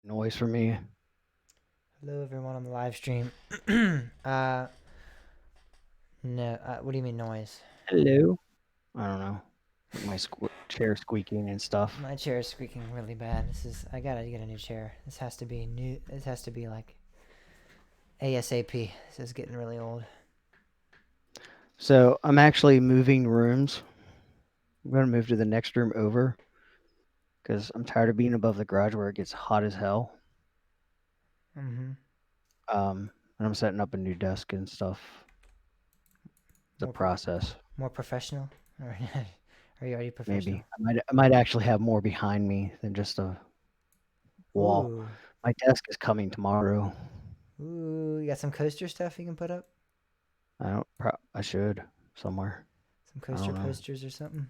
noise from me. Hello, everyone on the live stream. No. What do you mean noise? Hello. I don't know. Like my chair squeaking and stuff. My chair is squeaking really bad. This is. I gotta get a new chair. This has to be new. This has to be like ASAP. This is getting really old. So I'm actually moving rooms. I'm going to move to the next room over because I'm tired of being above the garage where it gets hot as hell. Mm-hmm. And I'm setting up a new desk and stuff. It's a More, process. more professional. Or are you already professional? Maybe I might actually have more behind me than just a wall. Ooh, My desk is coming tomorrow. ooh. You got some coaster stuff you can put up? I should somewhere. Some I coaster don't know. posters or something?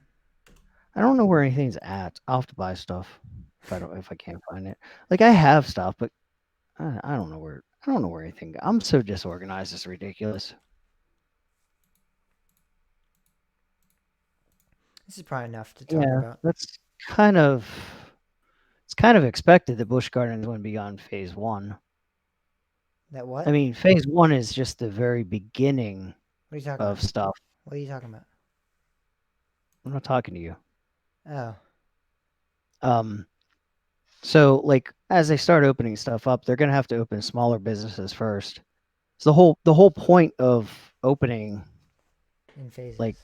I don't know where anything's at. I'll have to buy stuff if I can't find it. Like I have stuff, but I don't know where anything. I'm so disorganized. It's ridiculous. This is probably enough to talk Yeah, about. that's kind of it's kind of expected that Busch Gardens wouldn't be on phase one. That I what? mean, phase one is just the very beginning What are you talking of about? stuff. What are you talking about? I'm not talking to you. Oh, Um, so like as they start opening stuff up, they're gonna have to open smaller businesses first. So the whole point of opening, in phases. like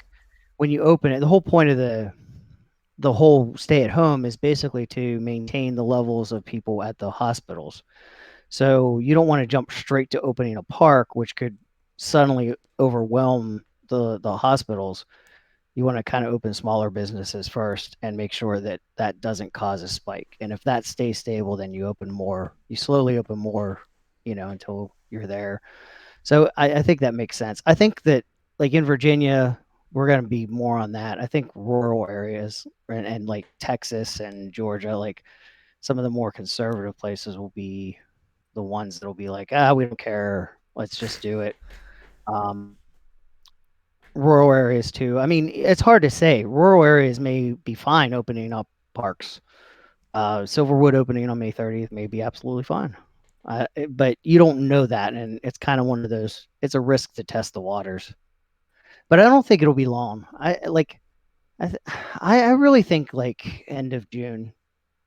when you open it, the whole point of the whole stay at home is basically to maintain the levels of people at the hospitals. So you don't want to jump straight to opening a park, which could suddenly overwhelm the hospitals. You want to kind of open smaller businesses first and make sure that that doesn't cause a spike. And if that stays stable, then you open more. You slowly open more, until you're there. So I think that makes sense. I think that like in Virginia, we're going to be more on that. I think rural areas and like Texas and Georgia, like some of the more conservative places will be the ones that'll be like, we don't care. Let's just do it. Um, Rural areas too. I mean, it's hard to say. Rural areas may be fine opening up parks. Silverwood opening on May 30th may be absolutely fine. But you don't know that, and it's kind of one of those. It's a risk to test the waters. But I don't think it'll be long. I, th- I really think like end of June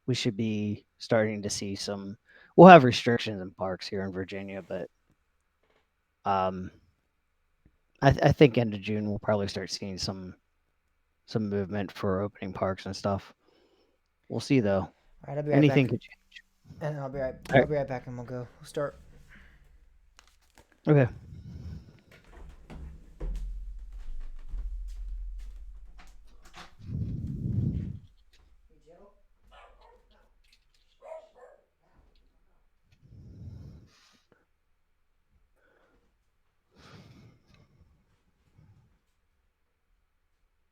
we should be starting to see some. We'll have restrictions in parks here in Virginia, but um, I think end of June we'll probably start seeing some movement for opening parks and stuff. We'll see though. All right, I'll be right Anything back. could change. And I'll be right. All I'll right. be right back, and we'll go. We'll start. Okay.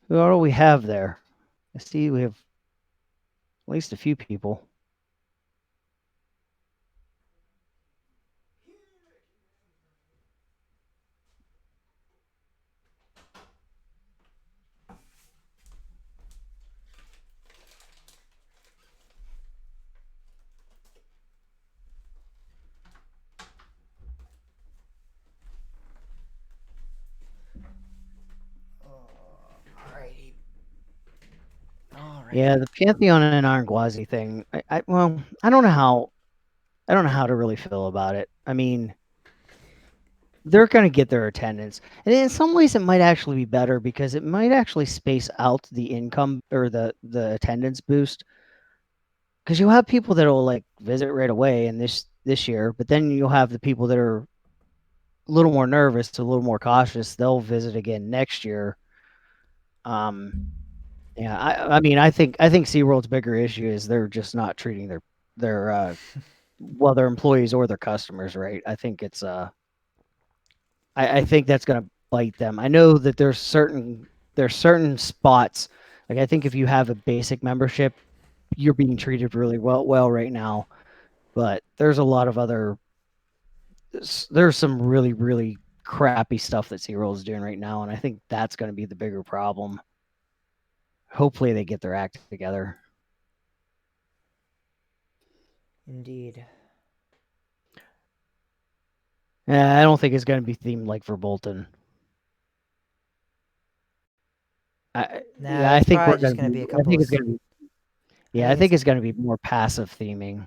Who all do we have there? I see we have at least a few people. Alrighty. Yeah, Alrighty. the Pantheon and Iron Gwazi thing. Well, I don't know how to really feel about it. I mean, they're going to get their attendance, and in some ways, it might actually be better because it might actually space out the income or the attendance boost. Because you'll have people that will like visit right away and this year, but then you'll have the people that are a little more nervous, a little more cautious. They'll visit again next year. Um, yeah, I mean, I think SeaWorld's bigger issue is they're just not treating their employees or their customers right. I think I think that's gonna bite them. I know that there's certain spots. Like I think if you have a basic membership, you're being treated really well right now. But there's a lot of other there's some really really crappy stuff that SeaWorld is doing right now, and I think that's going to be the bigger problem. Hopefully, they get their act together. Indeed. Yeah, I don't think it's going to be themed like Verbolten. No, Yeah, I it's think we're probably going just to gonna be. be a I couple think of. it's going to be. I Yeah, I think it's think it's going to be more passive theming.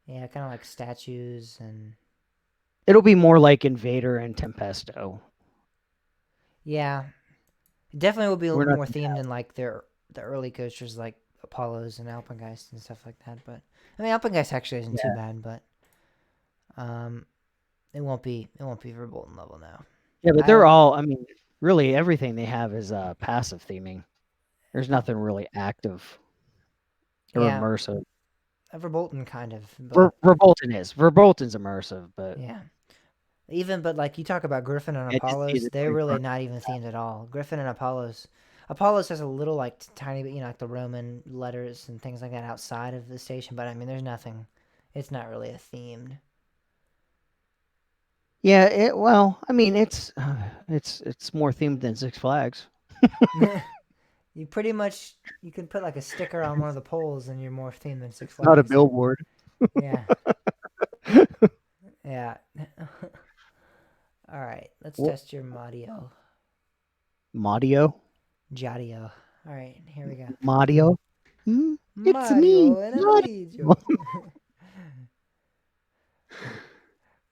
yeah, kind of like statues and It'll be more like Invader and Tempesto. yeah, it definitely will be We're not. more themed in like the early coasters like Apollos and Alpengeist and stuff like that. But I mean, Alpengeist actually isn't too Yeah, bad, but um, it won't be Verbolten level now. yeah, but I they're don't. all. I mean, really, everything they have is passive theming. There's nothing really active or Yeah, immersive. Verbolten kind of, but Verbolten is. Verbolten's immersive, but yeah. Even but like you talk about Griffin and I did see Apollos, the they're new really part. not even themed at all. Griffin and Apollos, Apollos has a little like tiny bit, like the Roman letters and things like that outside of the station, but I mean, there's nothing. It's not really a themed. Yeah, well, I mean, it's more themed than Six Flags. You pretty much you can put like a sticker on one of the poles, and you're more themed than Six It's not a Flags. billboard. Yeah, yeah. All right, let's What test your Madio. Mario? Jadio. All right, here we go. Mario? Hmm? It's me, Mario and Mario. Luigi.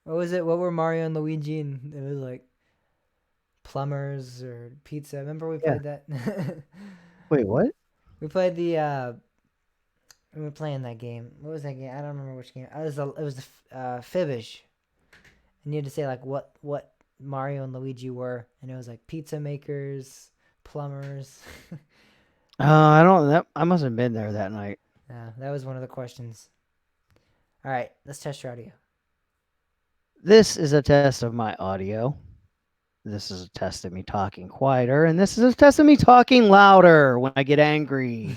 What was it? What were Mario and Luigi? And it was like plumbers or pizza. Remember we Yeah. played that? Wait, what? We played the. We were playing that game. What was that game? I don't remember which game. It was the Fibbage, and you had to say like what Mario and Luigi were, and it was like pizza makers, plumbers. I don't. I must have been there that night. Yeah, that was one of the questions. All right, let's test your audio. This is a test of my audio. This is a test of me talking quieter, and this is a test of me talking louder when I get angry. Does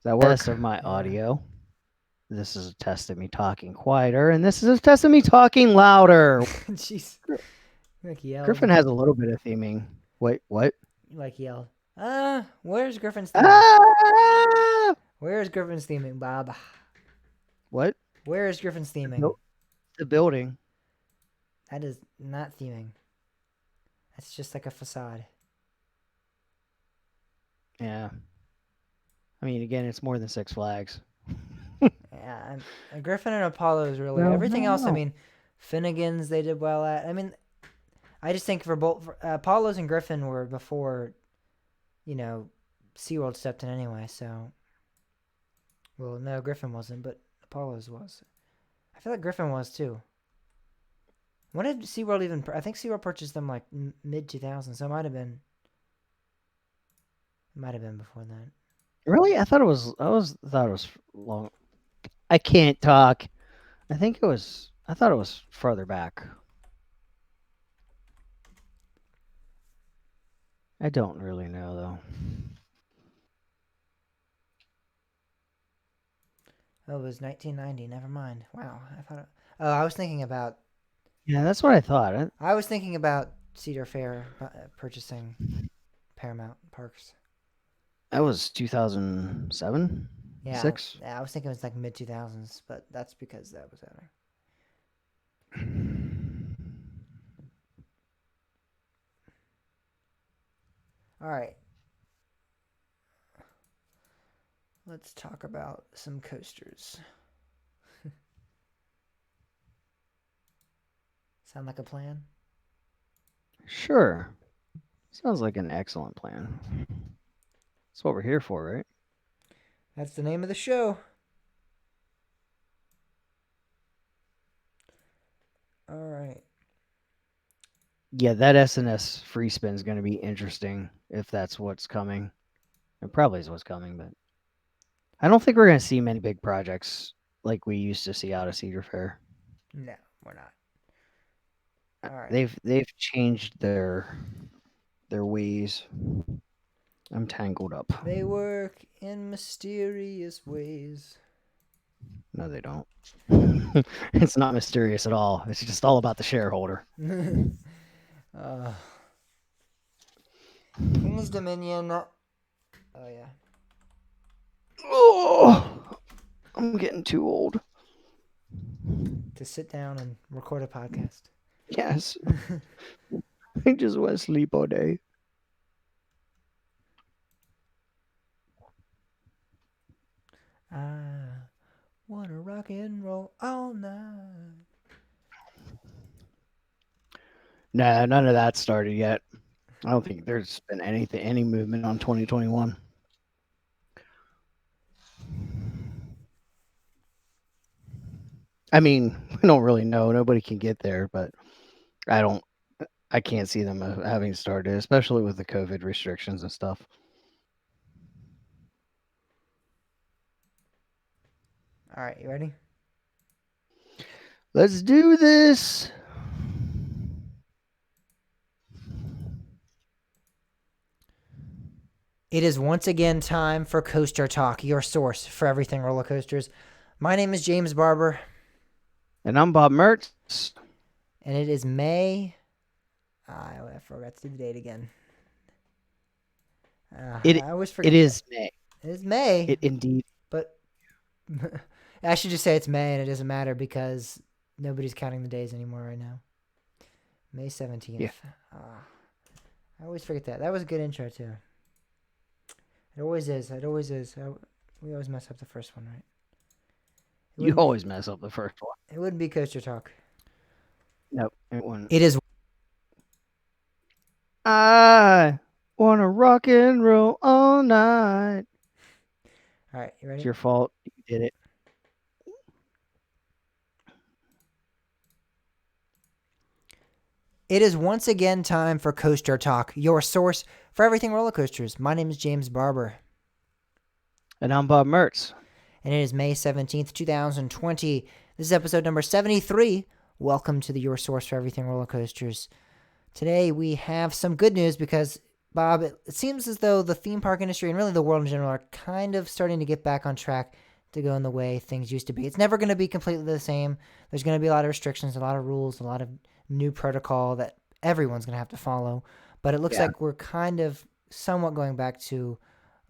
that work? Test of my Yeah. audio. This is a test of me talking quieter, and this is a test of me talking louder. Jeez, you like yelled. Griffin has a little bit of theming. Wait, what? You like yelled. Where's Griffin's theming? Ah! Where's Griffin's theming, Bob? What? Where is Griffin's theming? Nope. The building. That is not theming. That's just like a facade. Yeah. I mean, again, it's more than Six Flags. Yeah, Griffin and Apollo is really No, everything no, else. I no. mean, Finnegan's they did well at. I mean, I just think Apollo's and Griffin were before, SeaWorld stepped in anyway. So, well, no, Griffin wasn't, but Apollo's was. I feel like Griffin was too. When did SeaWorld even? I think SeaWorld purchased them like mid 2000s. So it might have been. It might have been before that. Really? I thought it was. Thought it was long. I can't talk. I think it was. I thought it was further back. I don't really know though. Oh, it was 1990. Never mind. Wow. I thought. Oh, I was thinking about. Yeah, that's what I thought. I was thinking about Cedar Fair purchasing Paramount Parks. That was 2007, Yeah, 6. I was thinking it was like mid 2000s, but that's because that was happening. All right. Let's talk about some coasters. Sound like a plan? Sure. Sounds like an excellent plan. That's what we're here for, right? That's the name of the show. All right. Yeah, that SNS free spin is going to be interesting if that's what's coming. It probably is what's coming, but I don't think we're going to see many big projects like we used to see out of Cedar Fair. No, we're not. All right. They've changed their ways. I'm tangled up. They work in mysterious ways. No, they don't. It's not mysterious at all. It's just all about the shareholder. King's Dominion. Oh yeah. Oh, I'm getting too old. To sit down and record a podcast. Yes, I just want to sleep all day. I wanna rock and roll all night. Nah, none of that started yet. I don't think there's been any movement on 2021. I mean, we don't really know. Nobody can get there, but I don't. I can't see them having started, especially with the COVID restrictions and stuff. All right, you ready? Let's do this. It is once again time for Coaster Talk, your source for everything roller coasters. My name is James Barber, And I'm Bob Mertz. and it is May. I forgot to do the date again. It I always it forget that. is May. It is May, It indeed. but I should just say it's May, and it doesn't matter because nobody's counting the days anymore right now. May 17th. Yeah. I always forget that. That was a good intro, too. It always is. It always is. We always mess up the first one, right? You always mess up the first one. It wouldn't be Coaster Talk. Nope, it wouldn't. It is. I wanna rock and roll all night. All right, you ready? It's your fault. You did it. It is once again time for Coaster Talk, your source for everything roller coasters. My name is James Barber, And I'm Bob Mertz. and it is May 17th, 2020. This is episode number 73. Welcome to the Your Source for Everything Roller Coasters. Today we have some good news because, Bob, it seems as though the theme park industry and really the world in general are kind of starting to get back on track to go in the way things used to be. It's never going to be completely the same. There's going to be a lot of restrictions, a lot of rules, a lot of new protocol that everyone's going to have to follow. But it looks like we're kind of somewhat going back to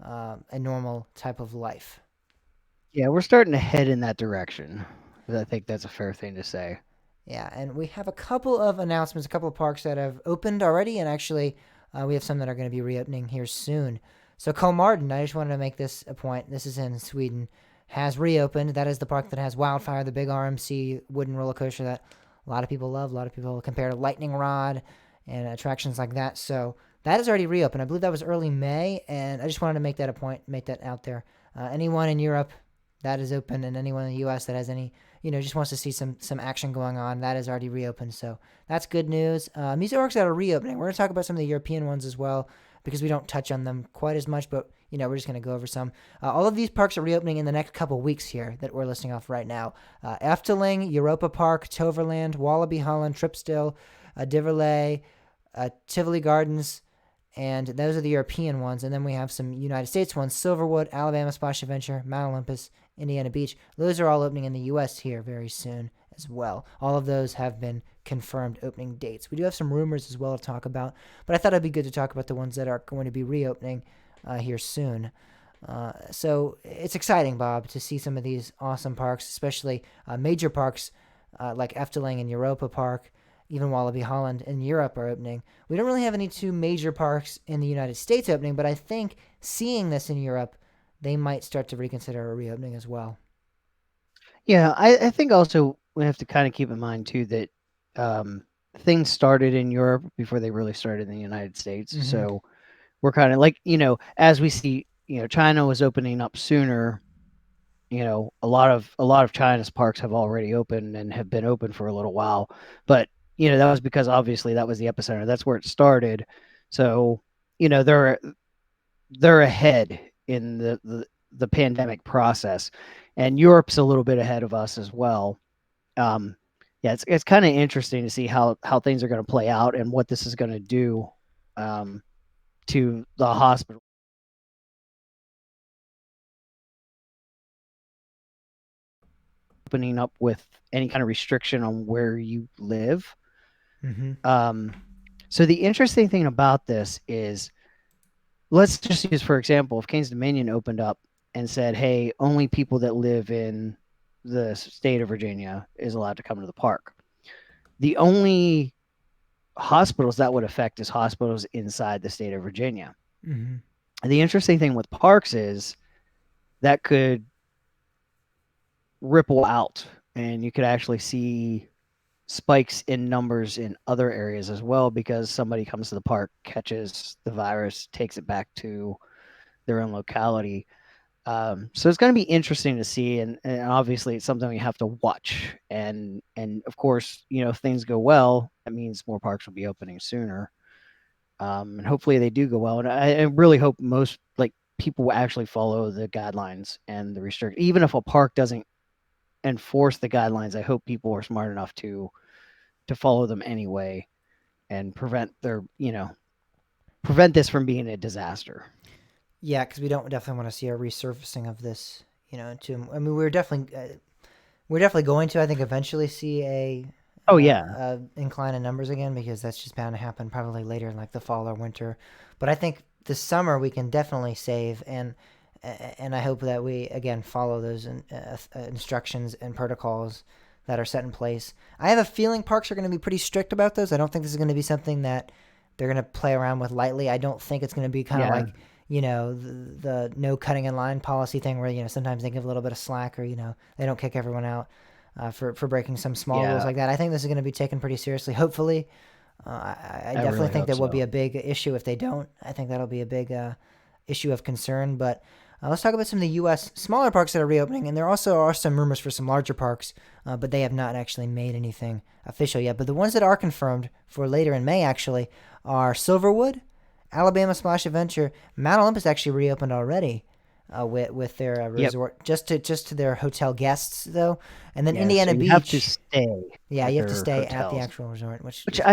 a normal type of life. Yeah, we're starting to head in that direction. I think that's a fair thing to say. Yeah, and we have a couple of announcements, a couple of parks that have opened already, and actually we have some that are going to be reopening here soon. So Kolmarden, I just wanted to make this a point. This is in Sweden, has reopened. That is the park that has Wildfire, the big RMC wooden roller coaster that a lot of people love. A lot of people compare to Lightning Rod and attractions like that. So that is already reopened. I believe that was early May, and I just wanted to make that a point, make that out there. Anyone in Europe, that is open, and anyone in the U.S. that has any, just wants to see some action going on, that is already reopened. So that's good news. Music parks that are reopening. We're going to talk about some of the European ones as well because we don't touch on them quite as much, but we're just going to go over some. All of these parks are reopening in the next couple weeks here that we're listing off right now. Efteling, Europa Park, Toverland, Wallaby Holland, Tripsdale, Diverley, Tivoli Gardens, and those are the European ones. And then we have some United States ones: Silverwood, Alabama Splash Adventure, Mount Olympus, Indiana Beach. Those are all opening in the U.S. here very soon as well. All of those have been confirmed opening dates. We do have some rumors as well to talk about, but I thought it'd be good to talk about the ones that are going to be reopening here soon. So it's exciting, Bob, to see some of these awesome parks, especially major parks like Efteling and Europa Park. Even Wallaby Holland in Europe are opening. We don't really have any two major parks in the United States opening, but I think seeing this in Europe, they might start to reconsider a reopening as well. Yeah, I think also we have to kind of keep in mind too that things started in Europe before they really started in the United States. Mhm. So we're kind of like, as we see, China was opening up sooner. A lot of China's parks have already opened and have been open for a little while, but that was because obviously that was the epicenter. That's where it started. So they're ahead in the pandemic process, and Europe's a little bit ahead of us as well. Yeah, it's kind of interesting to see how things are going to play out and what this is going to do to the hospital. Opening up with any kind of restriction on where you live. Mm-hmm. So the interesting thing about this is, let's just use, for example, if Kane's Dominion opened up and said, hey, only people that live in the state of Virginia is allowed to come to the park. The only hospitals that would affect is hospitals inside the state of Virginia. Mm-hmm. And the interesting thing with parks is that could ripple out, and you could actually see spikes in numbers in other areas as well, because somebody comes to the park, catches the virus, takes it back to their own locality. So it's going to be interesting to see, and obviously it's something we have to watch. And of course, if things go well, that means more parks will be opening sooner. And hopefully they do go well. And I really hope most people will actually follow the guidelines and the restrict. Even if a park doesn't enforce the guidelines, I hope people are smart enough to follow them anyway and prevent this from being a disaster. Yeah, because we don't definitely want to see a resurfacing of this. I mean, we're definitely going to, I think, eventually see Oh yeah, a incline in numbers again, because that's just bound to happen probably later in like the fall or winter. But I think this summer we can definitely save, and I hope that we again follow those instructions and protocols that are set in place. I have a feeling parks are going to be pretty strict about those. I don't think this is going to be something that they're going to play around with lightly. I don't think it's going to be kind of yeah, like the no cutting in line policy thing, where sometimes they give a little bit of slack, or they don't kick everyone out for breaking some small rules yeah. like that. I think this is going to be taken pretty seriously. Hopefully, I I definitely really think hope that will be so. a big issue if they don't. I think that'll be a big issue of concern. But let's talk about some of the U.S. smaller parks that are reopening, and there also are some rumors for some larger parks, but they have not actually made anything official yet. But the ones that are confirmed for later in May actually are Silverwood, Alabama Splash Adventure. Mount Olympus actually reopened already. With their Yep. resort, just to their hotel guests though, and then Yeah. So Indiana you have to Beach. stay Yeah, at you have to their stay at the hotels, actual resort, which which is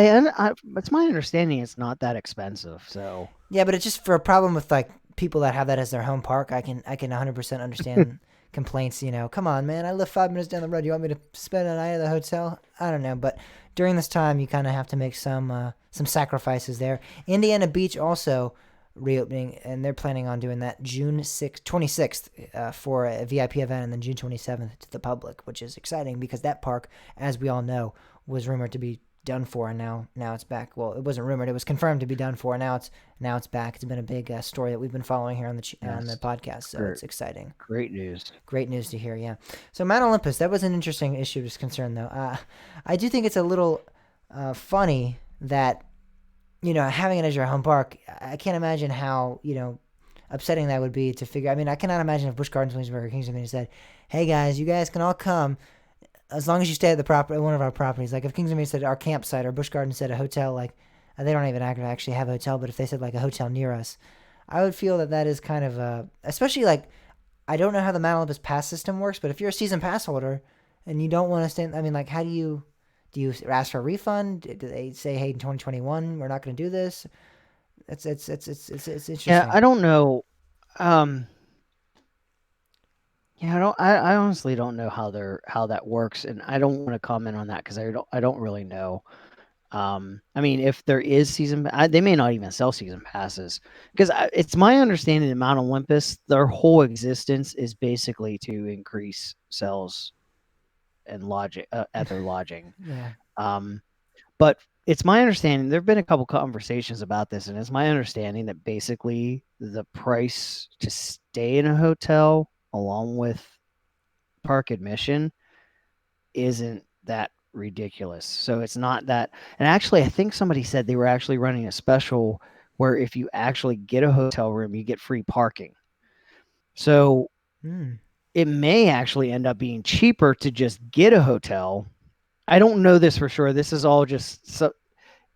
it's my understanding it's not that expensive. So yeah, but it's just for a problem with like people that have that as their home park. I can 100% understand complaints. Come on, man, I live 5 minutes down the road. You want me to spend a night at the hotel? I don't know, but during this time, you kind of have to make some sacrifices there. Indiana Beach also reopening, and they're planning on doing that June 26th for a VIP event, and then June 27th to the public, which is exciting because that park, as we all know, was rumored to be done for, and now it's back. Well, it wasn't rumored; it was confirmed to be done for. And now it's back. It's been a big story that we've been following here on the yes, podcast. So great, it's exciting. great news. Great news to hear. Yeah. So Mount Olympus, that was an interesting issue of concern, though. I do think it's a little funny that having it as your home park. I can't imagine how upsetting that would be to figure. I mean, I cannot imagine if Busch Gardens, Williamsburg, or Kings Dominion said, "Hey guys, you guys can all come as long as you stay at the property, one of our properties." Like if Kings Dominion said our campsite, or Busch Gardens said a hotel, like they don't even actually have a hotel, but if they said like a hotel near us, I would feel that that is kind of especially like I don't know how the Mount Olympus pass system works, but if you're a season pass holder and you don't want to stay, I mean, like, how do you ask for a refund? Do they say, hey, in 2021 we're not going to do this? It's Yeah, interesting. I don't know. Um, yeah, I honestly don't know how that works, and I don't want to comment on that because I don't really know. I mean, if there is they may not even sell season passes, because it's my understanding that Mount Olympus, their whole existence is basically to increase sales and lodging at their lodging. Yeah. Um, but it's my understanding there have been a couple conversations about this, and it's my understanding that basically the price to stay in a hotel along with park admission isn't that ridiculous. So it's not that. And actually, I think somebody said they were actually running a special where if you actually get a hotel room, you get free parking. So Hmm. it may actually end up being cheaper to just get a hotel. I don't know this for sure. This is all just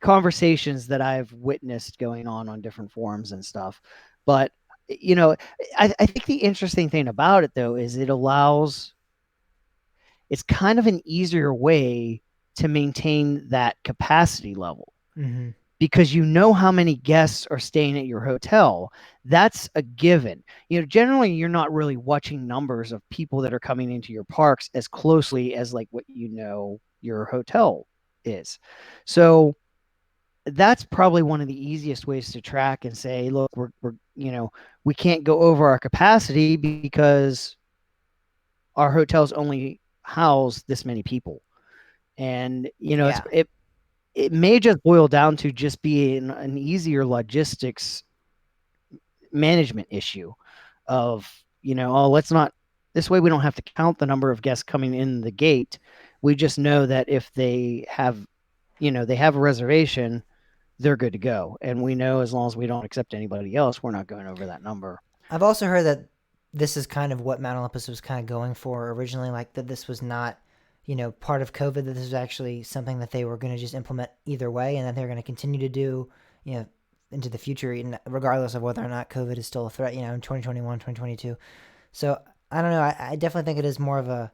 conversations that I've witnessed going on different forums and stuff. But you know, I think the interesting thing about it though is it's kind of an easier way to maintain that capacity level Mm-hmm. because you know how many guests are staying at your hotel. That's a given. Generally you're not really watching numbers of people that are coming into your parks as closely as like what your hotel is. So that's probably one of the easiest ways to track and say, look, we're we can't go over our capacity because our hotels only house this many people. And Yeah. it may just boil down to just being an easier logistics management issue of, oh, let's not, this way we don't have to count the number of guests coming in the gate. We just know that if they have, they have a reservation, they're good to go. And we know as long as we don't accept anybody else, we're not going over that number. I've also heard that this is kind of what Mount Olympus was kind of going for originally, like that this was not, part of COVID, that this was actually something that they were going to just implement either way, and that they're going to continue to do, into the future, regardless of whether or not COVID is still a threat, in 2021, 2022. So I don't know. I definitely think it is more of a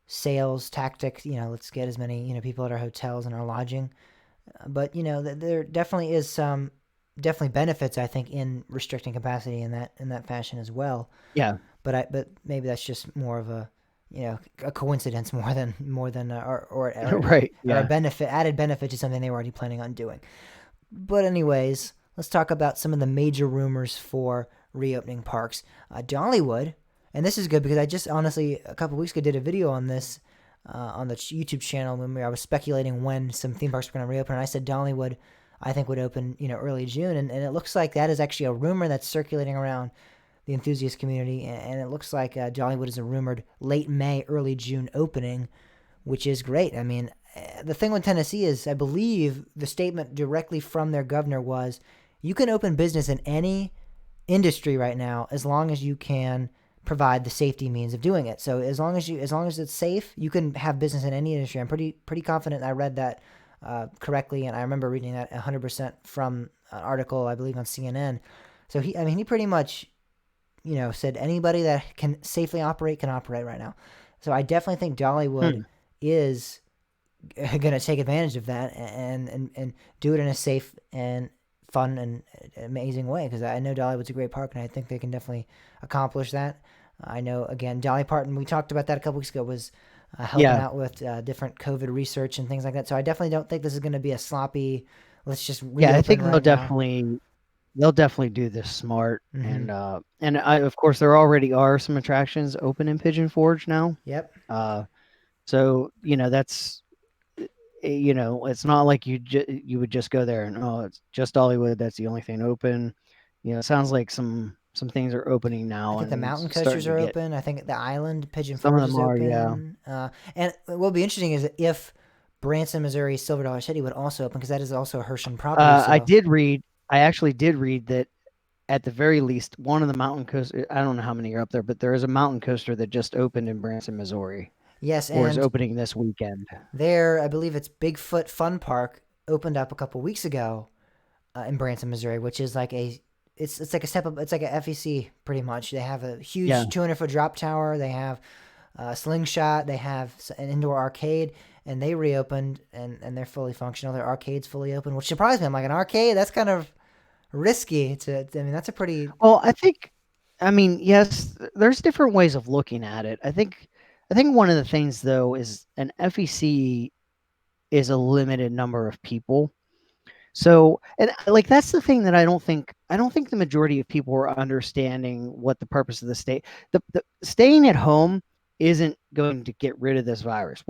sales tactic. Let's get as many, people at our hotels and our lodging. But there definitely is some definitely benefits, I think, in restricting capacity in that fashion as well. Yeah. But maybe that's just more of a coincidence more than Right. or a Yeah. benefit, added benefit to something they were already planning on doing. But anyways, let's talk about some of the major rumors for reopening parks. Dollywood, and this is good because I just honestly a couple weeks ago did a video on this on the YouTube channel when I was speculating when some theme parks were going to reopen. And I said Dollywood, I think, would open early June, and it looks like that is actually a rumor that's circulating around the enthusiast community, and it looks like Dollywood is a rumored late May, early June opening, which is great. I mean, the thing with Tennessee is, I believe the statement directly from their governor was, you can open business in any industry right now as long as you can provide the safety means of doing it. So as long as it's safe, you can have business in any industry. I'm pretty confident I read that correctly, and I remember reading that 100% from an article, I believe, on CNN. So he pretty much said anybody that can safely operate can operate right now. So I definitely think Dollywood Hmm. is going to take advantage of that and do it in a safe and fun and amazing way, because I know Dollywood's a great park, and I think they can definitely accomplish that. I know, again, Dolly Parton, we talked about that a couple weeks ago, was helping Yeah. out with different COVID research and things like that. So I definitely don't think this is going to be a sloppy, let's just Yeah. I reopen think right now. they'll definitely do this smart. Mm-hmm. And of course there already are some attractions open in Pigeon Forge now. Yep. Uh, so that's it's not like you would just go there and, oh, it's just Dollywood, that's the only thing open. It sounds like some things are opening I now think the and mountain coasters starting to are get, open. I think the island, Pigeon some of Forge, them is are, yeah. open. And what will be interesting is if Branson, Missouri, Silver Dollar City would also open, because that is also a Hershon property. I So, did read, I actually did read that at the very least, one of the mountain coasters, I don't know how many are up there, but there is a mountain coaster that just opened in Branson, Missouri, yes, or is and opening this weekend. there, I believe it's Bigfoot Fun Park opened up a couple weeks ago in Branson, Missouri, which is like it's like a step up. It's like a FEC pretty much. They have a Yeah. huge 200-foot drop tower. They have a slingshot. They have an indoor arcade, and they reopened and they're fully functional. Their arcade's fully open, which surprised me. I'm like, an arcade? That's kind of risky. I mean, that's a pretty. Well, I mean, yes, there's different ways of looking at it. I think one of the things though is an FEC is a limited number of people. So, and like that's the thing that I don't think the majority of people are understanding what the purpose of the state. The staying at home isn't going to get rid of this virus.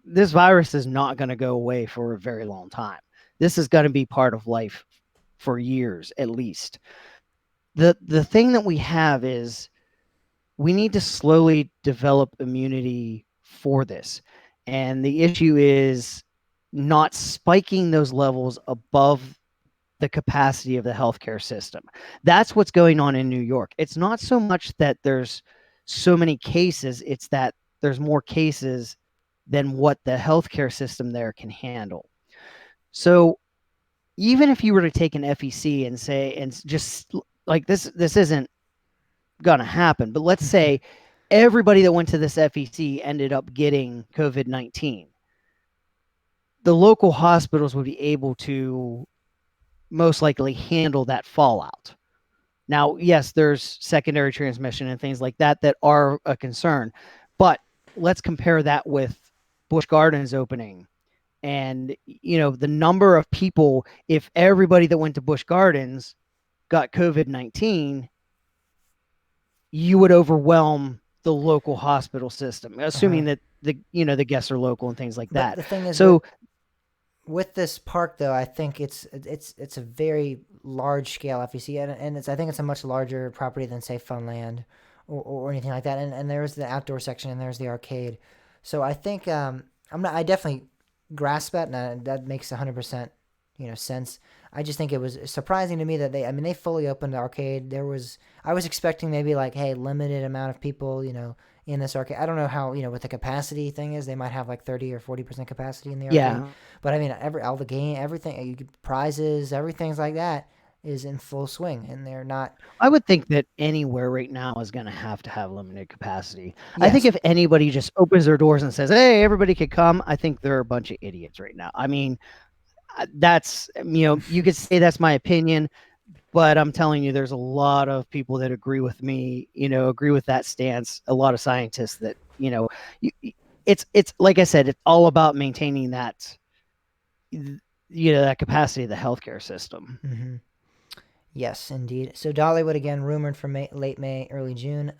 This virus is not going to go away for a very long time. This is going to be part of life for years at least. The thing that we have is we need to slowly develop immunity for this. And the issue is not spiking those levels above the capacity of the healthcare system. That's what's going on in New York. It's not so much that there's so many cases, it's that there's more cases than what the healthcare system there can handle. So even if you were to take an FEC and say, and just like this isn't gonna happen, but let's say everybody that went to this FEC ended up getting COVID-19. The local hospitals would be able to most likely handle that fallout. Now, yes, there's secondary transmission and things like that that are a concern, but let's compare that with Busch Gardens opening And the number of people, if everybody that went to Busch Gardens got COVID-19, you would overwhelm the local hospital system, Uh-huh. assuming that the guests are local and things like But that. the thing is, So with this park though, I think it's a very large scale FEC, and I think it's a much larger property than say Funland or anything like that. And there's the outdoor section and there's the arcade. So I think I definitely grasp that, and that makes 100% sense. I just think it was surprising to me that they fully opened the arcade. I was expecting maybe like, hey, limited amount of people in this arcade. I don't know how what the capacity thing is. They might have like 30 or 40% capacity in the arcade, yeah, but I mean all the game, everything, prizes, everything's like that is in full swing, and they're not. I would think that anywhere right now is going to have limited capacity. I think Yes. if anybody just opens their doors and says, "Hey, everybody could come," I think they're a bunch of idiots right now. I mean, that's you could say that's my opinion, but I'm telling you, there's a lot of people that agree with me. Agree with that stance. A lot of scientists that you, it's like I said, it's all about maintaining that capacity of the healthcare system. Mm-hmm. Yes, indeed. So Dollywood again, rumored for late May, early June.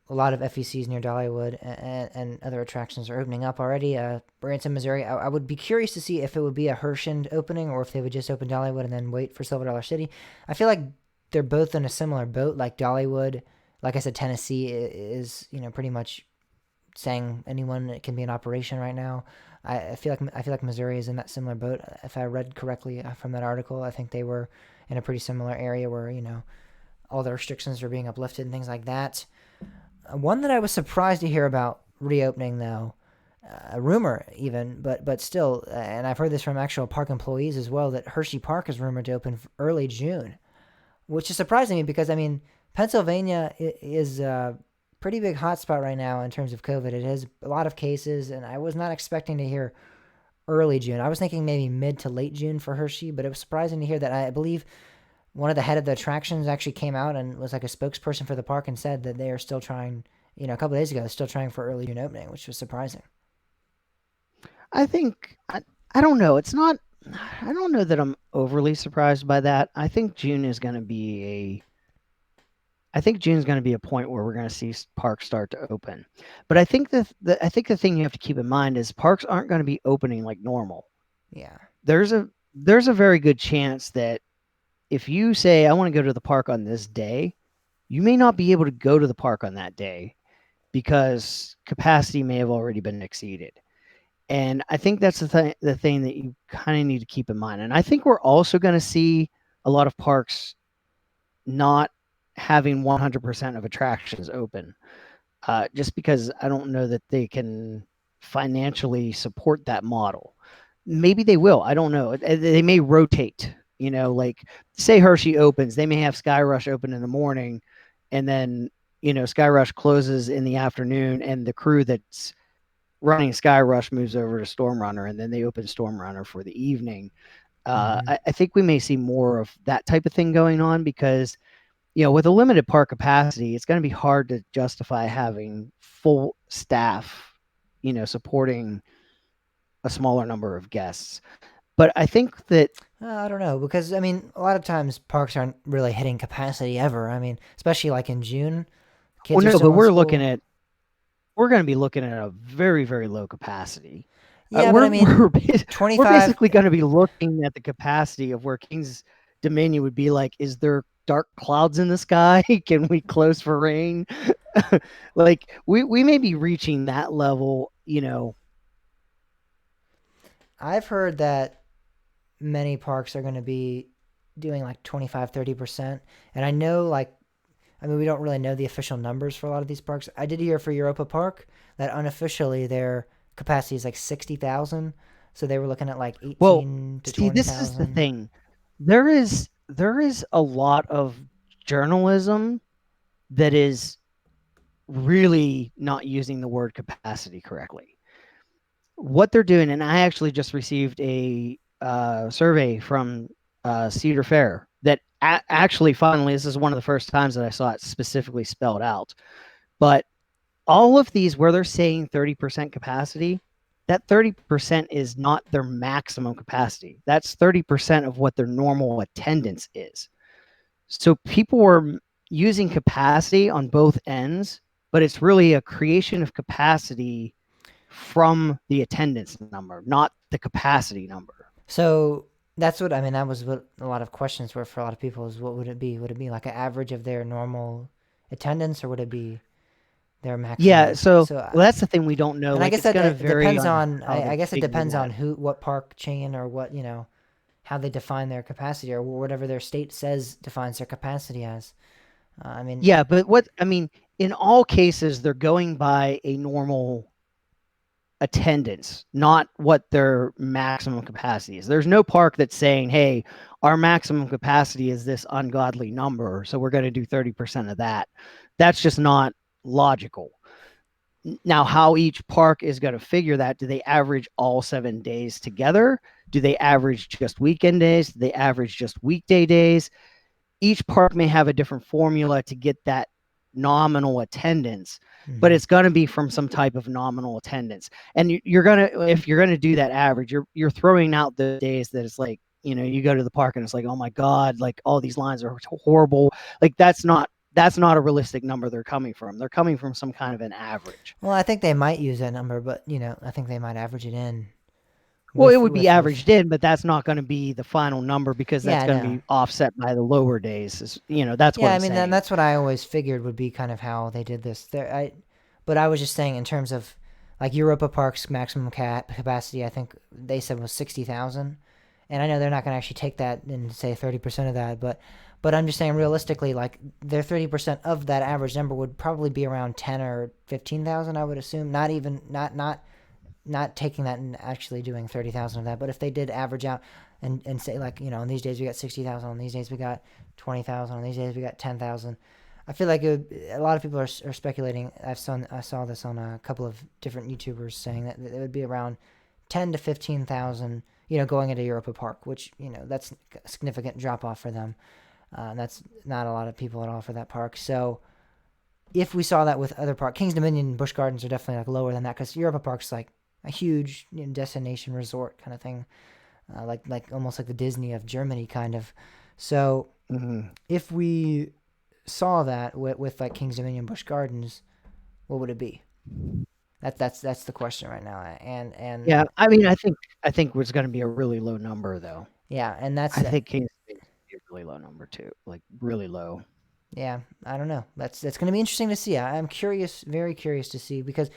A lot of FECs near Dollywood and other attractions are opening up already. Branson, Missouri. I would be curious to see if it would be a Hershend opening or if they would just open Dollywood and then wait for Silver Dollar City. I feel like they're both in a similar boat. Like Dollywood, like I said, Tennessee is pretty much saying anyone can be in operation right now. I feel like Missouri is in that similar boat. If I read correctly from that article, I think they were in a pretty similar area where all the restrictions are being uplifted and things like that. One that I was surprised to hear about reopening, though, a rumor even, but still, and I've heard this from actual park employees as well, that Hershey Park is rumored to open early June, which is surprising me because I mean Pennsylvania is a pretty big hotspot right now in terms of COVID. It has a lot of cases, and I was not expecting to hear early June. I was thinking maybe mid to late June for Hershey, but it was surprising to hear that. I believe one of the head of the attractions actually came out and was like a spokesperson for the park and said that they are still trying. A couple of days ago, still trying for early June opening, which was surprising. I think I don't know. It's not. I don't know that I'm overly surprised by that. I think June's going to be a point where we're going to see parks start to open. But I think the thing you have to keep in mind is parks aren't going to be opening like normal. Yeah. There's a very good chance that if you say I want to go to the park on this day, you may not be able to go to the park on that day because capacity may have already been exceeded. And I think that's the thing that you kind of need to keep in mind. And I think we're also going to see a lot of parks not having 100% of attractions open, just because I don't know that they can financially support that model. Maybe they will. I don't know. They may rotate. Like say Hershey opens, they may have Sky Rush open in the morning, and then Sky Rush closes in the afternoon, and the crew that's running Sky Rush moves over to Storm Runner, and then they open Storm Runner for the evening. Mm-hmm. I think we may see more of that type of thing going on because with a limited park capacity, it's going to be hard to justify having full staff, supporting a smaller number of guests. But I think that I don't know because I mean a lot of times parks aren't really hitting capacity ever. I mean, especially like in June, kids well, are no, still but in school. we're going to be looking at a very very low capacity. Yeah, but I We're mean, we're twenty we're five. basically going to be looking at the capacity of where King's Dominion would be like. Is there dark clouds in the sky? Can we close for rain? Like we may be reaching that level. I've heard that many parks are going to be doing like 25-30%, and I know like I mean we don't really know the official numbers for a lot of these parks. I did hear for Europa Park that unofficially their capacity is like 60,000, so they were looking at like Well, 18 to see, this is the 20,000. thing. There is a lot of journalism that is really not using the word capacity correctly. What they're doing, and I actually just received a survey from Cedar Fair that actually, finally, this is one of the first times that I saw it specifically spelled out. But all of these where they're saying 30% capacity, that 30% is not their maximum capacity. That's 30% of what their normal attendance is. So people were using capacity on both ends, but it's really a creation of capacity from the attendance number, not the capacity number. So that's what I mean. That was what a lot of questions were for a lot of people. Is what would it be? Would it be like an average of their normal attendance, or would it be their Yeah, maximum? so So, well, that's the thing we don't know. and I Like guess it's that going to it vary depends on on. how they I guess it figure depends that. on what park chain, or what how they define their capacity, or whatever their state says defines their capacity as. I mean, Yeah, but what I mean, in all cases, they're going by a normal attendance, not what their maximum capacity is. There's no park that's saying, hey, our maximum capacity is this ungodly number, so we're going to do 30% of that. That's just not logical. Now, how each park is going to figure that, do they average all 7 days together? Do they average just weekend days? Do they average just weekday days? Each park may have a different formula to get that nominal attendance, but mhm. it's going to be from some type of nominal attendance. And you're going to, if you're going to do that average, you're throwing out the days that it's like, you go to the park and it's like, oh my God, like all these lines are horrible. Like that's not a realistic number they're coming from. They're coming from some kind of an average. Well, I think they might use that number, but I think they might average it in Well, it with would be with. averaged in, but that's not going to be the final number because Yeah, that's I going to know. be offset by the lower days. That's what Yeah, I I'm mean saying. that's what I always figured would be kind of how they did this. But I was just saying in terms of like Europa Park's maximum capacity. I think they said was 60,000, and I know they're not going to actually take that and say 30% of that, but I'm just saying realistically, like their 30% of that average number would probably be around 10 or 15,000. I would assume, not even not taking that and actually doing 30,000 of that. But if they did average out and say like on these days we got 60,000, on these days we got 20,000, on these days we got 10,000. I feel like a lot of people are speculating. I saw this on a couple of different YouTubers saying that it would be around 10 to 15,000. Going into Europa Park, which that's a significant drop off for them. That's not a lot of people at all for that park. So if we saw that with other parks, Kings Dominion and Busch Gardens are definitely like lower than that because Europa Park's like a huge destination resort kind of thing, like almost like the Disney of Germany kind of. So Mhm. if we saw that with like Kings Dominion, Busch Gardens, what would it be? That's the question right now, and Yeah, I mean, I think it's gonna be a really low number, though. yeah, and that's I think Kansas State's gonna be a really low number too, like really low. yeah, I don't know. That's going to be interesting to see. I'm curious, very curious to see because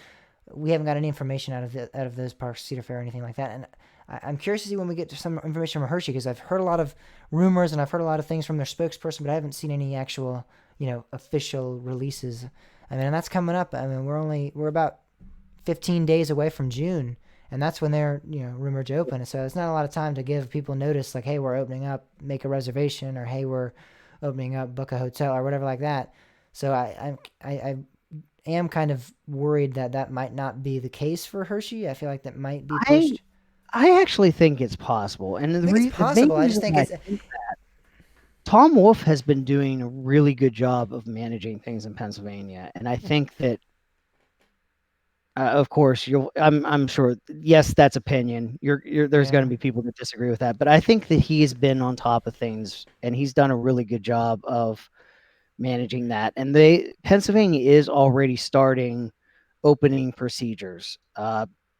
we haven't got any information out of those parks, Cedar Fair or anything like that. And I'm curious to see when we get to some information from Hershey because I've heard a lot of rumors and I've heard a lot of things from their spokesperson, but I haven't seen any actual official releases. I mean, and that's coming up. I mean, we're about 15 days away from June, and that's when they're rumored to open. So it's not a lot of time to give people notice, like, hey, we're opening up, make a reservation, or hey, we're opening up, book a hotel, or whatever like that. So I am kind of worried that that might not be the case for Hershey. I feel like that might be I pushed. I actually think it's possible, and I think it's the main possible. I just reason think I it's think Tom Wolfe has been doing a really good job of managing things in Pennsylvania, and I think that, of course, I'm sure. Yes, that's opinion. There's going yeah. to be people that disagree with that, but I think that he's been on top of things, and he's done a really good job of managing that. And Pennsylvania is already starting opening procedures.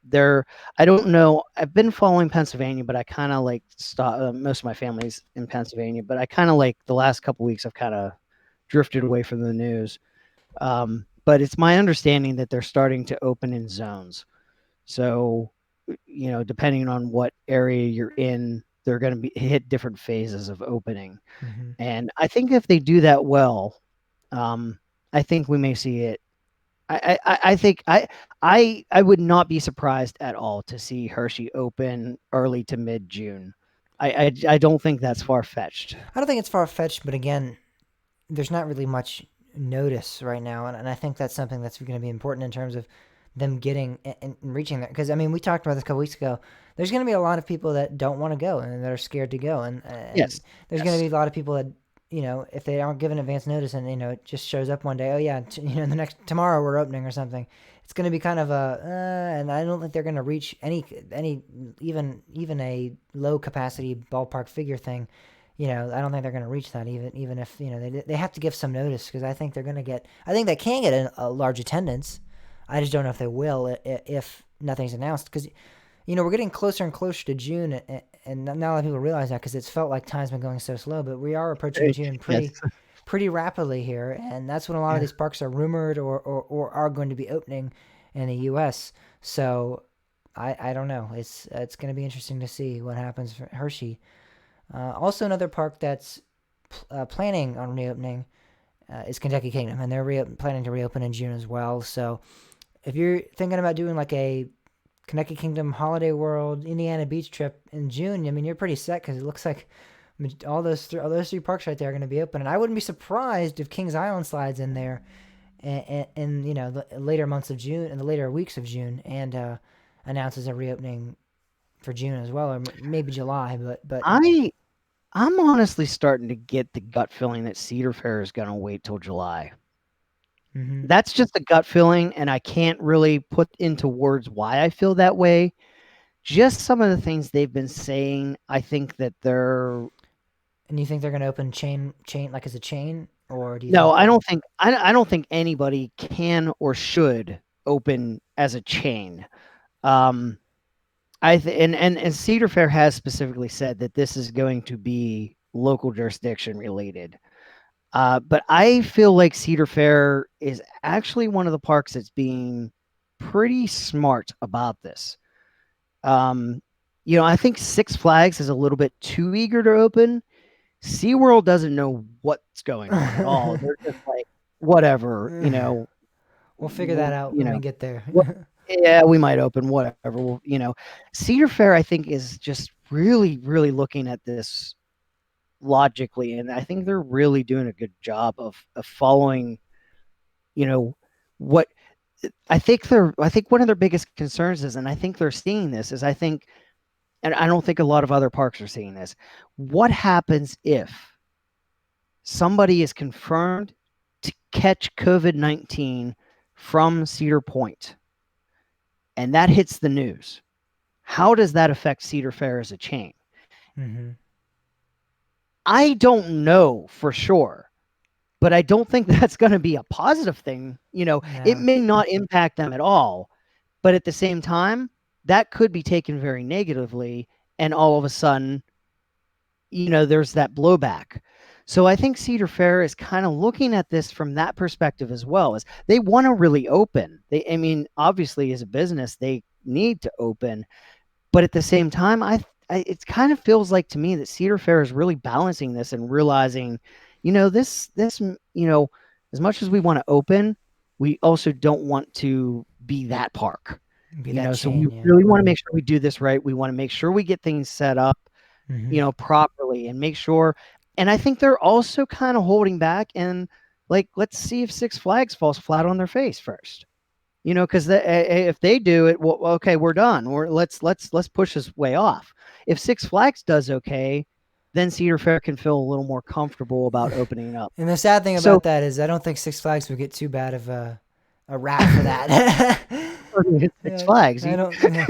There, I don't know. I've been following Pennsylvania, but I kind of like stop. Most of my family's in Pennsylvania, but I kind of like the last couple weeks. I've kind of drifted away from the news. But it's my understanding that they're starting to open in zones. So, depending on what area you're in, they're going to be hit different phases of opening. Hmm. And I think if they do that well, um, I think we may see it. I think I would not be surprised at all to see Hershey open early to mid June. I don't think that's far fetched. I don't think it's far fetched, but again, there's not really much notice right now, and I think that's something that's going to be important in terms of them getting and reaching there. Because I mean, we talked about this a couple weeks ago. There's going to be a lot of people that don't want to go and that are scared to go, and Yes, there's going to yes, be a lot of people that if they aren't given advance notice and it just shows up one day, oh yeah, in the next tomorrow we're opening or something. it's going to be kind of and I don't think they're going to reach any even a low capacity ballpark figure thing. I don't think they're going to reach that even if they have to give some notice because I think they're going to get. I think they can get a large attendance. I just don't know if they will if nothing's announced because we're getting closer and closer to June and not a lot of people realize that because it's felt like time's been going so slow, but we are approaching June Yes. pretty rapidly here, and that's when a lot of Yeah. these parks are rumored or are going to be opening in the U.S. So I don't know. It's going to be interesting to see what happens for Hershey. Also, another park that's planning on reopening is Kentucky Kingdom, and they're planning to reopen in June as well. So if you're thinking about doing like a Kentucky Kingdom, Holiday World, Indiana Beach trip in June, I mean, you're pretty set because it looks like all those three parks right there are going to be open. And I wouldn't be surprised if Kings Island slides in there in the later months of June and the later weeks of June and announces a reopening for June as well, or maybe July. But I'm honestly starting to get the gut feeling that Cedar Fair is going to wait till July. mm-hmm. That's just a gut feeling, and I can't really put into words why I feel that way. Just some of the things they've been saying, I think that they're And you think they're going to open chain like as a chain, or do you no, think? I don't think anybody can or should open as a chain. Um, and Cedar Fair has specifically said that this is going to be local jurisdiction related. But I feel like Cedar Fair is actually one of the parks that's being pretty smart about this. Um, I think Six Flags is a little bit too eager to open. SeaWorld doesn't know what's going on at all. They're just like, whatever, We'll figure that out you when we know, get there. what, yeah, we might open whatever. Cedar Fair, I think, is just really, really looking at this logically, and I think they're really doing a good job of following, what I think one of their biggest concerns is, and I think they're seeing this, is I think, and I don't think a lot of other parks are seeing this. What happens if somebody is confirmed to catch COVID-19 from Cedar Point and that hits the news? How does that affect Cedar Fair as a chain? mm-hmm. I don't know for sure, but I don't think that's going to be a positive thing. It No. may not impact them at all, but at the same time, that could be taken very negatively. And all of a sudden, there's that blowback. So I think Cedar Fair is kind of looking at this from that perspective as well. As they want to really open. I mean, obviously, as a business, they need to open, but at the same time, it kind of feels like to me that Cedar Fair is really balancing this and realizing, this, as much as we want to open, we also don't want to be that park. Be that So we chain, yeah. really want to make sure we do this right. We want to make sure we get things set up, Mm-hmm. properly and make sure. And I think they're also kind of holding back and like, let's see if Six Flags falls flat on their face first. Because if they do it, well, okay, we're done. Or let's push this way off. If Six Flags does okay, then Cedar Fair can feel a little more comfortable about opening up. And the sad thing So about that is I don't think Six Flags would get too bad of a rap for that. it's Six Yeah, Flags, I don't. Yeah.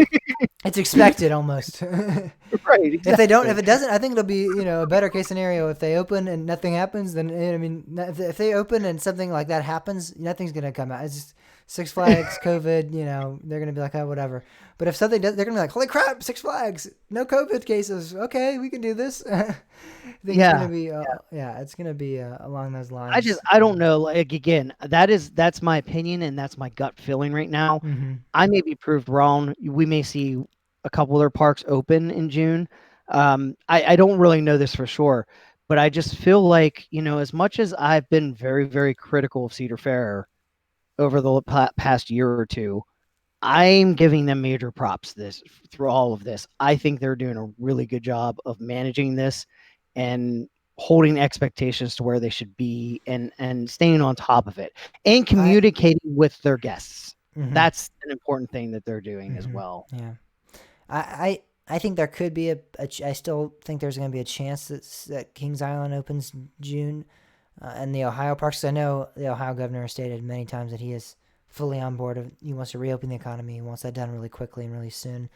It's expected almost. right? If they don't, Exactly. if it doesn't, I think it'll be a better case scenario. If they open and nothing happens, then I mean, if they open and something like that happens, nothing's gonna come out. It's just Six Flags, COVID. They're gonna be like, oh, whatever. But if something does, they're gonna be like, holy crap, Six Flags, no COVID cases. Okay, we can do this. I think it's gonna Yeah. be, it's gonna be along those I lines. don't know. Like again, that's my opinion and that's my gut feeling right now. Mm-hmm. I may be proved wrong. We may see a couple of their parks open in June. I don't really know this for sure, but I just feel like, as much as I've been very, very critical of Cedar Fair over the past year or two, I'm giving them major props through all of this. I think they're doing a really good job of managing this and holding expectations to where they should be and staying on top of it and I. communicating with their guests. Mm-hmm. That's an important thing that they're doing as Mm-hmm. well. Yeah. I think there could be I still think there's going to be a chance that Kings Island opens June, and the Ohio parks. 'Cause I know the Ohio governor has stated many times that he is fully on board. He wants to reopen the economy. He wants that done really quickly and really soon.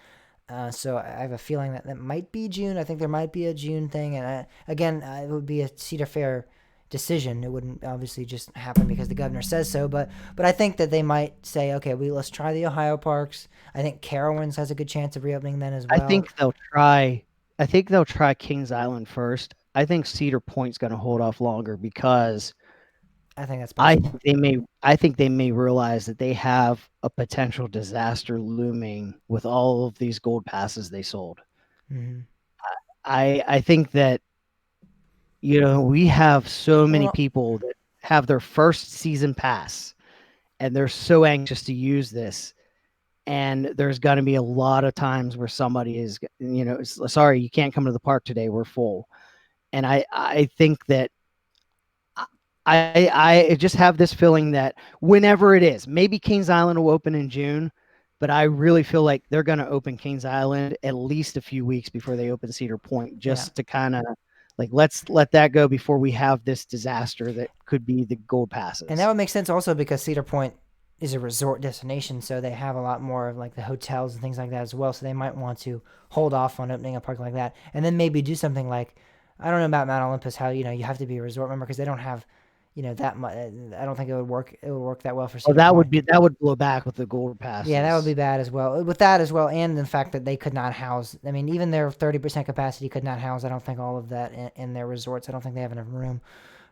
So I have a feeling that that might be June. I think there might be a June thing, and again, it would be a Cedar Fair decision. It wouldn't obviously just happen because the governor says so. But I think that they might say, okay, let's try the Ohio parks. I think Carowinds has a good chance of reopening then as I well. think they'll try. I think they'll try Kings Island first. I think Cedar Point's going to hold off longer because I think that's possible. I think they may realize that they have a potential disaster looming with all of these gold passes they sold. Hmm. I think that we have so many Well, people that have their first season pass and they're so anxious to use this, and there's going to be a lot of times where somebody is, sorry, you can't come to the park today, we're full. And I think that I just have this feeling that whenever it is, maybe Kings Island will open in June, but I really feel like they're going to open Kings Island at least a few weeks before they open Cedar Point, yeah. just to kind of like let's let that go before we have this disaster that could be the gold And that passes. would make sense also because Cedar Point is a resort destination, so they have a lot more of like the hotels and things like that as well. So they might want to hold off on opening a park like that, and then maybe do something like, I don't know about Mount Olympus, how you have to be a resort member because they don't have that much. I don't think it would work. It would work that well for Well, Cedar Point. that would blow back with the gold Yeah, that would be passes. bad as well. With that as well, and the fact that they could not house. I mean, even their 30% capacity could not house. I don't think all of that in their resorts. I don't think they have enough room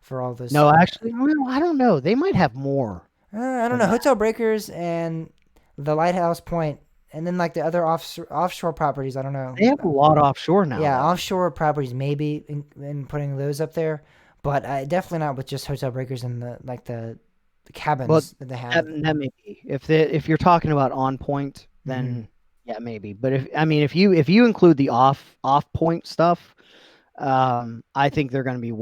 for all those. No, actually, well, I don't know. They might have more I don't than know. that. Hotel Breakers and the Lighthouse Point, and then like the other offshore properties. I don't know. They have a lot offshore now, Yeah, though. offshore properties maybe in putting those up there, but definitely not with just Hotel Breakers and the But cabins that they that, have. that may be if you're talking about on point, Hmm. then yeah, maybe. But if you include the off point stuff, I think they're going to be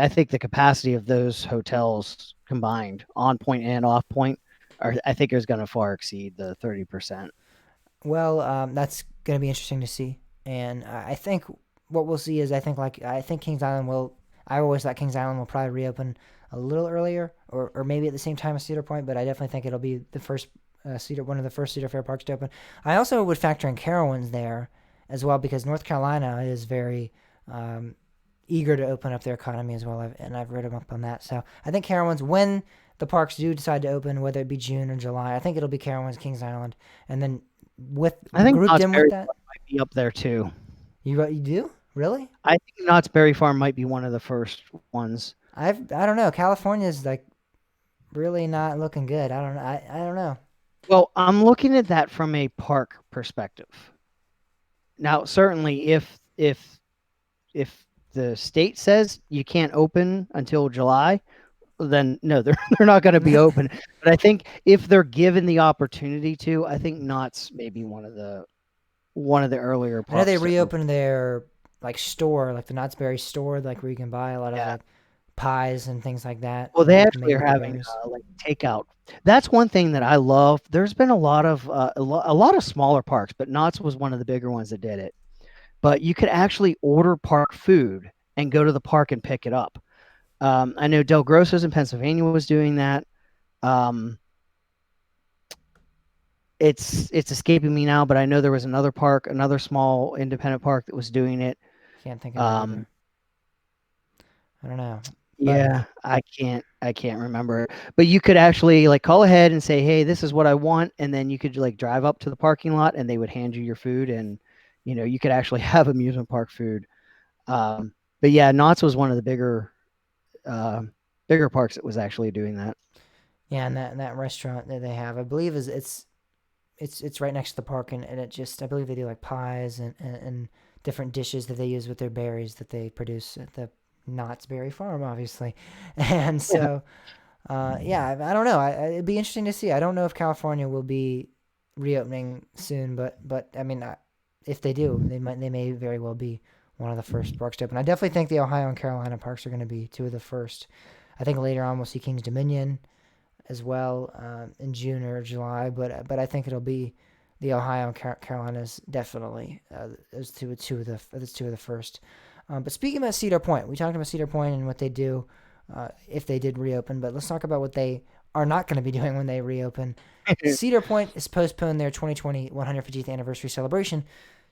I think the capacity of those hotels combined, on point and off point, I think is going to far exceed the 30%. Well, that's going to be interesting to see, and I think what we'll see is I think Kings Island will. I always thought Kings Island will probably reopen a little earlier, or maybe at the same time as Cedar Point, but I definitely think it'll be the first one of the first Cedar Fair parks to open. I also would factor in Carowinds there as well because North Carolina is very um, eager to open up their economy as well, and I've read them up on that. So I think Carowinds, when the parks do decide to open, whether it be June or July, I think it'll be Carowinds, Kings Island, and then with I think grouped Knott's in with Berry that. Farm might be up there too. You do really? I think Knott's Berry Farm might be one of the first ones. I don't know. California's like really not looking good. I don't know. I don't know. Well, I'm looking at that from a park perspective. Now, certainly, if the state says you can't open until July, then no, they're they're not going to be open. But I think if they're given the opportunity to, I think Knott's maybe one of the earlier I know they parks that were. reopened their like store, like the Knott's Berry store, like where you can buy a lot of Yeah. like pies and things like that, Well, they made actually are with the having berries. like takeout. That's one thing that I love. There's been a lot of a lot of smaller parks, but Knott's was one of the bigger ones that did it. But you could actually order park food and go to the park and pick it up. I know Del Grosso's in Pennsylvania was doing that. Um, it's escaping me now, but I know there was another park, another small independent park that was doing it. Can't think of it Um, either. I don't know, but yeah, I can't remember it. But you could actually like call ahead and say, "Hey, this is what I want," and then you could like drive up to the parking lot and they would hand you your food, and you could actually have amusement park food. But yeah, Knott's was one of the uh, bigger parks that was actually doing that. yeah, and that restaurant that they have, I believe is it's right next to the park, and it just I believe they do like pies and different dishes that they use with their berries that they produce at the Knott's Berry Farm, obviously, and Yeah, so yeah, I don't know. It'd be interesting to see. I don't know if California will be reopening soon, but I mean, if they do, they may very well be one of the first parks to open. I definitely think the Ohio and Carolina parks are going to be two of the first. I think later on we'll see Kings Dominion as well in June or July, but I think it'll be the Ohio and Carolinas definitely. Those two of the first. But speaking about Cedar Point, we talked about Cedar Point and what they do if they did reopen. But let's talk about what they are not going to be doing when they reopen. Cedar Point is postponed their 2020 150th anniversary celebration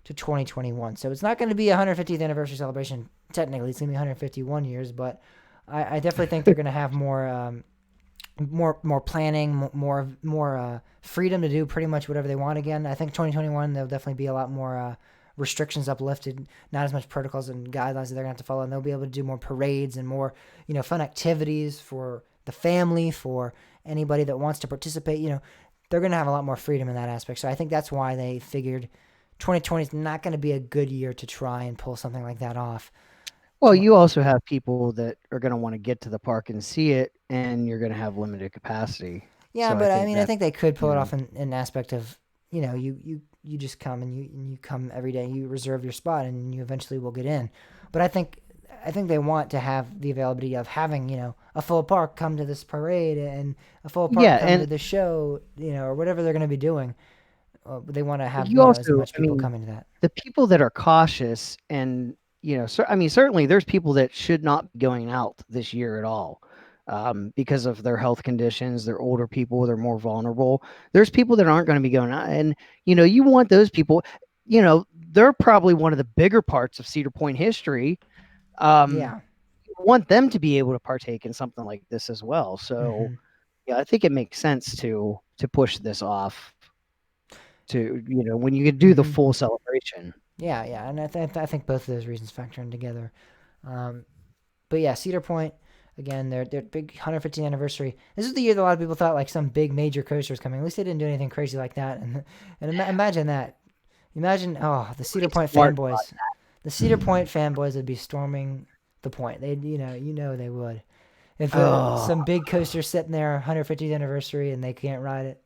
to 2021. So it's not going to be a 150th anniversary celebration. Technically, it's going to be 151 years, but I definitely think they're going to have more planning, more freedom to do pretty much whatever they want again. I think 2021 there'll definitely be a lot more restrictions uplifted, not as much protocols and guidelines that they're gonna have to follow, and they'll be able to do more parades and more fun activities for the family, for anybody that wants to participate. They're gonna have a lot more freedom in that aspect. So I think that's why they figured 2020 is not going to be a good year to try and pull something like that off. Well, you also have people that are going to want to get to the park and see it, and you're going to have limited capacity. Yeah, So but I think mean, I that, think they could pull you it know, off in an aspect of, you just come and you come every day, you reserve your spot, and you eventually will get in. But I think they want to have the availability of having a full park come to this parade and a full park yeah, come to and the show, or whatever they're going to be doing. They want to have you as also, much I people mean, coming to that. the people that are cautious and I mean, certainly there's people that should not be going out this year at all because of their health conditions. They're older people, they're more vulnerable. There's people that aren't going to be going out, and you want those people. They're probably one of the bigger parts of Cedar Point history. Yeah. You want them to be able to partake in something like this as well. So hmm yeah, I think it makes sense to push this off to when you could do the hmm full celebration. Yeah, yeah, and I think both of those reasons factor in together. Um, But yeah, Cedar Point, again, their big 150th anniversary. This is the year that a lot of people thought like some big major coaster was coming. At least they didn't do anything crazy like that. And imagine that. Imagine the Cedar Pretty Point smart. fanboys. The Cedar Point fanboys would be storming the point. They'd they would. If Oh, some big coaster sitting there 150th anniversary and they can't ride it.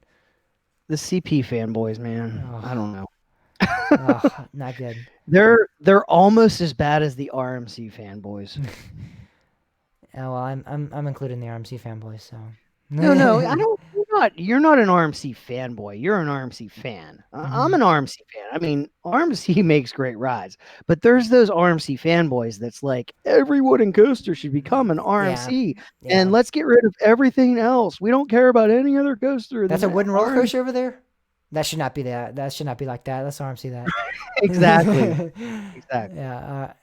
the CP fanboys, man. I Oh, don't know. not good. They're almost as bad as the RMC fanboys. Oh well, I'm including the RMC fanboys, so. No, no, I don't. You're not an RMC fanboy. You're an RMC fan. I'm hmm an RMC fan. I mean, RMC makes great rides, but there's those RMC fanboys that's like every wooden coaster should become an Yeah, RMC, and yeah. let's get rid of everything else. We don't care about any other coaster That's than a wooden roller RMC. coaster over there. That should not be that. That should not be like that. Let's RMC that. Exactly. Exactly.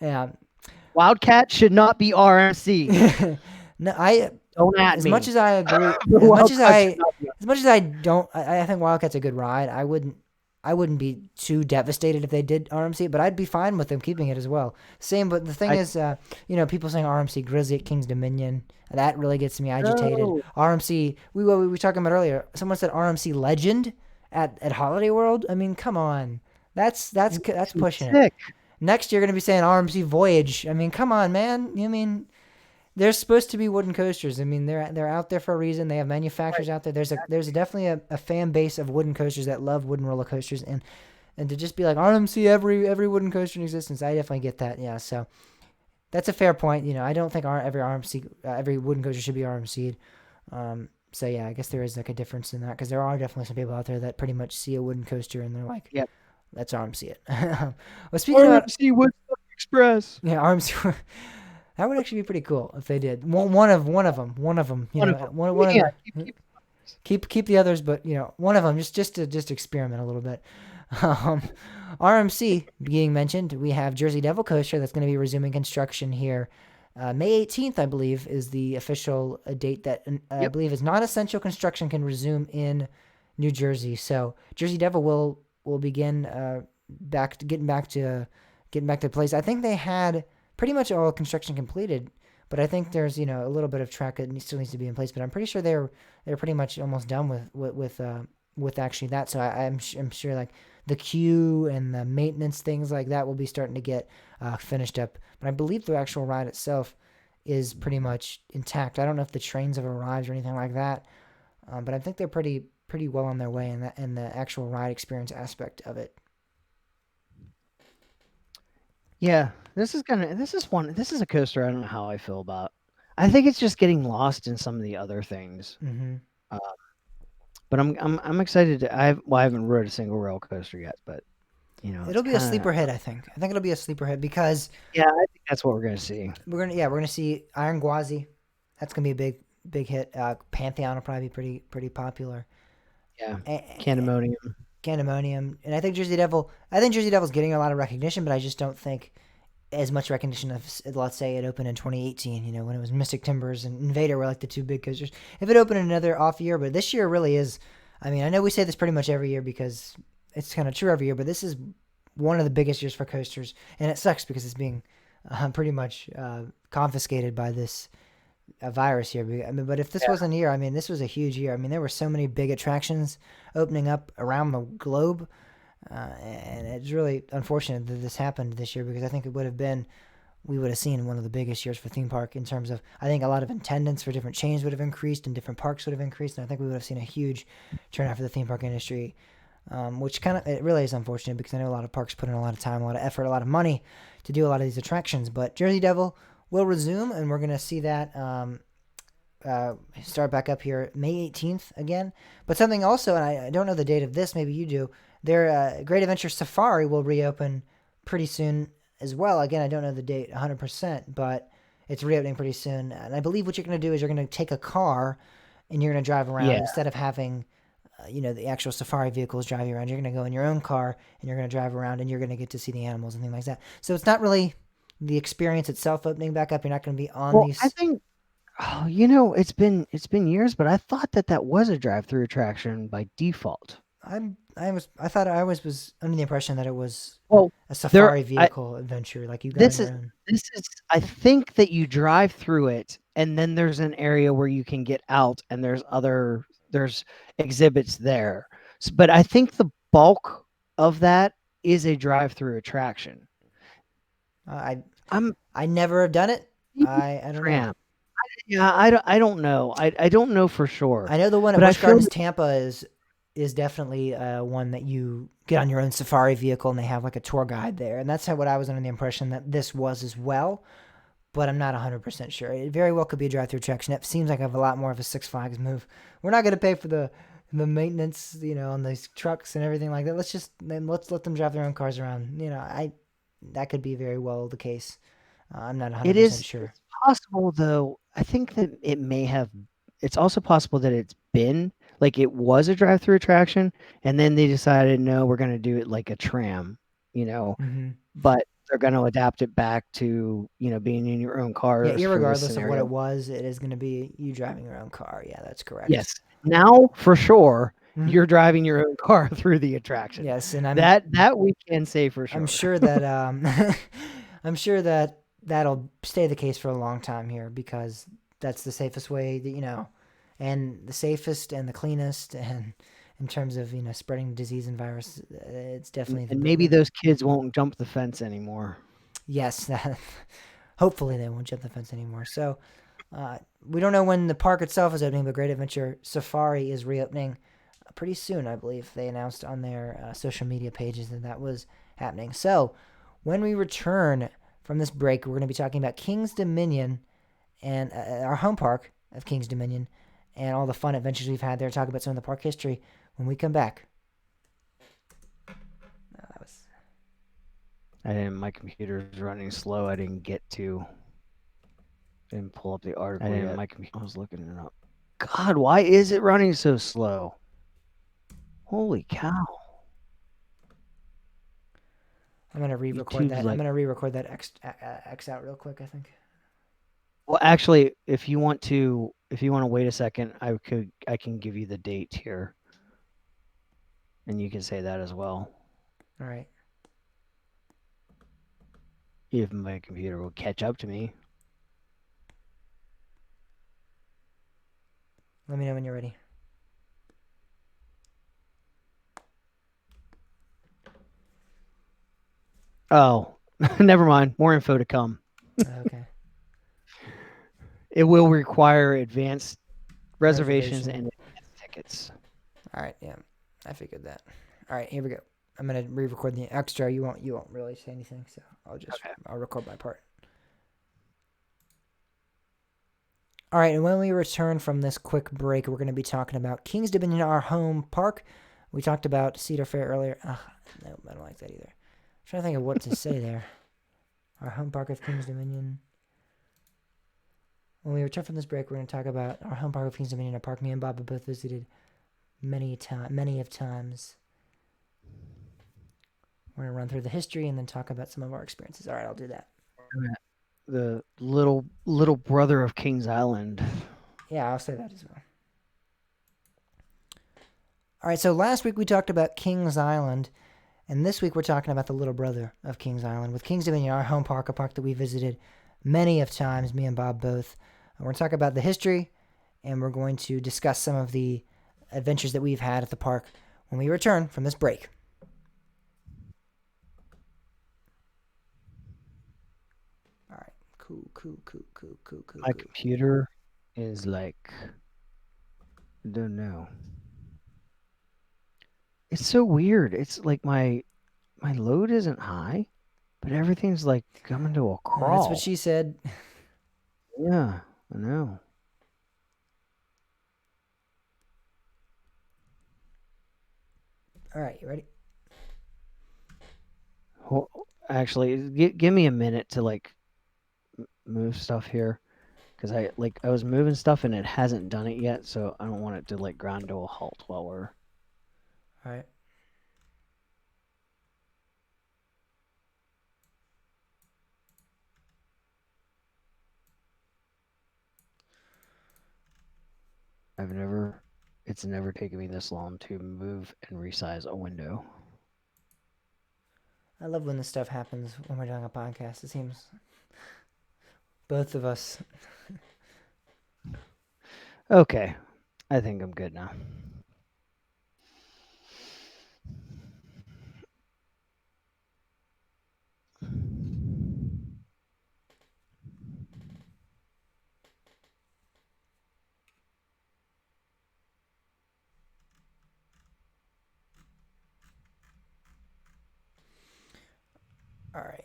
Yeah. Wildcat should not be RMC. No, I Don't at as much me. as I agree, The Wildcat should not be. as much as I don't, I think Wildcat's a good ride. I wouldn't be too devastated if they did RMC, but I'd be fine with them keeping it as well. Same, but the thing I is, people saying RMC Grizzly at King's Dominion, that really gets me agitated. no. RMC, we were talking about earlier. Someone said RMC Legend at Holiday World. I mean, come on, that's pushing it. Sick. Next, you're gonna be saying RMC Voyage. I mean, come on, man. I mean, they're supposed to be wooden coasters. I mean, they're out there for a reason. They have manufacturers out there. There's definitely a fan base of wooden coasters that love wooden roller coasters, and to just be like RMC every wooden coaster in existence, I definitely get that. Yeah, so that's a fair point. I don't think every RMC every wooden coaster should be RMC'd. So yeah, I guess there is like a difference in that because there are definitely some people out there that pretty much see a wooden coaster and they're like, Yep. let's RMC it. Well, speaking about RMC Woodstock Express. yeah, RMC. That would actually be pretty cool if they did. One of them. One of them. One of Yeah. the keep the others, but one of them just to experiment a little bit. Um, RMC being mentioned, we have Jersey Devil Coaster that's going to be resuming construction here. May 18th, I believe, is the official date that I Yep. believe is non-essential construction can resume in New Jersey. So Jersey Devil will begin getting back to place. I think they had pretty much all construction completed, but I think there's a little bit of track that still needs to be in place. But I'm pretty sure they're pretty much almost done with actually that. So I'm sure like the queue and the maintenance things like that will be starting to get finished up. But I believe the actual ride itself is pretty much intact. I don't know if the trains have arrived or anything like that, but I think they're pretty well on their way in that in the actual ride experience aspect of it. Yeah. This is a coaster I don't know how I feel about. I think it's just getting lost in some of the other things. hmm Uh, but I'm excited I haven't rode a single rail coaster yet, but it's It'll be a kind of sleeper hit, I think. I think it'll be a sleeper hit because yeah, I think that's what we're gonna see. we're gonna see Iron Gwazi. That's gonna be a big hit. Pantheon will probably be pretty popular. Yeah. A- Candemonium. Candemonium, and I think Jersey Devil. I think Jersey Devil's getting a lot of recognition, but I just don't think as much recognition as, let's say, it opened in 2018. You know, when it was Mystic Timbers and Invader were like the two big coasters. If it opened in another off year, but this year really is. I mean, I know we say this pretty much every year because it's kind of true every year, but this is one of the biggest years for coasters, and it sucks because it's being pretty much confiscated by this virus here. I mean, but if this Yeah. wasn't here, I mean, this was a huge year. I mean, there were so many big attractions opening up around the globe, and it's really unfortunate that this happened this year because I think it would have been we would have seen one of the biggest years for theme park in terms of I think a lot of attendance for different chains would have increased and different parks would have increased, and I think we would have seen a huge turnout for the theme park industry. Which kind of it really is unfortunate because I know a lot of parks put in a lot of time, a lot of effort, a lot of money to do a lot of these attractions. But Jersey Devil will resume, and we're gonna see that start back up here May 18th again. But something also, and I don't know the date of this, maybe you do. Their Great Adventure Safari will reopen pretty soon as well. Again, I don't know the date 100%, but it's reopening pretty soon. And I believe what you're going to do is you're going to take a car and you're going to drive around Yeah. instead of having, the actual safari vehicles drive you around. You're going to go in your own car and you're going to drive around and you're going to get to see the animals and things like that. So it's not really the experience itself opening back up. You're not going to be on Well, I these. think it's been years, but I thought that was a drive-through attraction by default. I thought I was under the impression that it was Well, a there safari I vehicle adventure, like you got on this your is own. this is I think that you drive through it and then there's an area where you can get out and there's exhibits there. But I think the bulk of that is a drive-through attraction. I I'm I never have done it. maybe I don't know. tram. Yeah, I don't know. I don't know for sure. I know the one at But I Busch feel Gardens Tampa is definitely one that you get on your own safari vehicle and they have like a tour guide there, and that's what I was under the impression that this was as well. But I'm not 100% sure. It very well could be a drive-through attraction. It seems like I have a lot more of a Six Flags move. We're not going to pay for the maintenance, on these trucks and everything like that. Let's let them drive their own cars around. I that could be very well the case. I'm not it 100% is sure. it's possible though. I think that it's also possible that it's been like it was a drive-through attraction and then they decided no, we're going to do it like a tram, you know, Hmm. but they're going to adapt it back to, being in your own Yeah, cars for this irregardless of what scenario. it was, it is going to be you driving your own car. Yeah, that's correct. Yes. Now, for sure, Hmm. you're driving your own car through the attraction. Yes, and That we can say for I'm sure. sure that I'm sure that that'll stay the case for a long time here because that's the safest way that and the safest and the cleanest and in terms of spreading disease and virus, it's And definitely and maybe those kids won't jump the fence anymore. yes, that hopefully they won't jump the fence anymore. So we don't know when the park itself is opening, but Great Adventure Safari is reopening pretty soon, I believe. They announced on their social media pages that was happening. So when we return from this break, we're going to be talking about King's Dominion and our home park of King's Dominion and all the fun adventures we've had there. Talk about some of the park history when we come back. That was My computer's running slow. I didn't get to didn't pull up the article yet. I was looking it up. God, why is it running so slow? Holy cow. I'm gonna re-record YouTube's that. I'm like, gonna re-record that X out real quick. I think. well, actually, if you want to wait a second, I can give you the date here, and you can say that as well. All right. If my computer will catch up to me. Let me know when you're ready. Oh, never mind. More info to come. Okay. It will require advanced reservations Reservation. and advanced tickets. All right. Yeah, I figured that. All right. Here we go. I'm gonna re-record the extra. You won't really say anything, so Okay. I'll record my part. All right, and when we return from this quick break, we're going to be talking about King's Dominion, our home park. We talked about Cedar Fair earlier. No, I don't like that either. I'm trying to think of what to say there. Our home park of King's Dominion. When we return from this break, we're going to talk about our home park of Kings Dominion, a park me and Bob have both visited many of times. We're going to run through the history and then talk about some of our experiences. All right, I'll do that. The little brother of Kings Island. Yeah, I'll say that as well. All right, so last week we talked about Kings Island, and this week we're talking about the little brother of Kings Island with Kings Dominion, our home park, a park that we visited many of times, me and Bob both. We're going to talk about the history, and we're going to discuss some of the adventures that we've had at the park when we return from this break. All right, cool. My computer is like, I don't know. It's so weird. It's like my load isn't high, but everything's like coming to a crawl. That's what she said. Yeah, I know. All right, you ready? Well, actually, give me a minute to like move stuff here, because I was moving stuff and it hasn't done it yet, so I don't want it to like grind to a halt while we're. All right. It's never taken me this long to move and resize a window. I love when this stuff happens when we're doing a podcast. It seems both of us. Okay, I think I'm good now. All right.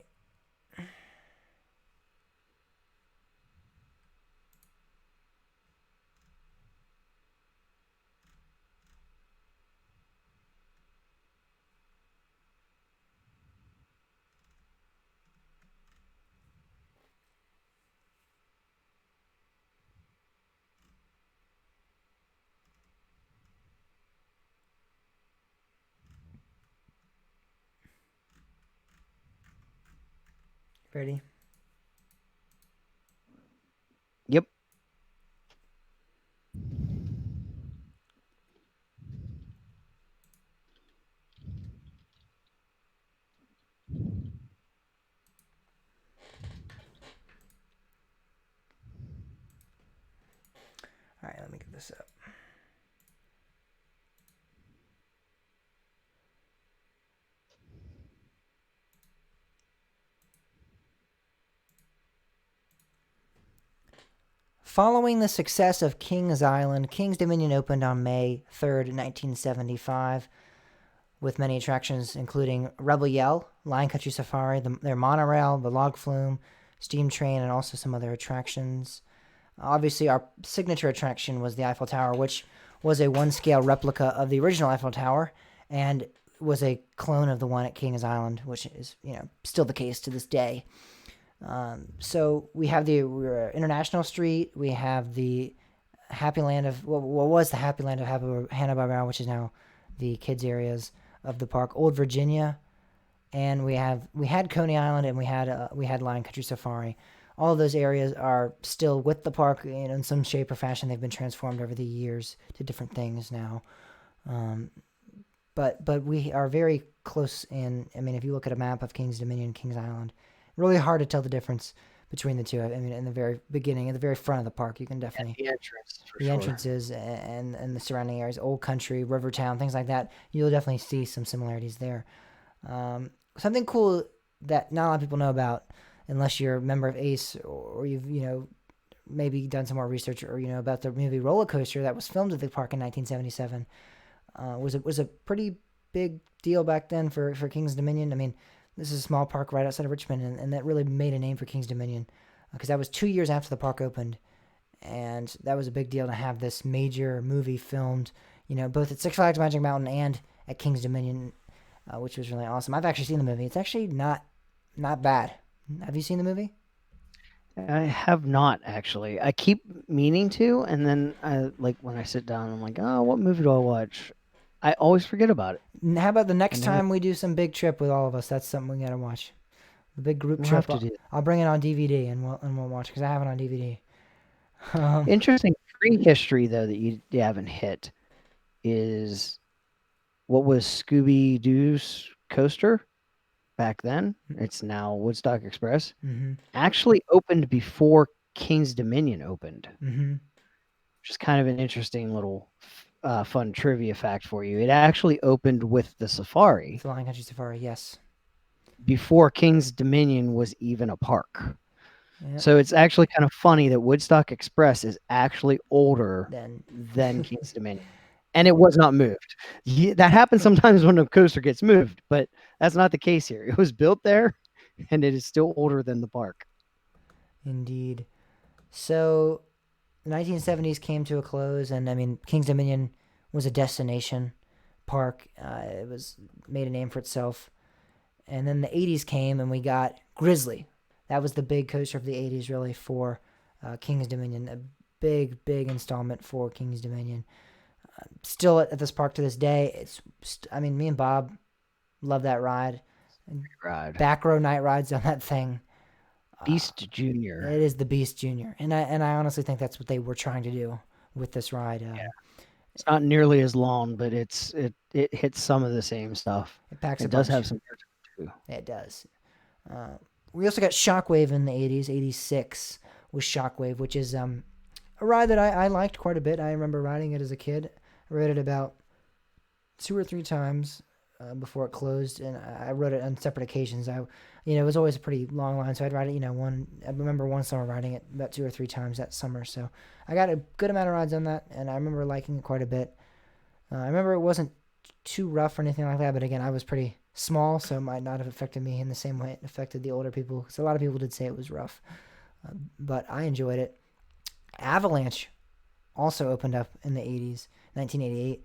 Ready? Yep. All right, let me get this up. Following the success of Kings Island, Kings Dominion opened on May 3rd, 1975, with many attractions including Rebel Yell, Lion Country Safari, their monorail, the log flume, steam train, and also some other attractions. Obviously, our signature attraction was the Eiffel Tower, which was a one-scale replica of the original Eiffel Tower and was a clone of the one at Kings Island, which is, still the case to this day. So we have the International Street. We have the Happy Land of what was the Happy Land of Hanna-Barbera, which is now the kids areas of the park. Old Virginia, and we had Coney Island, and we had Lion Country Safari. All of those areas are still with the park in some shape or fashion. They've been transformed over the years to different things now. But we are very close in. I mean, if you look at a map of Kings Dominion and Kings Island, really hard to tell the difference between the two. I mean, in the very beginning, at the very front of the park, you can definitely the entrance for the sure. entrances and the surrounding areas, Old Country, Rivertown, things like that. You'll definitely see some similarities there. Something cool that not a lot of people know about, unless you're a member of ACE or you've maybe done some more research or about the movie Roller Coaster that was filmed at the park in 1977. Was a pretty big deal back then for Kings Dominion. I mean, this is a small park right outside of Richmond, and that really made a name for Kings Dominion because that was 2 years after the park opened, and that was a big deal to have this major movie filmed, both at Six Flags Magic Mountain and at Kings Dominion, which was really awesome. I've actually seen the movie. It's actually not bad. Have you seen the movie? I have not actually. I keep meaning to, and then I like when I sit down, I'm like, oh, what movie do I watch? I always forget about it. How about the I next never. time we do some big trip with all of us? That's something we gotta watch. The big group We'll have trip. to do. I'll bring it on DVD and we'll watch because I have it on DVD. um, Interesting free history though that you haven't hit is what was Scooby Doo's coaster back then? It's now Woodstock Express. mm-hmm, Actually opened before King's Dominion opened, mm-hmm. which is kind of an interesting little fun trivia fact for you. It actually opened with the Safari Flying Country Safari. Yes. before King's Dominion was even a park. Yep. So it's actually kind of funny that Woodstock Express is actually older Then. than King's Dominion. And it was not moved. That happens sometimes when a coaster gets moved, but that's not the case here. It was built there and it is still older than the park. Indeed. So the 1970s came to a close, and I mean, King's Dominion was a destination park. It was made a name for itself. And then the 80s came, and we got Grizzly. That was the big coaster of the 80s, really, for King's Dominion. A big, big installment for King's Dominion. Still at this park to this day. I mean, me and Bob love that ride. Ride. Back row night rides on that thing. Beast Junior. It is the Beast Junior, and I honestly think that's what they were trying to do with this ride. It's not nearly as long, but it hits some of the same stuff. It packs a It does punch. have some too. It does. We also got Shockwave in the 80s. 86 was Shockwave, which is a ride that I liked quite a bit. I remember riding it as a kid. I rode it about 2 or 3 times before it closed, and I rode it on separate occasions. It was always a pretty long line, so I'd ride it. I remember one summer riding it about 2 or 3 times that summer. So I got a good amount of rides on that, and I remember liking it quite a bit. I remember it wasn't too rough or anything like that, but again, I was pretty small, so it might not have affected me in the same way it affected the older people. Because a lot of people did say it was rough, but I enjoyed it. Avalanche also opened up in the 80s, 1988.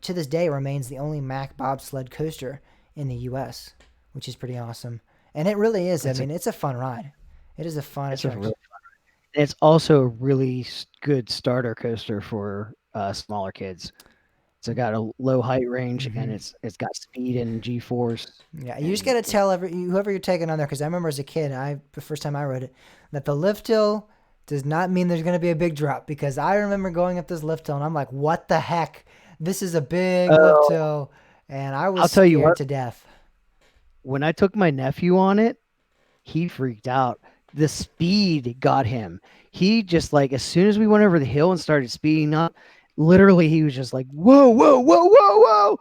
To this day remains the only Mack bobsled coaster in the U.S., which is pretty awesome. And it really is. It's a It's a fun ride. It is a fun it's a attraction. really it's also a really good starter coaster for smaller kids. It's got a low height range and Hmm. it's got speed and G force Yeah, you just and gotta tell whoever you're taking on there, because I remember as a kid, the first time I rode it, that the lift hill does not mean there's gonna be a big drop, because I remember going up this lift hill and I'm like, what the heck? This is a big lift oh, hill, and I was I'll tell you scared what, to death. when I took my nephew on it, he freaked out. The speed got him. He just like as soon as we went over the hill and started speeding up, literally he was just like, whoa, whoa, whoa, whoa, whoa.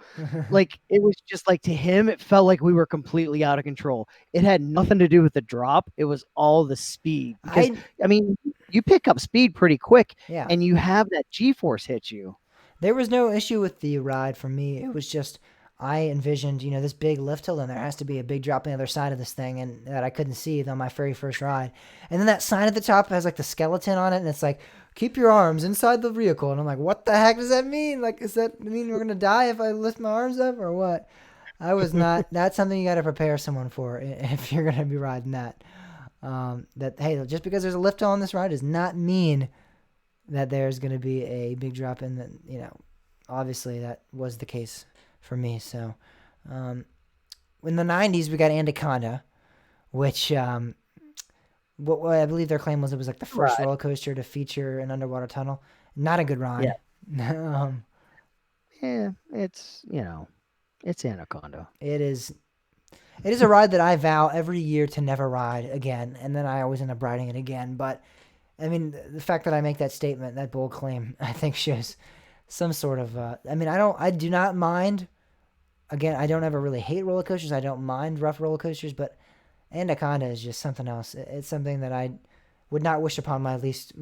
Like it was just like to him, it felt like we were completely out of control. It had nothing to do with the drop. It was all the speed. Because I I mean, you pick up speed pretty quick Yeah, and you have that G force hit you. there was no issue with the ride for me. It was just I envisioned, this big lift hill, and there has to be a big drop on the other side of this thing, and that I couldn't see on my very first ride. And then that sign at the top has like the skeleton on it, and it's like, "Keep your arms inside the vehicle." And I'm like, "What the heck does that mean? Like, does that mean we're gonna die if I lift my arms up, or what?" I was not. That's something you got to prepare someone for if you're gonna be riding that. That hey, just because there's a lift hill on this ride does not mean that there's going to be a big drop in the, obviously that was the case for me. So um, in the 90s we got Anaconda, which what I believe their claim was, it was like the first Right. roller coaster to feature an underwater tunnel. Not a good Yeah. ride. um, Yeah. It's Anaconda. it is it is a ride that I vow every year to never ride again, and then I always end up riding it again. But I mean, the fact that I make that statement, that bold claim, I think shows some sort of. I mean, I do not mind. Again, I don't ever really hate roller coasters. I don't mind rough roller coasters, but Anaconda is just something else. It's something that I would not wish upon my least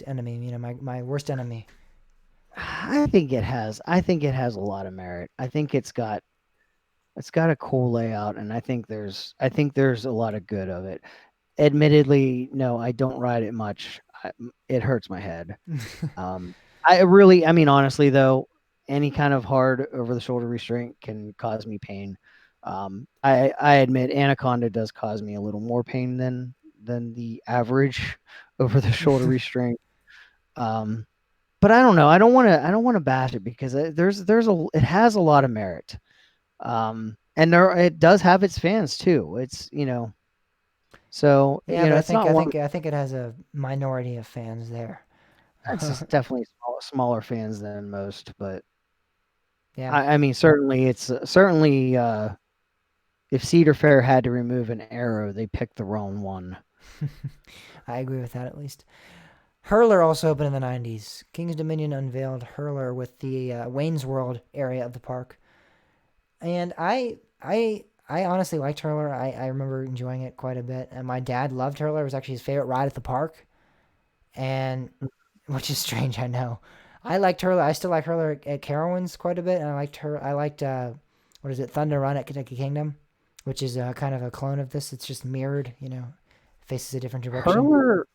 enemy. My worst enemy. I think it has a lot of merit. I think it's got a cool layout and I think there's a lot of good of it. Admittedly, no, I don't ride it much. It hurts my head. Um, I mean, honestly, though, any kind of hard over the shoulder restraint can cause me pain. I admit Anaconda does cause me a little more pain than than the average over the shoulder restraint. Um, but I don't know. I don't want to bash it because it has a lot of merit. And it does have its fans too. It's so Yeah, but it's not one. I think it has a minority of fans there. It's just definitely smaller fans than most, but Yeah, I mean certainly it's certainly if Cedar Fair had to remove an arrow, they picked the wrong one. I agree with that at least. Hurler also opened in the 90s. King's Dominion unveiled Hurler with the Wayne's World area of the park. And I honestly liked Hurler. I remember enjoying it quite a bit. And my dad loved Hurler. It was actually his favorite ride at the park. And which is strange, I know. I liked Hurler. I still like Hurler at Carowinds quite a bit. And I liked what is it, Thunder Run at Kentucky Kingdom, which is kind of a clone of this. It's just mirrored, faces a different direction. Hurler,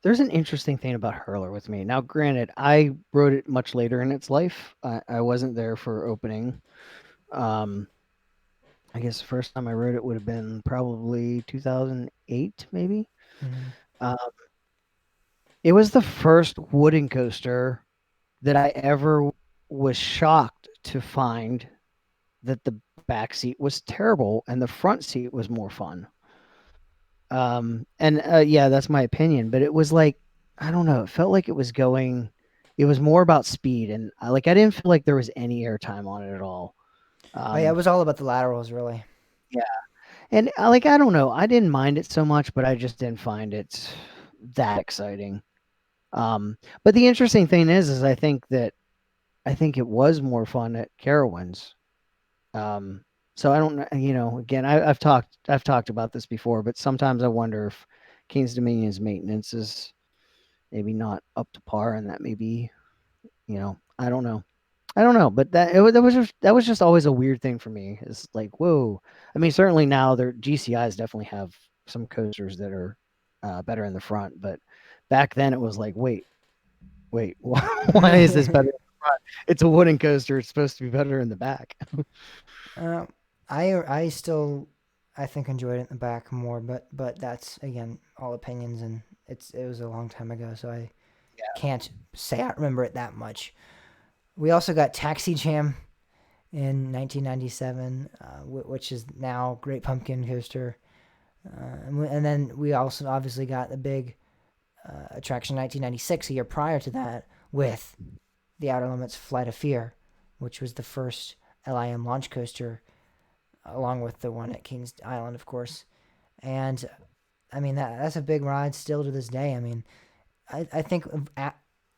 there's an interesting thing about Hurler with me. Now, granted, I wrote it much later in its life. I wasn't there for opening. Um, I guess the first time I wrote it would have been probably 2008, maybe. Hmm. Uh, it was the first wooden coaster that I ever was shocked to find that the back seat was terrible and the front seat was more fun. And yeah, that's my opinion, but it was like I don't know, it felt like it was more about speed and I didn't feel like there was any airtime on it at all. Oh yeah, it Um, was all about the laterals, really. yeah, and I don't know, I didn't mind it so much, but I just didn't find it that exciting. But the interesting thing is I think it was more fun at Carowinds. Um, so I don't know, again, I've talked about this before, but sometimes I wonder if King's Dominion's maintenance is maybe not up to par, and that maybe, I don't know. I don't know, but that was just always a weird thing for me. It's like, whoa. I mean, certainly now their GCIs definitely have some coasters that are better in the front, but back then it was like, wait, why is this better in the front? It's a wooden coaster. It's supposed to be better in the back. Uh, I still I think enjoyed it in the back more, but that's again all opinions, and it was a long time ago, so I can't say I remember it that much. We also got Taxi Jam in 1997, which is now Great Pumpkin Coaster, and then we also obviously got the big attraction 1996, a year prior to that, with the Outer Limits Flight of Fear, which was the first LIM launch coaster, along with the one at Kings Island, of course. And I mean that's a big ride still to this day. I mean, I think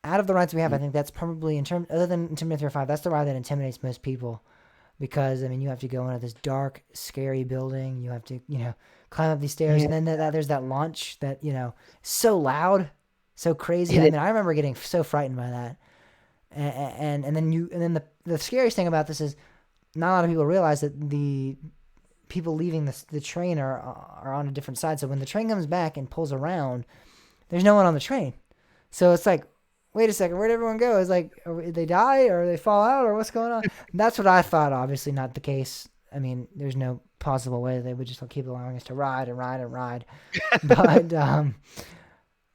out of the rides we have, I think that's probably in terms other than Intimidator 5, that's the ride that intimidates most people because I mean you have to go into this dark, scary building. You have to climb up these stairs, Yeah, and then there's that launch that so loud, so crazy. I it mean, I remember getting so frightened by that. And then the scariest thing about this is not a lot of people realize that the people leaving the train are on a different side. So when the train comes back and pulls around, there's no one on the train. So it's like, wait a second, where'd everyone go? It's like, did they die or they fall out or what's going on? And that's what I thought. Obviously, not the case. I mean, there's no possible way they would just keep allowing us to ride and ride and ride. But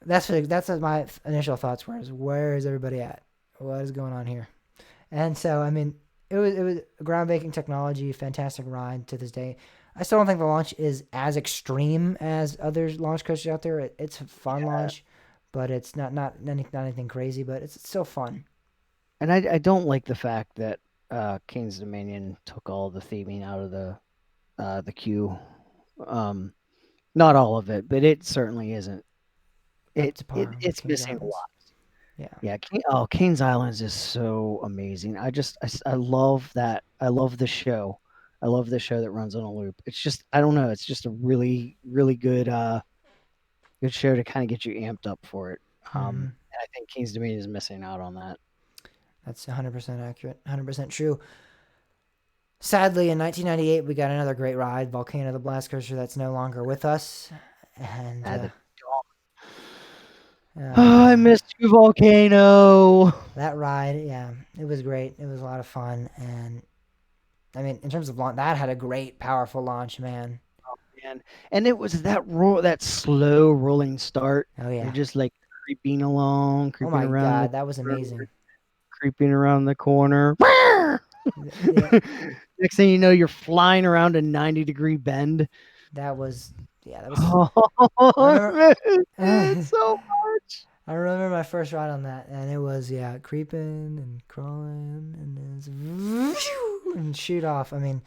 that's what my initial thoughts were: is where is everybody at? What is going on here? And so, I mean, it was groundbreaking technology, fantastic ride to this day. I still don't think the launch is as extreme as other launch coasters out there. It's a fun launch, but it's not anything crazy. But it's still fun. and I don't like the fact that King's Dominion took all the theming out of the queue. Um, Not all of it, but it certainly isn't. Up to par with It's Kings missing a Islands. lot. Yeah. Yeah, King's Islands is so amazing. I love that. I love the show. I love the show that runs on a loop. It's just I don't know. It's just a really good show to kind of get you amped up for it. Hmm. And I think King's Dominion is missing out on that. That's 100% accurate. 100% true. Sadly, in 1998, we got another great ride, Volcano the Blast Coaster, that's no longer with us. And Uh, the, oh oh, I man, missed you, Volcano. that ride, yeah, it was great. It was a lot of fun, and I mean, in terms of launch, that had a great, powerful launch, man. And it was that slow rolling start. Oh You're yeah. just like creeping along, Oh creeping my around the God, that was corner, amazing. creeping around the corner. Yeah, Next thing you know, you're flying around a 90-degree bend. that was yeah, that was. I Oh, remember. man, it's so much. I remember my first ride on that, and it was yeah, creeping and crawling, and then and shoot off. I mean,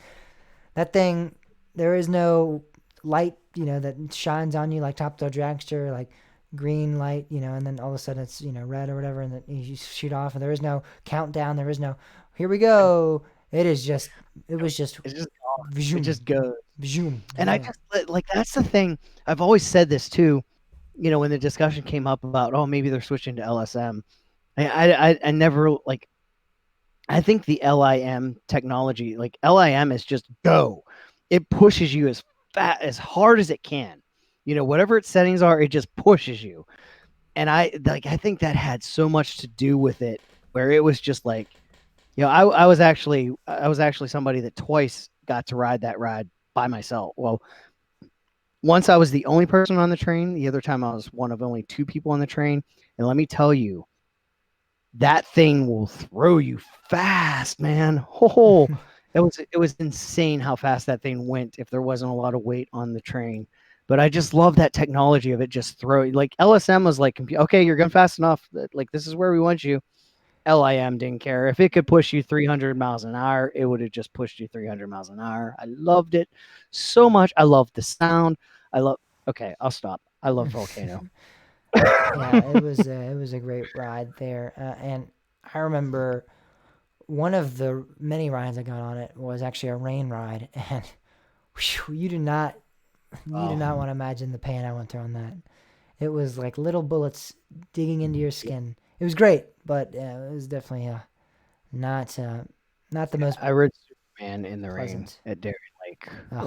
that thing, there is no light, that shines on you like Top Thrill Dragster, like green light, and then all of a sudden it's red or whatever, and then you shoot off, and there is no countdown. There is no, here we go. It is just, it was just, It's just gone. It zoom, just goes. zoom. And I Yeah. just like that's the thing. I've always said this too. When the discussion came up about, oh, maybe they're switching to LSM. I never like. I think the LIM technology, like LIM, is just go. It pushes you as hard as it can. Whatever its settings are, it just pushes you. And I think that had so much to do with it, where it was just like, I was actually somebody that twice got to ride that ride by myself. Well, once I was the only person on the train. The other time I was one of only two people on the train. And let me tell you, that thing will throw you fast, man. Oh, it was insane how fast that thing went if there wasn't a lot of weight on the train. But I just love that technology of it just throwing. Like LSM was like, okay, you're going fast enough. Like this is where we want you. LIM didn't care. If it could push you 300 miles an hour, it would have just pushed you 300 miles an hour. I loved it so much. I loved the sound. I love. Okay, I'll stop. I love Volcano. Yeah, it was a great ride there, and I remember one of the many rides I got on it was actually a rain ride, and whew, you do not Oh, want to imagine the pain I went through on that. It was like little bullets digging into your skin. It was great, but it was definitely not not the most I read Superman in the rain pleasant. at Dairy Lake. Oh,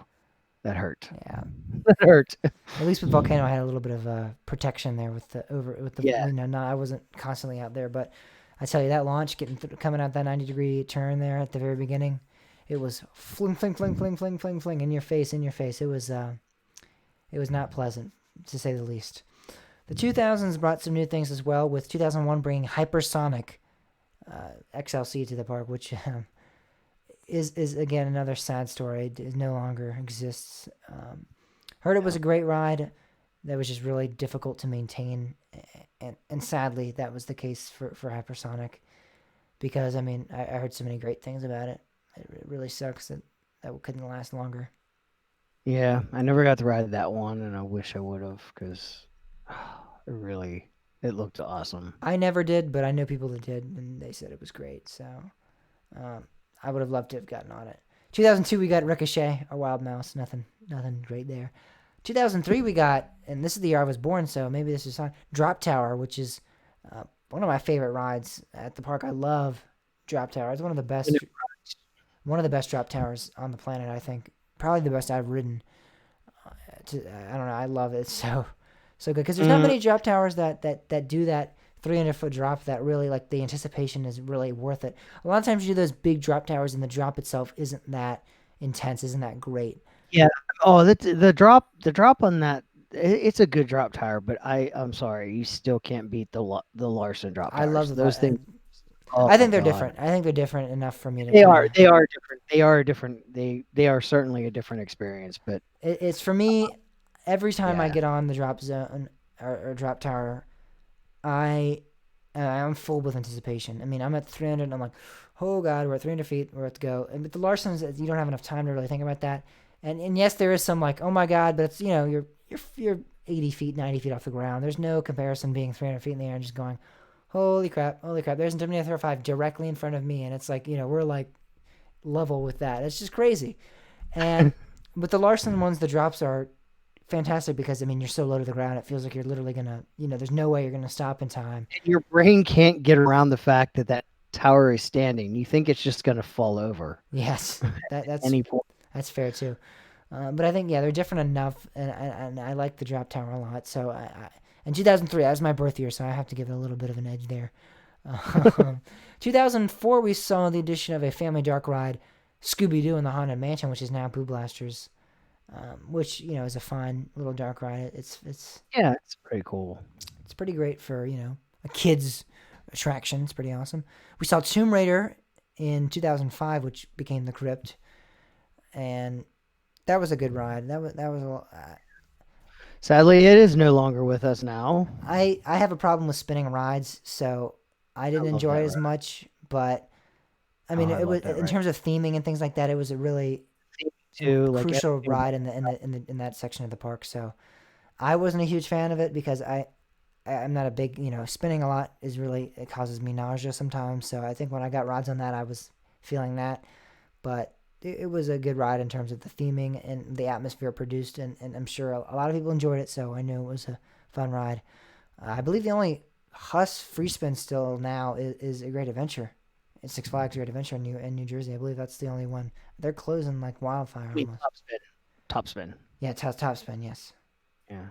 Oh, that hurt. yeah. That hurt. At least with Volcano, I had a little bit of protection there with the Yeah. not I wasn't constantly out there, but I tell you that launch coming out that 90-degree turn there at the very beginning, it was fling fling fling fling fling fling fling in your face in your face. It was not pleasant to say the least. The 2000s brought some new things as well, with 2001 bringing Hypersonic XLC to the park, which is again another sad story. It no longer exists. Heard it was Yeah. a great ride. That was just really difficult to maintain, and sadly that was the case for Hypersonic, because I mean I heard so many great things about it. It really sucks that couldn't last longer. Yeah. I never got to ride that one, and I wish I would have because it looked awesome. I never did, but I know people that did, and they said it was great. So um, I would have loved to have gotten on it. 2002 we got Ricochet, a Wild Mouse. Nothing great there. 2003 we got, and this is the year I was born, so maybe this is fine. Drop Tower, which is one of my favorite rides at the park. I love Drop Tower. It's And it- one of the best drop towers on the planet. I think probably the best I've ridden. I don't know. I love it. It's so good because there's not Mm, many drop towers that do that 300-foot drop that really like the anticipation is really worth it. A lot of times you do those big drop towers and the drop itself isn't that intense, isn't that great. yeah. Oh, the drop on that. It's a good drop tire, but I'm sorry, you still can't beat the Larson drop I love tires. the Those vi- things. Oh I my think they're god. different. I think they're different enough for me to They kind are of. they are different. They are different. They are certainly a different experience, but It's for me. Every time I yeah. get on the drop zone or drop tower, I I'm full with anticipation. I mean, I'm at 300 and I'm like, oh God, we're at 300 feet, we're at to go. And with the Larsons, you don't have enough time to really think about that. And yes, there is some like, oh my God, but it's you're 80 feet, 90 feet off the ground. There's no comparison being 300 feet in the air and just going, holy crap, holy crap. There's an Terminator 05 directly in front of me, and it's like we're like level with that. It's just crazy. And with the Larson ones, the drops are fantastic because I mean you're so low to the ground. It feels like you're literally gonna, there's no way you're gonna stop in time. And your brain can't get around the fact that that tower is standing. You think it's just going to fall over Yes, that at that's any point. that's fair too. But I think they're different enough, and I like the drop tower a lot. So and 2003 that was my birth year, so I have to give it a little bit of an edge there. Um, 2004 we saw the addition of a family dark ride, Scooby Doo in the Haunted Mansion, which is now Boo Blasters. which is a fine little dark ride. Yeah, it's pretty cool. It's pretty great for a kids attraction. It's pretty awesome. We saw Tomb Raider in 2005, which became the Crypt, and that was a good ride. That was Sadly, it is no longer with us now. I have a problem with spinning rides, so I I didn't love enjoy that it as ride. much. But I Oh, mean, I it love was that in ride terms of theming and things like that. It was a really too. Like crucial everything. ride in that section of the park. So I wasn't a huge fan of it because I'm not a big spinning a lot is really it causes me nausea sometimes. So I think when I got rides on that, I was feeling that. But it was a good ride in terms of the theming and the atmosphere produced, and I'm sure a lot of people enjoyed it. So I knew it was a fun ride. I believe the only Huss free spin still now is a Great Adventure. It's Six Flags Great Adventure in New Jersey. I believe that's the only one. They're closing like wildfire I mean, almost. top spin. Top spin. Yeah, top spin. Yes, Yeah.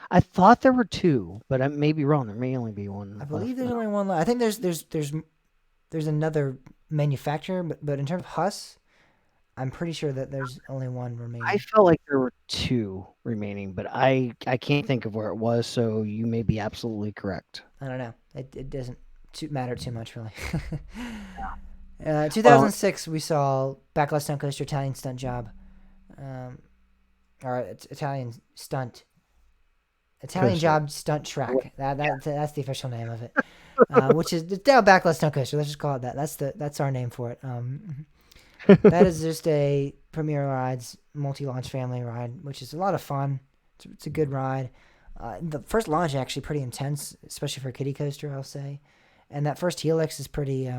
I thought there were two, but I may be wrong. There may only be I one believe left there's now. only one. I think there's another manufacturer, but in terms of Huss, I'm pretty sure that there's only one I remaining. felt like there were two remaining, but I can't think of where it was. So you may be absolutely correct. I don't know. It doesn't matter too much really. Well, 2006, we saw Backlash Stunt Coaster Italian Stunt Job, um, or it's Italian coaster. Job Stunt What- Track. That's the official name of it. Which is it's now Backlash Stunt Coaster. Let's just call it that. That's our name for it. That is just a Premier Rides multi-launch family ride, which is a lot of fun. It's a good ride. The first launch is actually pretty intense, especially for a kiddie coaster, I'll say. And that first helix is pretty.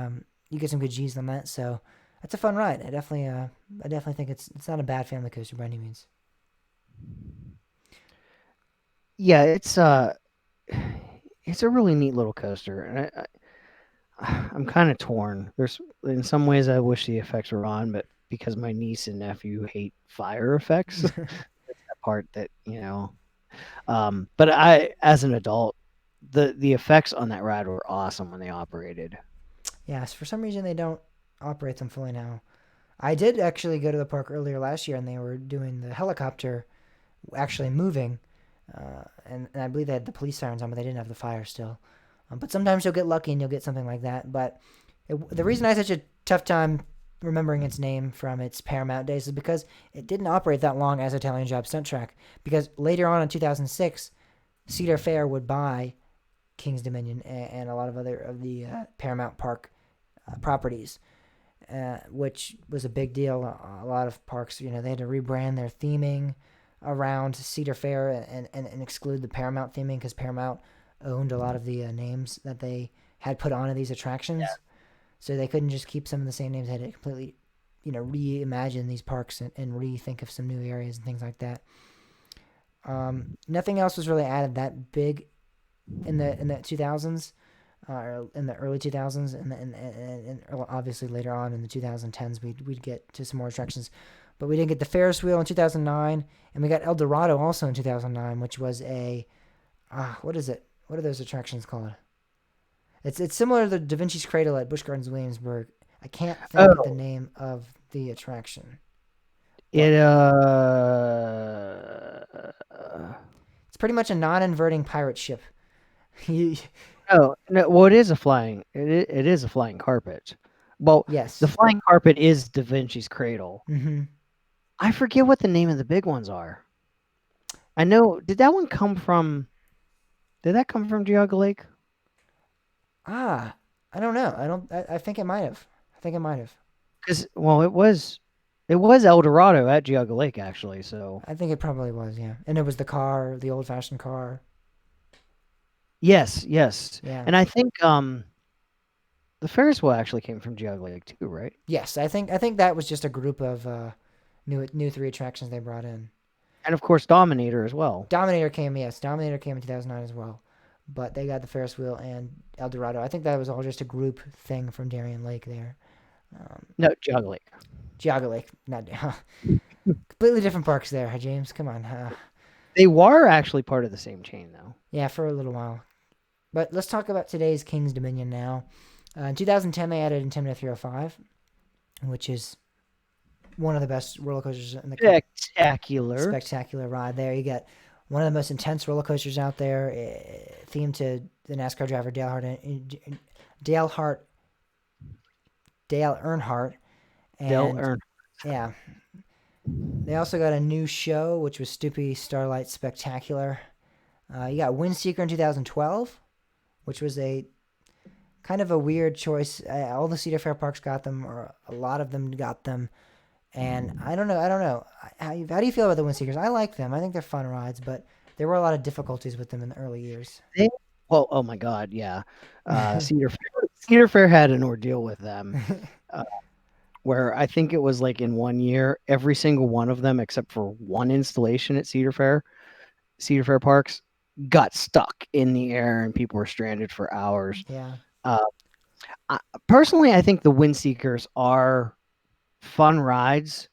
You get some good G's on that, so that's a fun ride. I definitely think it's not a bad family coaster by any means. Yeah, it's a really neat little coaster, and I'm kind of torn. There's in some ways I wish the effects were on, but because my niece and nephew hate fire effects, that part that But as an adult, the effects on that ride were awesome when they operated. Yes, for some reason they don't operate them fully now. I did actually go to the park earlier last year, and they were doing the helicopter actually moving, and I believe they had the police sirens on, but they didn't have the fire still. But sometimes you'll get lucky and you'll get something like that. But the reason I had such a tough time remembering its name from its Paramount days is because it didn't operate that long as Italian Job Stunt Track. Because later on in 2006, Cedar Fair would buy King's Dominion and a lot of other of the Paramount Park properties, which was a big deal. A lot of parks, they had to rebrand their theming around Cedar Fair and exclude the Paramount theming because Paramount owned a lot of the names that they had put onto these attractions. So they couldn't just keep some of the same names. They had to completely, reimagine these parks and rethink of some new areas and things like that. Nothing else was really added that big in the 2000s, or in the early 2000s, and obviously later on in the 2010s we'd get to some more attractions, but we didn't get the Ferris wheel in 2009, and we got El Dorado also in 2009, which was a what is it? What are those attractions called? It's similar to the Da Vinci's Cradle at Busch Gardens Williamsburg. I can't think of the Oh, name of the attraction, but it it's pretty much a non-inverting pirate ship. You- no, no, well, it is a flying carpet. Well, the yes. flying carpet is Da Vinci's Cradle. Mm-hmm. I forget what the name of the big ones are. I know. Did that come from Geauga Lake? Ah, I don't know. I don't. I think it might have. I think it might have. Because well, it was El Dorado at Geauga Lake actually. So I think it probably was. Yeah, and it was the car, the old-fashioned car. yes, yes, Yeah. and I think the Ferris wheel actually came from Geauga Lake too, right? Yes, I think that was just a group of new three attractions they brought in. And of course Dominator as well. Dominator came. Yes, Dominator came in 2009 as well, but they got the Ferris wheel and El Dorado. I think that was all just a group thing from Darien Lake there. Um, No, Geauga Lake. Geauga Lake, not completely different parks there, huh, James. Come on. They were actually part of the same chain though. Yeah, for a little while. But let's talk about today's King's Dominion now. In 2010, they added Intimidator 305, which one of the best roller coasters in the Spectacular. spectacular ride there. You got one of the most intense roller coasters out there, themed to the NASCAR driver Dale Hart, Dale Earnhardt, Dale and Earn. yeah, they also got a new show which was Stoopy Starlight Spectacular. You got Windseeker in 2012, which was a kind of a weird choice. All the Cedar Fair parks got them, or a lot of them got them. And I don't know. I don't know. How do you feel about the Windseekers? I like them. I think they're fun rides, but there were a lot of difficulties with them in the early years. They, well, oh my God, yeah. Cedar Fair had an ordeal with them, uh, where I think it was like in one year, every single one of them, except for one installation at Cedar Fair parks, got stuck in the air and people were stranded for hours. Yeah. Uh, Personally, I think the Windseekers are fun rides,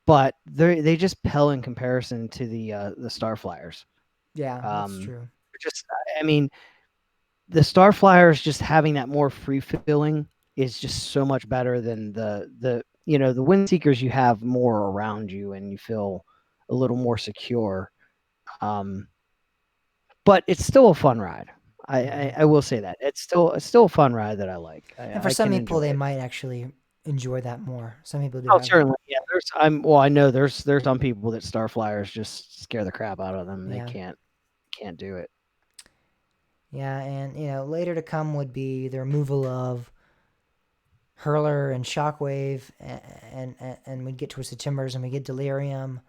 but they just pale in comparison to the Starflyers. Yeah, that's Um, true. just I mean, the Starflyers just having that more free feeling is just so much better than the Windseekers. You have more around you and you feel a little more secure. Um, but it's still a fun ride. Hmm. I will say that it's still a fun ride that I like. And for I some can people, enjoy they it. might actually enjoy that more. Some people do Oh, have, certainly. Yeah, I know there's some people that Star Flyers just scare the crap out of them. They yeah, can't do it. yeah. And later to come would be the removal of Hurler and Shockwave, and we'd get Twisted Timbers, and we get Delirium,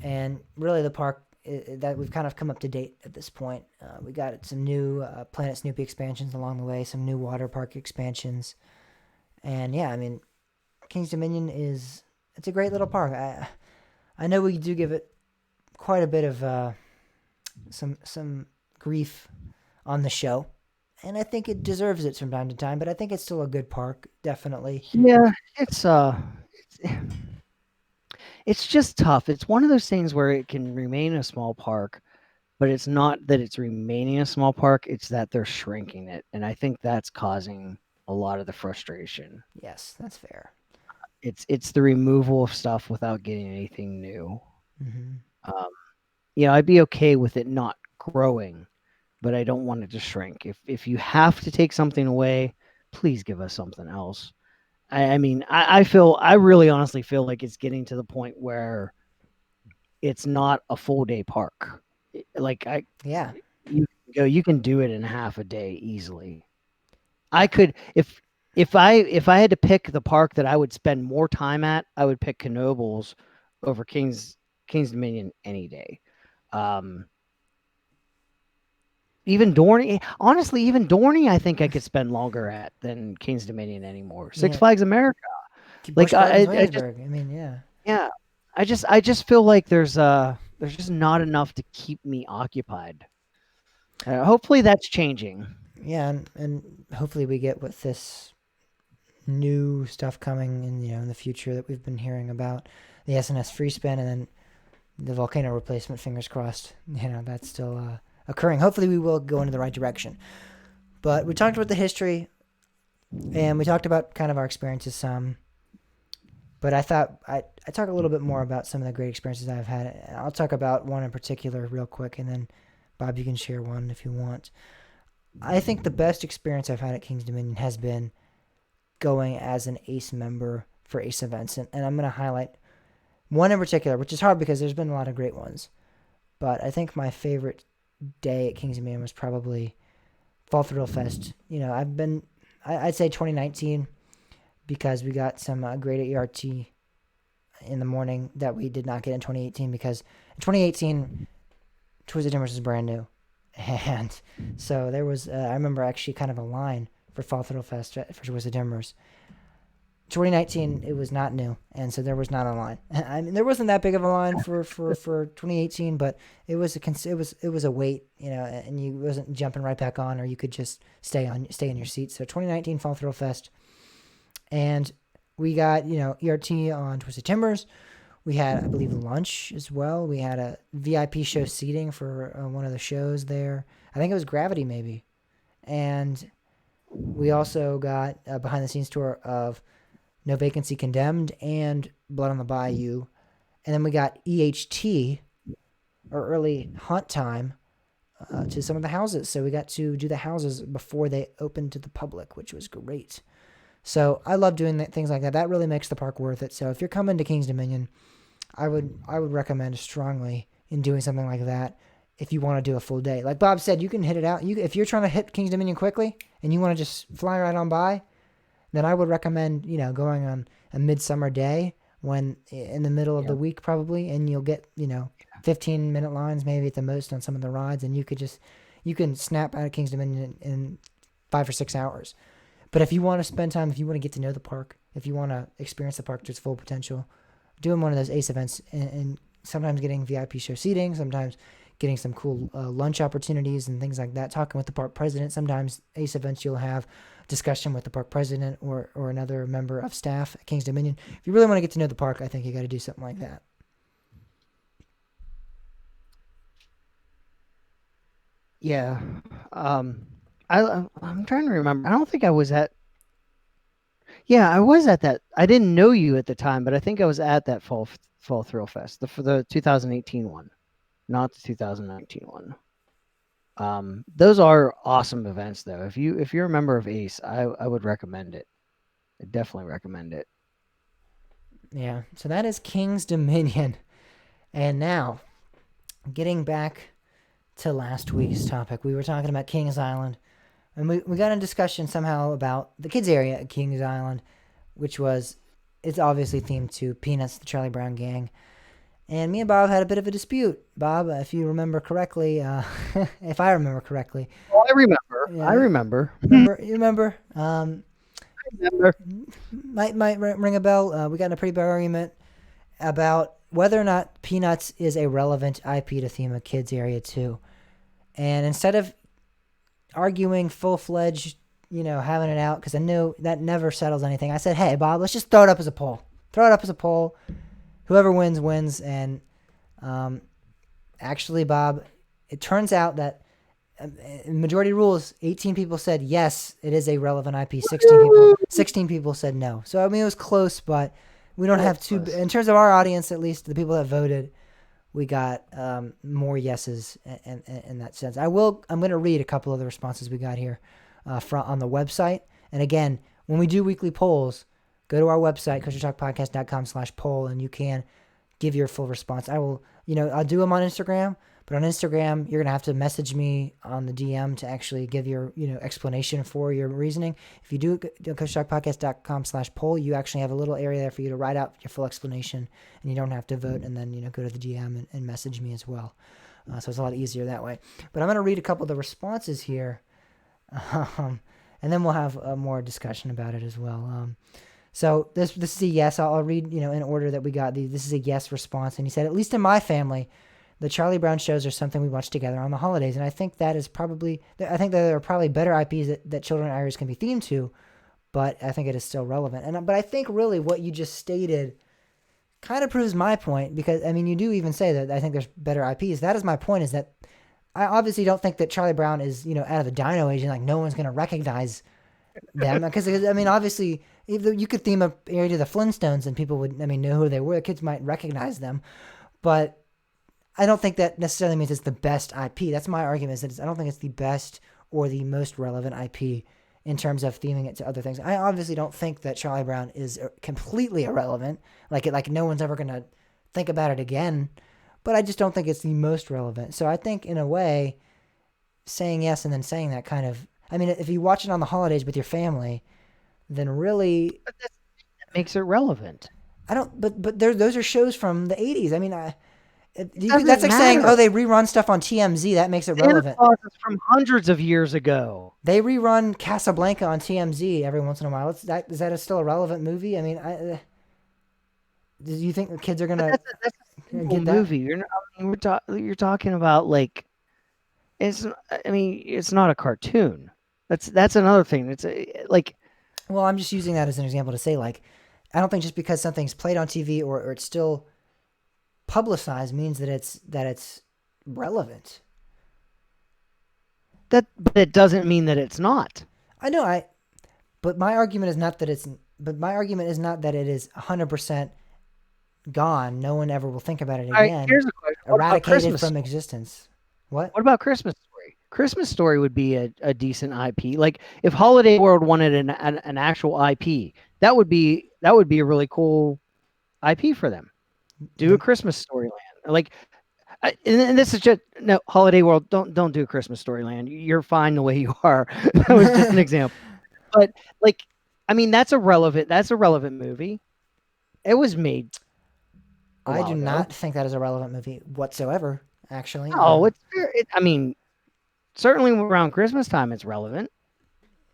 and really the park that we've kind of come up to date at this point. We got some new Planet Snoopy expansions along the way, some new water park expansions, and yeah, I mean, King's Dominion it's a great little park. I know we do give it quite a bit of some grief on the show, and I think it deserves it from time to time. But I think it's still a good park, definitely. Yeah, it's it's just tough. It's one of those things where it can remain a small park, but it's not that it's remaining a small park, it's that they're shrinking it. And I think that's causing a lot of the frustration. Yes, that's fair. It's the removal of stuff without getting anything new. Hmm. Um, I'd be okay with it not growing, but I don't want it to shrink. If you have to take something away, please give us something else. I mean, I really honestly feel like it's getting to the point where it's not a full day park. Like Yeah, you can do it in half a day easily. I could if I had to pick the park that I would spend more time at, I would pick Knoebels over King's Dominion any day. Um, Even Dorney, honestly, even Dorney, I think I could spend longer at than King's Dominion anymore. Six yeah. Flags America, like Busch Gardens, Williamsburg. I mean, yeah, yeah, I just feel like there's just not enough to keep me occupied. Hopefully that's changing. yeah, and hopefully we get with this new stuff coming in the future that we've been hearing about, the SNS free spin, and then the volcano replacement. Fingers crossed. That's still occurring. Hopefully we will go into the right direction. But we talked about the history, and we talked about kind of our experiences some. But I thought I talk a little bit more about some of the great experiences I've had. I'll talk about one in particular real quick, and then Bob, you can share one if you want. I think the best experience I've had at King's Dominion has been going as an ACE member for ACE events, and I'm going to highlight one in particular, which is hard because there's been a lot of great ones. But I think my favorite day at King's Dominion was probably Fall Thrill Fest. I'd say 2019 because we got some great ERT in the morning that we did not get in 2018 because in 2018 Twisted Timbers was brand new, and so there was I remember actually kind of a line for Fall Thrill Fest for Twisted Timbers. 2019 it was not new, and so there was not a line. I mean, there wasn't that big of a line for 2018, but it was a wait, and you wasn't jumping right back on, or you could just stay in your seat. So 2019 Fall Thrill Fest, and we got ERT on Twisted Timbers. We had, I believe, lunch as well. We had a VIP show seating for one of the shows there. I think it was Gravity maybe, and we also got a behind the scenes tour of No Vacancy Condemned, and Blood on the Bayou. And then we got EHT, or Early Hunt Time, to some of the houses. So we got to do the houses before they opened to the public, which was great. So I love doing things like that. That really makes the park worth it. So if you're coming to Kings Dominion, I would recommend strongly in doing something like that. If you want to do a full day, like Bob said, you can hit it out. If you're trying to hit Kings Dominion quickly and you want to just fly right on by, then I would recommend going on a midsummer day when in the middle of Yeah. the week probably, and you'll get 15-minute lines maybe at the most on some of the rides, and you can snap out of Kings Dominion in 5 or 6 hours. But if you want to spend time, if you want to get to know the park, if you want to experience the park to its full potential, doing one of those ACE events and sometimes getting VIP show seating, sometimes getting some cool lunch opportunities and things like that, talking with the park president. Sometimes ACE events you'll have discussion with the park president or another member of staff at Kings Dominion. If you really want to get to know the park, I think you got to do something like that. Yeah. I'm trying to remember. I don't think I was at. Yeah, I was at that. I didn't know you at the time, but I think I was at that Fall Thrill Fest, for the 2018 one, not the 2019 one. Those are awesome events, though. If you're a member of ACE, I would recommend it. I definitely recommend it. Yeah. So that is Kings Dominion. And now, getting back to last week's topic, we were talking about Kings Island. And we got in a discussion somehow about the kids area at Kings Island, which it's obviously themed to Peanuts, the Charlie Brown Gang. And me and Bob had a bit of a dispute. Bob, if you remember correctly, if I remember correctly, Oh, I remember. yeah, I remember. you remember, Remember. might ring a bell. We got in a pretty big argument about whether or not Peanuts is a relevant IP to theme a kids area too. And instead of arguing full fledged, having it out, because I knew that never settles anything, I said, hey, Bob, let's just throw it up as a poll. Throw it up as a poll. Whoever wins, wins. And actually, Bob, it turns out that majority rules, 18 people said yes, it is a relevant IP. 16 people said no. So, I mean, it was close, but we don't have too, in terms of our audience, at least the people that voted, we got more yeses in that sense. I'm going to read a couple of the responses we got here on the website. And again, when we do weekly polls, go to our website, coastertalkpodcast.com/poll, and you can give your full response. I'll do them on Instagram, but on Instagram, you're going to have to message me on the DM to actually give your, explanation for your reasoning. If you do coastertalkpodcast.com/poll, you actually have a little area there for you to write out your full explanation, and you don't have to vote and then, go to the DM and message me as well. So it's a lot easier that way. But I'm going to read a couple of the responses here, and then we'll have more discussion about it as well. So this is a yes. I'll read, in order that we got these. This is a yes response. And he said, at least in my family, the Charlie Brown shows are something we watch together on the holidays. And I think that that there are probably better IPs that children areas can be themed to, but I think it is still relevant. But I think really what you just stated kind of proves my point, because, I mean, you do even say that I think there's better IPs. That is my point, is that I obviously don't think that Charlie Brown is, out of the dino age and like no one's going to recognize them. Because, I mean, obviously, you could theme a area to the Flintstones and people would, know who they were. The kids might recognize them. But I don't think that necessarily means it's the best IP. That's my argument, is that I don't think it's the best or the most relevant IP in terms of theming it to other things. I obviously don't think that Charlie Brown is completely irrelevant. Like no one's ever going to think about it again. But I just don't think it's the most relevant. So I think, in a way, saying yes and then saying that kind of... I mean, if you watch it on the holidays with your family, then really... But that makes it relevant. I don't... But those are shows from the 80s. I mean, Doesn't that's like saying, matter. they rerun stuff on TMZ. That makes it Santa relevant. Claus is from hundreds of years ago. They rerun Casablanca on TMZ every once in a while. Is that still a relevant movie? I mean, do you think the kids are But gonna that's a simple get that? movie. You're not, I mean, you're talking about, like, it's not a cartoon. That's another thing. It's like, Well, I'm just using that as an example to say, like, I don't think just because something's played on TV or it's still publicized means that it's relevant. that, but it doesn't mean that it's not. I know, but my argument is not that it's but my argument is not that it is 100% gone. No one ever will think about it All right, again. here's a question. What about Eradicated Christmas? from existence. What? What about Christmas Story? Christmas Story would be a decent IP. Like if Holiday World wanted an actual IP, that would be a really cool IP for them. Do a Christmas Story Land. Like and this is just no Holiday World. Don't do Christmas Storyland. You're fine the way you are. That was just an example. But like, I mean, That's a relevant movie. It was made a I while do ago. not think that is a relevant movie whatsoever. Actually, Oh, I mean, certainly around Christmas time, it's relevant.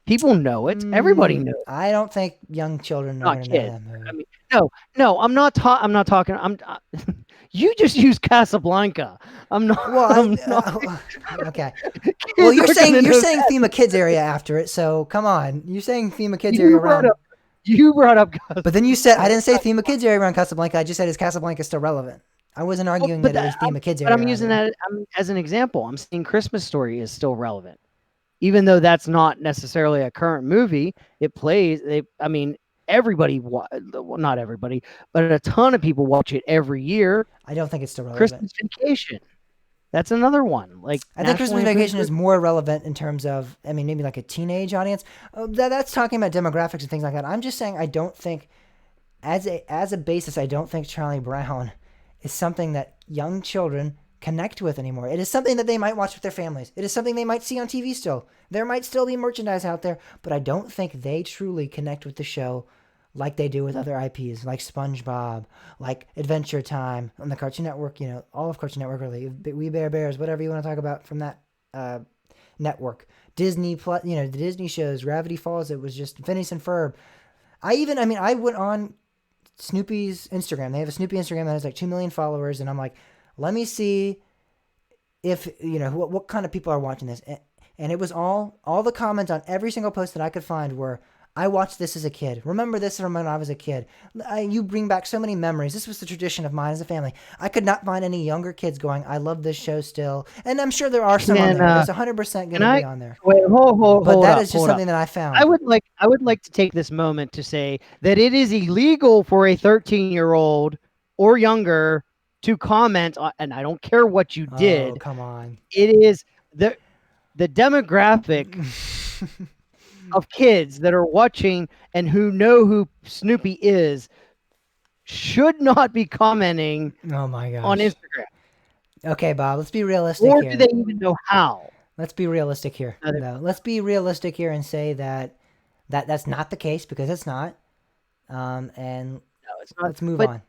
People know it. Everybody knows. I don't think young children are Not going to know kids. that I movie. mean, no. I'm not talking. You just use Casablanca. I'm not. Well, I'm not. okay. Well, Kids are gonna you're know saying that. theme of kids area after it, so come on. You're saying theme of kids area You brought around, up. You brought up but then you said I Casablanca. didn't say theme of kids area around Casablanca. I just said is Casablanca still relevant? I wasn't Well, arguing that it is theme of kids but area I'm around using there. that as an example. I'm saying Christmas Story is still relevant, even though that's not necessarily a current movie. It plays. I mean, everybody. Well, not everybody, but a ton of people watch it every year. I don't think it's still relevant. Christmas Vacation. That's another one. Like I think National Christmas Lampoon's Vacation is more relevant in terms of, I mean, maybe like a teenage audience. That's talking about demographics and things like that. I'm just saying I don't think, as a basis, I don't think Charlie Brown is something that young children connect with anymore. It is something that they might watch with their families. It is something they might see on TV still. There might still be merchandise out there, but I don't think they truly connect with the show like they do with other IPs, like SpongeBob, like Adventure Time on the Cartoon Network. You know, all of Cartoon Network, really. We Bear Bears, whatever you want to talk about from that uh, network. Disney Plus, you know, the Disney shows, Gravity Falls. It was just Phineas and Ferb. I went on Snoopy's Instagram. They have a Snoopy Instagram that has like 2 million followers, and I'm like, let me see if you know what kind of people are watching this. And it was all the comments on every single post that I could find were, I watched this as a kid. Remember this from when I was a kid. You bring back so many memories. This was the tradition of mine as a family. I could not find any younger kids going, I love this show still. And I'm sure there are some on and there. There's 100% going can to I be on there. wait? But that is just Hold up. something that I found. I would like to take this moment to say that it is illegal for a 13-year-old or younger to comment on, and I don't care what you Oh, did. come on. It is the demographic of kids that are watching and who know who Snoopy is should not be commenting Oh my on gosh. Instagram, Okay, Bob, let's be realistic or do here. they even know how? Let's be realistic here. No, No, let's be realistic here and say that that's not the case because it's not. And it's not. let's move But on.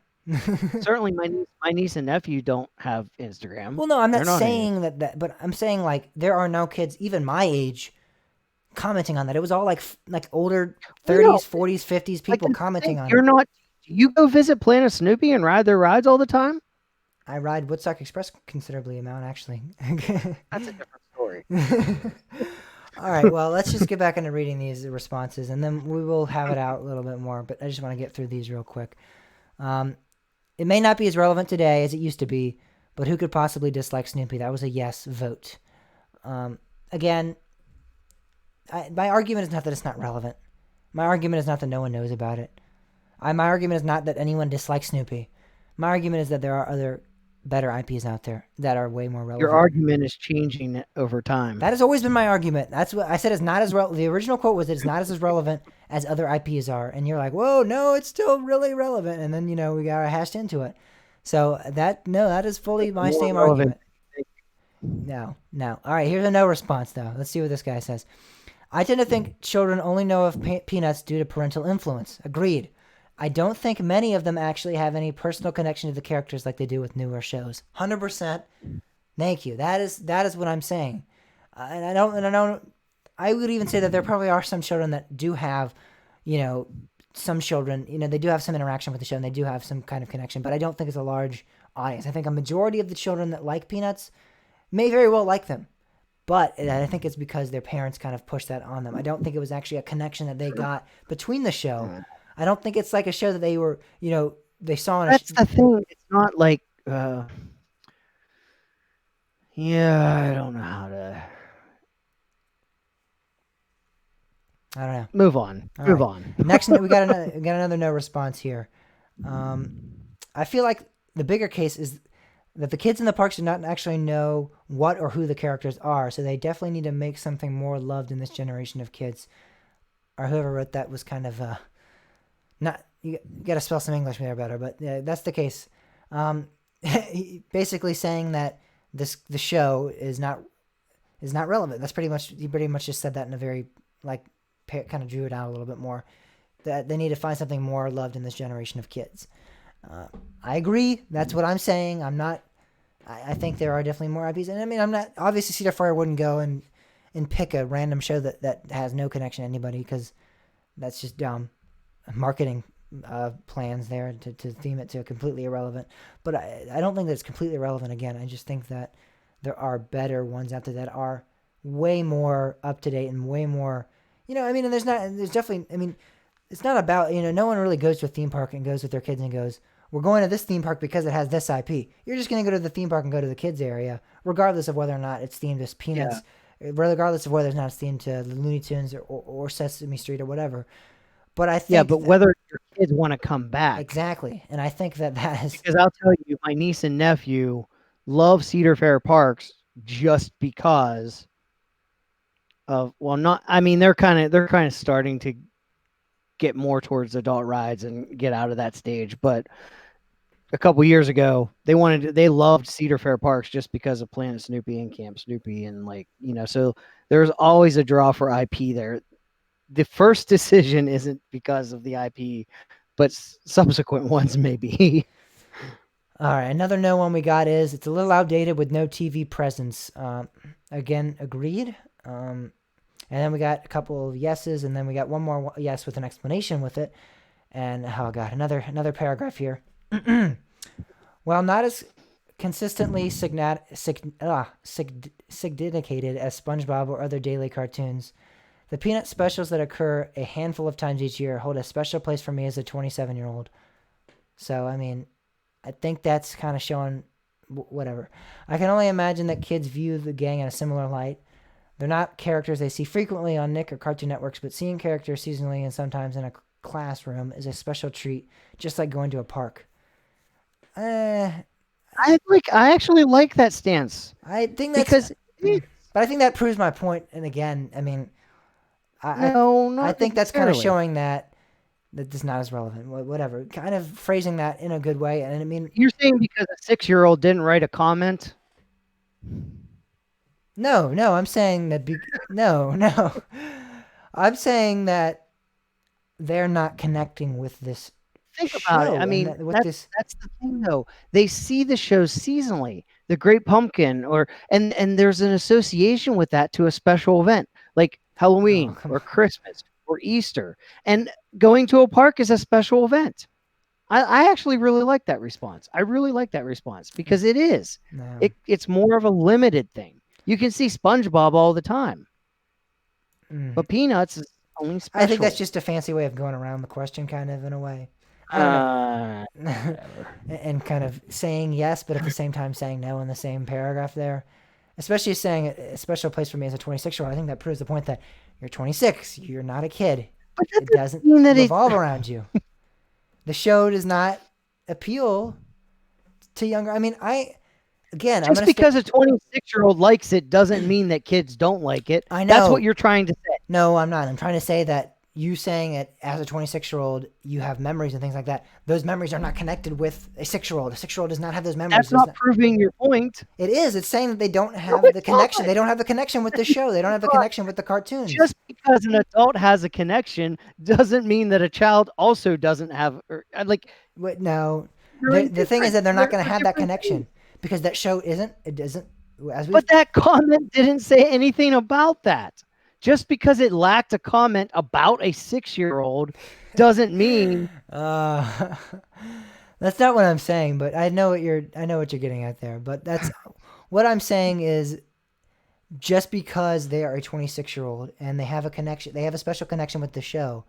certainly, my niece and nephew don't have Instagram. Well, no, I'm They're not not in it. saying that, but I'm saying like there are no kids even my age commenting on that. It was all like older You know, 30s, 40s, 50s like people commenting on you're it. not. You go visit Planet Snoopy and ride their rides all the time. I ride Woodstock Express considerably amount actually. That's a different story. All right, well, let's just get back into reading these responses and then we will have it out a little bit more, but I just want to get through these real quick. It may not be as relevant today as it used to be, but who could possibly dislike Snoopy? That was a yes vote. Again, my argument is not that it's not relevant. My argument is not that no one knows about it. My argument is not that anyone dislikes Snoopy. My argument is that there are other better IPs out there that are way more relevant. Your argument is changing over time. That has always been my argument. That's what I said. It's not as the original quote was it's not as relevant as other IPs are, and you're like, whoa, no, it's still really relevant. And then we got hashed into it. So that is fully my More same relevant. argument. No. All right, here's a no response though. Let's see what this guy says. I tend to think children only know of Peanuts due to parental influence. Agreed. I don't think many of them actually have any personal connection to the characters like they do with newer shows. 100%. Thank you. That is what I'm saying. I would even say that there probably are some children that do have, some children, they do have some interaction with the show and they do have some kind of connection, but I don't think it's a large audience. I think a majority of the children that like Peanuts may very well like them, but I think it's because their parents kind of pushed that on them. I don't think it was actually a connection that they got between the show. I don't think it's like a show that they were, they saw on That's the thing. It's not like, yeah, I don't know how to. I don't know. Move on. All Move right. on. Next, we got another no response here. Um, I feel like the bigger case is that the kids in the parks do not actually know what or who the characters are, so they definitely need to make something more loved in this generation of kids. Or whoever wrote that was kind of not. You got to spell some English there better, but yeah, that's the case. Um, basically saying that the show is not relevant. That's pretty much he pretty much just said that in a very like kind of drew it out a little bit more. That they need to find something more loved in this generation of kids. I agree. That's what I'm saying. I'm not. I think there are definitely more IPs, and I mean, I'm not obviously Cedar Fire wouldn't go and pick a random show that has no connection to anybody because that's just dumb marketing plans there to theme it to completely irrelevant. But I don't think that it's completely irrelevant. Again, I just think that there are better ones out there that are way more up to date and way more. I mean, and there's definitely. I mean, it's not about no one really goes to a theme park and goes with their kids and goes, we're going to this theme park because it has this IP. You're just going to go to the theme park and go to the kids area, regardless of whether or not it's themed as Peanuts, regardless of whether it's not themed to the Looney Tunes or Sesame Street or whatever. But I think but whether your kids want to come back. Exactly. And I think that is because I'll tell you, my niece and nephew love Cedar Fair Parks just because of not. I mean, they're kind of starting to get more towards adult rides and get out of that stage, but a couple years ago, they loved Cedar Fair Parks just because of Planet Snoopy and Camp Snoopy and so there's always a draw for IP there. The first decision isn't because of the IP, but subsequent ones maybe. All right. Another no one we got is it's a little outdated with no TV presence. Again, agreed. And then we got a couple of yeses, and then we got one more yes with an explanation with it. And oh god, another paragraph here. While not as consistently significated as SpongeBob or other daily cartoons, the Peanut specials that occur a handful of times each year hold a special place for me as a 27-year-old. So, I mean, I think that's kind of showing whatever. I can only imagine that kids view the gang in a similar light. They're not characters they see frequently on Nick or Cartoon Networks, but seeing characters seasonally and sometimes in a classroom is a special treat, just like going to a park. I actually like that stance. I think that's but I think that proves my point. And again, I mean, I think that's kind of showing that it's not as relevant. Whatever, kind of phrasing that in a good way. And I mean, you're saying because a 6-year-old didn't write a comment. No, I'm saying that. No, I'm saying that they're not connecting with this. Think about it. I mean, that's the thing, though. They see the shows seasonally. The Great Pumpkin, and there's an association with that to a special event like Halloween or Christmas or Easter, and going to a park is a special event. I actually really like that response. I really like that response because it is. No. It's more of a limited thing. You can see SpongeBob all the time, but Peanuts is only special. I think that's just a fancy way of going around the question, kind of in a way. And kind of saying yes, but at the same time saying no in the same paragraph there. Especially saying a special place for me as a 26-year-old. I think that proves the point that you're 26. You're not a kid. It doesn't revolve around you. The show does not appeal to younger. I mean, just because a 26-year-old likes it doesn't mean that kids don't like it. I know. That's what you're trying to say. No, I'm not. I'm trying to say that you saying it as a 26-year-old, you have memories and things like that. Those memories are not connected with a 6-year-old. A 6-year-old does not have those memories. That's not proving your point. It is. It's saying that they don't have the connection. They don't have the connection with the show. They don't have the connection with the cartoons. Just because an adult has a connection doesn't mean that a child also doesn't have. No. The thing is that they're not going to have that connection because that show isn't. It doesn't. But that comment didn't say anything about that. Just because it lacked a comment about a 6-year-old doesn't mean that's not what I'm saying, but I know what you're getting at there. But that's what I'm saying is just because they are a 26-year-old and they have a connection, they have a special connection with the show.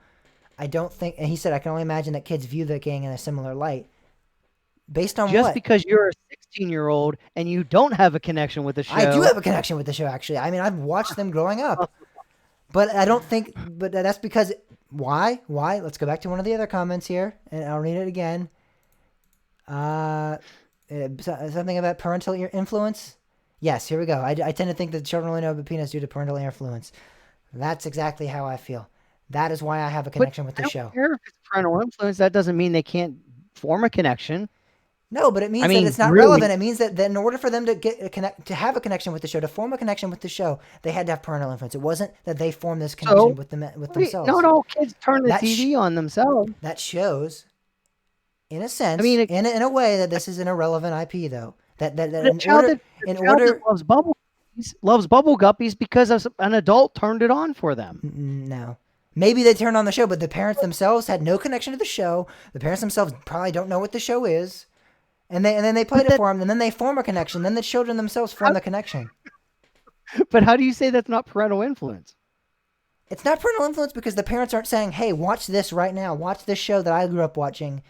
I don't think, and he said, I can only imagine that kids view the gang in a similar light. Based on just because you're a 16-year-old and you don't have a connection with the show. I do have a connection with the show, actually. I mean, I've watched them growing up. But I don't think. But that's because why? Why? Let's go back to one of the other comments here, and I'll read it again. Something about parental influence. Yes, here we go. I tend to think that children only know about peanuts due to parental influence. That's exactly how I feel. That is why I have a But connection with I the don't show. care if it's parental influence. That doesn't mean they can't form a connection. No, but it I means that mean, it's not really. relevant. It means that in order for them to to have a connection with the show, to form a connection with the show, they had to have parental influence. It wasn't that they formed this connection So, with wait, not themselves. all kids turn the That sh- TV on themselves. that shows, in a I sense, mean, in a way, that this is an irrelevant IP, though. That a child that in order, loves bubble guppies because an adult turned it on for them. no. Maybe they turned on the show, but the parents themselves had no connection to the show. The parents themselves probably don't know what the show is, and then they But played it for them, and then they form a connection. Then the children themselves form how, the connection. but how do you say that's not parental influence? It's not parental influence because the parents aren't saying, "Hey, watch this right now. Watch this show that I grew up watching,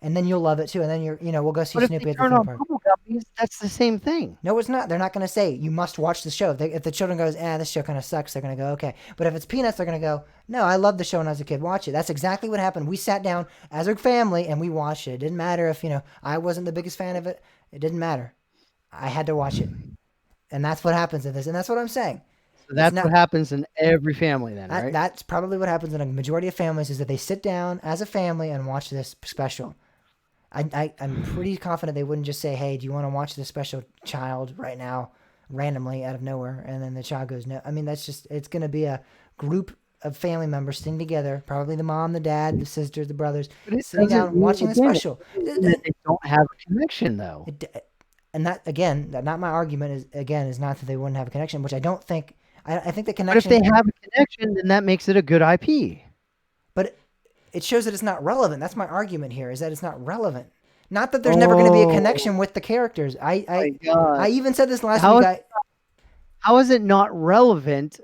and then you'll love it too." And then we'll go see But if they Snoopy at the turn theme on park. bubble guppies, that's the same thing. No, it's not. They're not going to say you must watch the show. If the children goes, this show kind of sucks, they're going to go, okay. But if it's Peanuts, they're going to go, no, I love the show when I was a kid. Watch it. That's exactly what happened. We sat down as a family and we watched it. It didn't matter if I wasn't the biggest fan of it. It didn't matter. I had to watch it, and that's what happens in this. And that's what I'm saying. So It's that's what not. happens in every family, then, right? That's probably what happens in a majority of families is that they sit down as a family and watch this special. I'm pretty confident they wouldn't just say, "Hey, do you want to watch this special child right now?" randomly out of nowhere, and then the child goes, "No." I mean, it's going to be a group of family members sitting together, probably the mom, the dad, the sisters, the brothers, But it sitting doesn't down mean, watching the again, special. it doesn't mean that they don't have a connection, though. And that again, not my argument is not that they wouldn't have a connection, which I don't think. I think the But if they connection, have a connection, then that makes it a good IP. but it shows that it's not relevant. That's my argument here, is that it's not relevant. Not that there's never going to be a Oh connection with the characters. my God. I even said this last How week. is how is it not relevant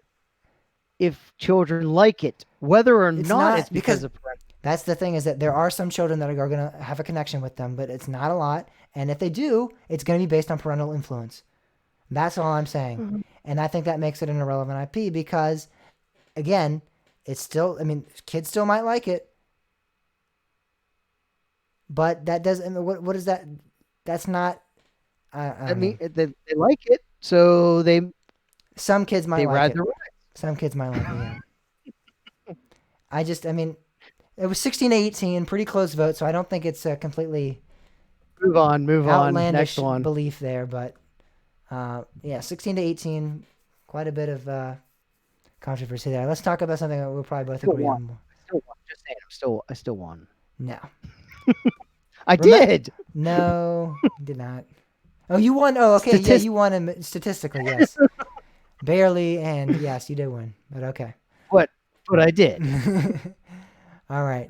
if children like it, whether or It's not it's not because because of parental? that's the thing, is that there are some children that are going to have a connection with them, but it's not a lot. And if they do, it's going to be based on parental influence. That's all I'm saying. Mhm. And I think that makes it an irrelevant IP because, again, it's still, I mean, kids still might like it, but that doesn't, I mean, what is that? That's not, I I don't know. mean, they like it, so Some kids might they like ride it. the ride. Some kids might like it, yeah. I mean, it was 16 to 18, pretty close vote, so I don't think it's a completely Move on. Next outlandish one. belief there, but yeah, 16 to 18, quite a bit of controversy there. Let's talk about something that we'll probably both Still agree won. on more. Still won. Just saying, I still won. No, I Rem- did. no, you did not. Oh, you won. Oh, okay, yeah, Statistic. you won statistically, yes, barely, and yes, you did win, but okay. What? What I did. All right.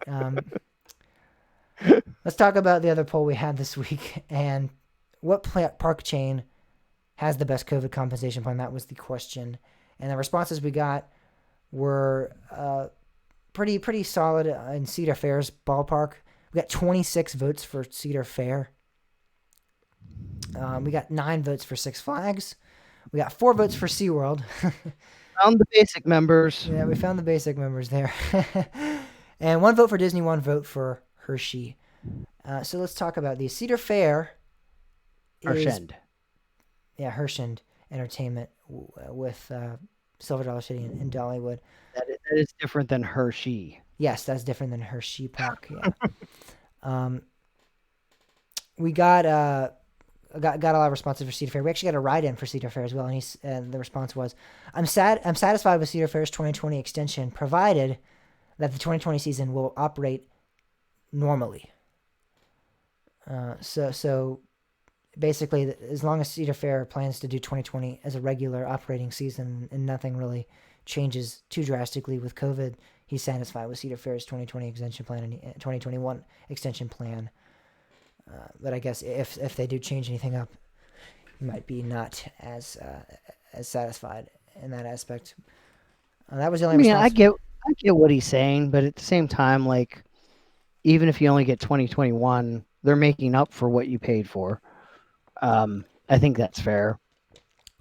Let's talk about the other poll we had this week, and what park chain has the best COVID compensation plan? That was the question, and the responses we got were pretty solid in Cedar Fair's ballpark. We got 26 votes for Cedar Fair. We got 9 votes for Six Flags. We got 4 votes for SeaWorld. Found the basic members. Yeah, we found the basic members there. And 1 vote for Disney, 1 vote for Hershey. So let's talk about these. Cedar Fair is Hershend. Hershend Entertainment with Silver Dollar City and Dollywood. That is different than Hershey. Yes, that's different than Hershey Park. Yeah. We got a lot of responses for Cedar Fair. We actually got a write-in for Cedar Fair as well, and the response was, "I'm satisfied with Cedar Fair's 2020 extension, provided that the 2020 season will operate normally." So basically, as long as Cedar Fair plans to do 2020 as a regular operating season and nothing really changes too drastically with COVID, he's satisfied with Cedar Fair's 2020 extension plan and 2021 extension plan. But I guess if they do change anything up, he might be not as satisfied in that aspect. That was the I only mean, response. I get what he's saying, but at the same time, like, even if you only get 2021, they're making up for what you paid for. I think that's fair.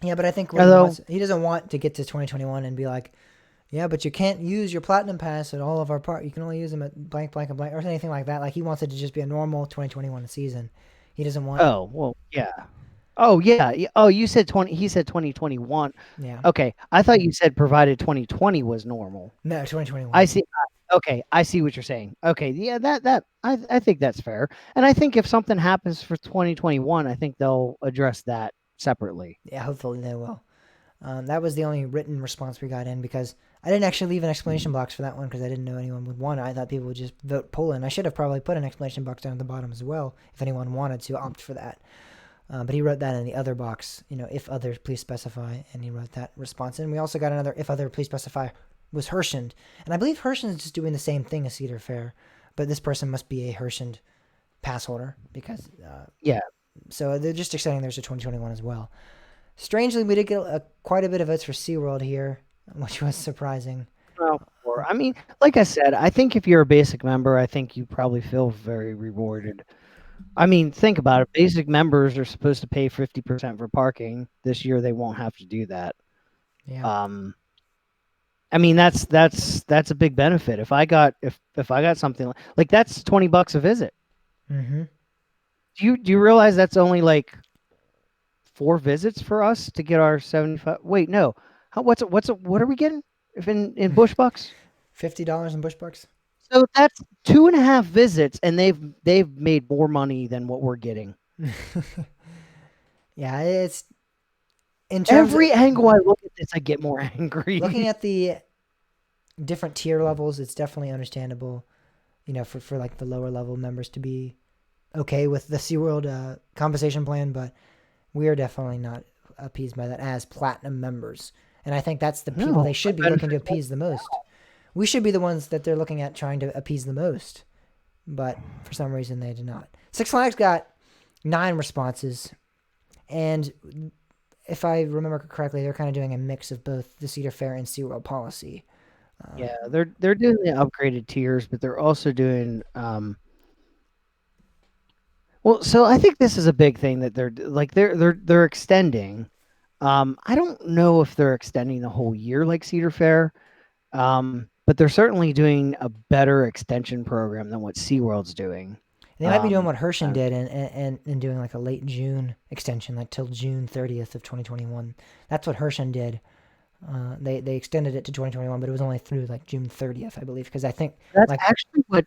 Yeah, but I think Although, he doesn't want to get to 2021 and be like, Yeah, but you can't use your platinum pass at all of our park. You can only use them at blank, blank, and blank, or anything like that. Like he wants it to just be a normal 2021 season. He doesn't want. Oh, well, yeah. Oh, yeah. Oh, you said 20. He said 2021. Yeah. Okay. I thought you said provided 2020 was normal. No, I 2021. see. Okay. I see what you're saying. Okay. Yeah. I think that's fair. And I think if something happens for 2021, I think they'll address that separately. Yeah, hopefully they will. That was the only written response we got in because I didn't actually leave an explanation box for that one because I didn't know anyone would want it. I thought people would just vote Poland. I should have probably put an explanation box down at the bottom as well if anyone wanted to opt for that. But he wrote that in the other box, if others, please specify, and he wrote that response. And we also got another, if other, please specify, was Hershend. And I believe Hershend is just doing the same thing as Cedar Fair, but this person must be a Hershend pass holder because, Yeah. so they're just extending theirs to 2021 as well. Strangely, we did get quite a bit of votes for SeaWorld here, which was surprising. Well, I mean, like I said, I think if you're a basic member, I think you probably feel very rewarded. I mean, think about it. Basic members are supposed to pay 50% for parking. This year, they won't have to do that. Yeah. I mean, that's a big benefit. If I got something like that's $20 a visit. Mm-hmm. Do you realize that's only like 4 visits for us to get our 75? Wait, no. What are we getting if in Bush Bucks? $50 in Bush Bucks. So that's 2.5 visits, and they've made more money than what we're getting. Yeah, it's in terms Every angle I look at this, I get more angry. looking at the different tier levels, it's definitely understandable, for like the lower level members to be okay with the SeaWorld compensation plan, but we are definitely not appeased by that as platinum members. And I think that's the people they should be looking to appease the most. We should be the ones that they're looking at trying to appease the most, but for some reason they did not. Six Flags got 9 responses, and if I remember correctly, they're kind of doing a mix of both the Cedar Fair and SeaWorld policy. Yeah, they're doing the upgraded tiers, but they're also doing well, so I think this is a big thing that they're extending. I don't know if they're extending the whole year like Cedar Fair, but they're certainly doing a better extension program than what SeaWorld's doing. They might be doing what Hershey did and doing like a late June extension, like till June 30th of 2021. That's what Hershey did. They extended it to 2021, but it was only through like June 30th, I believe, because I think that's actually what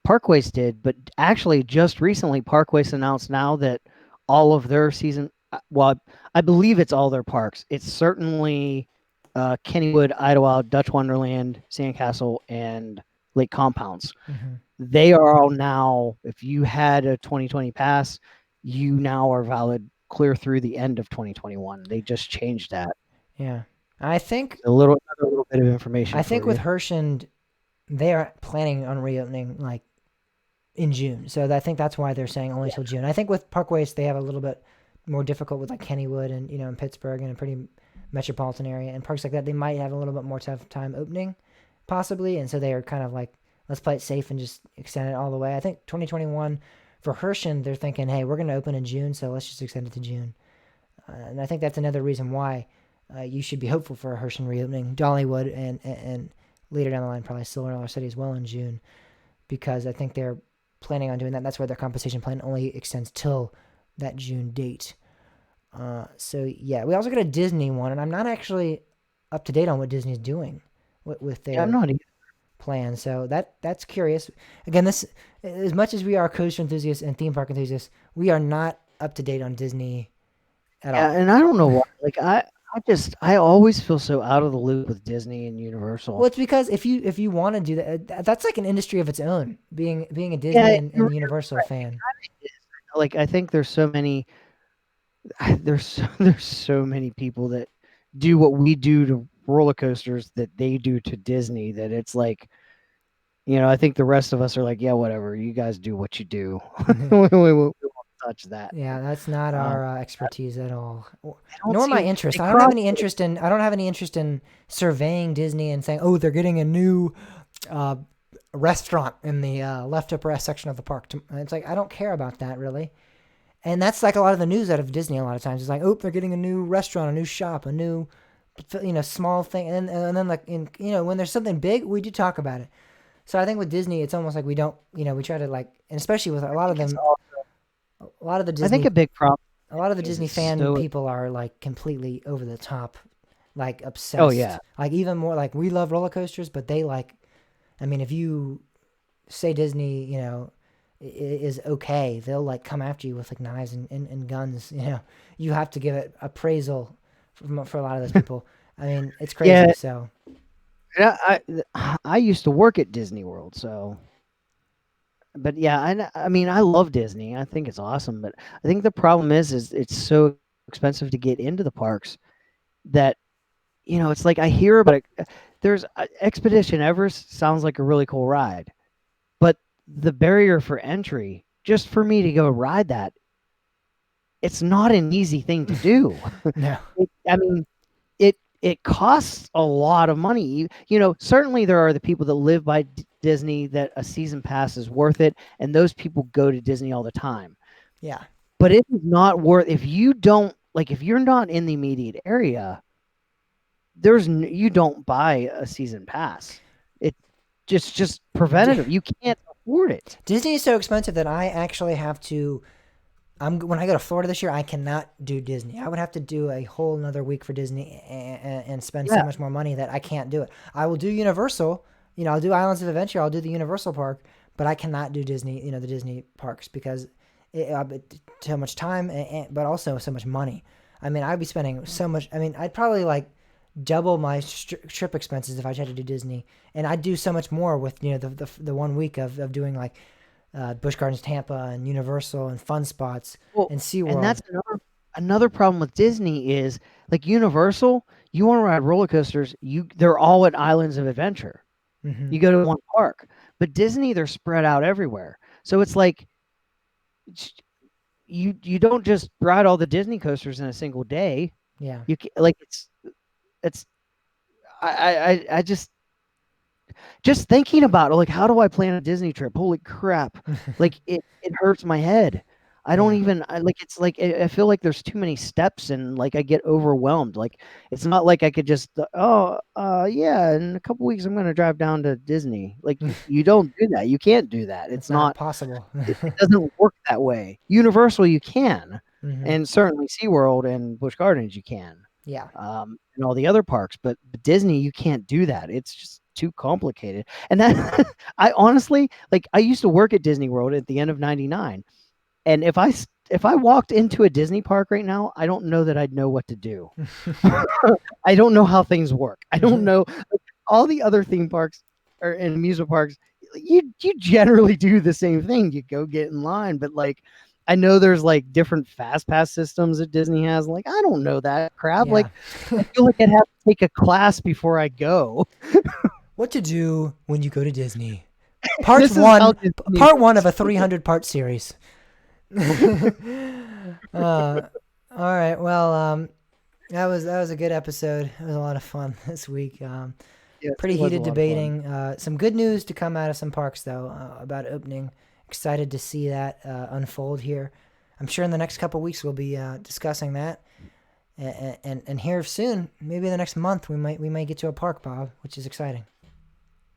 Parkways did. But actually, just recently, Parkways announced now that all of their season, well, I believe it's all their parks. It's certainly Kennywood, Idlewild, Dutch Wonderland, Sandcastle, and Lake Compounds. Mm-hmm. They are all now, if you had a 2020 pass, you now are valid clear through the end of 2021. They just changed that. Yeah. I think a little bit of information. I think with Hershey, they are planning on reopening like in June. So I think that's why they're saying only till June. I think with Parkways, they have a little bit more difficult with like Kennywood and, in Pittsburgh and a pretty metropolitan area and parks like that. They might have a little bit more tough time opening possibly. And so they are kind of like, let's play it safe and just extend it all the way. I think 2021 for Hershey, they're thinking, hey, we're going to open in June, so let's just extend it to June. And I think that's another reason why you should be hopeful for a Hershey reopening. Dollywood and later down the line, probably Silver City as well in June, because I think they're planning on doing that. That's why their compensation plan only extends till that June date. So yeah, we also got a Disney one, and I'm not actually up to date on what Disney's doing with their plan. So that's curious. Again, this, as much as we are coaster enthusiasts and theme park enthusiasts, we are not up to date on Disney at all. And I don't know why. Like I always feel so out of the loop with Disney and Universal. Well, it's because if you want to do that, that's like an industry of its own. Being a Disney and Universal fan. Like I think there's so many people that do what we do to roller coasters that they do to Disney, that it's like, I think the rest of us are like, yeah, whatever, you guys do what you do. we won't touch that. Yeah, that's not our expertise at all. Nor my interest. I don't have any interest in surveying Disney and saying, oh, they're getting a new restaurant in the left upper section of the park. It's like, I don't care about that really. And that's like a lot of the news out of Disney a lot of times. It's like, oh, they're getting a new restaurant, a new shop, a new small thing, and then like when there's something big, we do talk about it. So I think with Disney, it's almost like we don't, we try to like, and especially with a lot of It's them, all, a lot of the I think Disney, a big problem a lot of the is Disney it's fan so. people are like completely over the top, like Oh yeah, obsessed, like even more like we love roller coasters, but they like, I mean, if you say Disney, is okay, they'll like come after you with like knives and guns. You have to give it appraisal for a lot of those people. I mean, it's yeah. crazy. So Yeah, I used to work at Disney World, so but yeah, I mean I love Disney. I think it's awesome, but I think the problem is it's so expensive to get into the parks that it's like I hear about it. There's Expedition Everest sounds like a really cool ride, but the barrier for entry just for me to go ride that, it's not an easy thing to do. no, I mean, it costs a lot of money. Certainly there are the people that live by Disney that a season pass is worth it, and those people go to Disney all the time. yeah, But it is not worth if you don't like if you're not in the immediate area, you don't buy a season pass. It just D- preventative. You can't afford it. Disney is so expensive that I actually have to. When I go to Florida this year, I cannot do Disney. I would have to do a whole another week for Disney and spend so Yeah. much more money that I can't do it. I will do Universal. I'll do Islands of Adventure. I'll do the Universal Park, but I cannot do Disney. The Disney parks because too much time, but also so much money. I mean, I'd be spending so much. I mean, I'd probably like double my trip expenses if I tried to do Disney, and I'd do so much more with the 1 week of doing like Busch Gardens Tampa and Universal and Fun Spots Well, and and SeaWorld. that's another problem with Disney is like Universal, you want to ride roller coasters, they're all at Islands of Adventure. Hmm. You go to one park. But Disney, they're spread out everywhere. So it's like you don't just ride all the Disney coasters in a single day. Yeah. You like it's I just thinking about it, like how do I plan a Disney trip? Holy crap! Like it hurts my head. I don't Yeah. even like it's like I feel like there's too many steps and like I get overwhelmed. Like it's not like I could just yeah, in a couple weeks I'm gonna drive down to Disney. Like you don't do that. You can't do that. It's It's not not possible. it doesn't work that way. Universal you can, Hmm. and certainly SeaWorld and Busch Gardens you can, Yeah. and all the other parks. But Disney you can't do that. It's just too complicated. And that I honestly like. I used to work at Disney World at the end of '99, and if I walked into a Disney park right now, I don't know that I'd know what to do. I don't know how things work. I don't know all the other theme parks or and amusement parks. You generally do the same thing. You go get in line, but like I know there's like different fast pass systems that Disney has. Like I don't know that crap. Yeah. Like I feel like I'd have to take a class before I go. What to do when you go to Disney? Part This is how one. Disney Part one of works. a 300 part series. All right. Well, that was a good episode. It was a lot of fun this week. Yes, Pretty it was a heated lot of fun. debating. Some good news to come out of some parks though about opening. Excited to see that unfold here. I'm sure in the next couple weeks we'll be discussing that, and here soon, maybe the next month we might get to a park, Bob, which is exciting.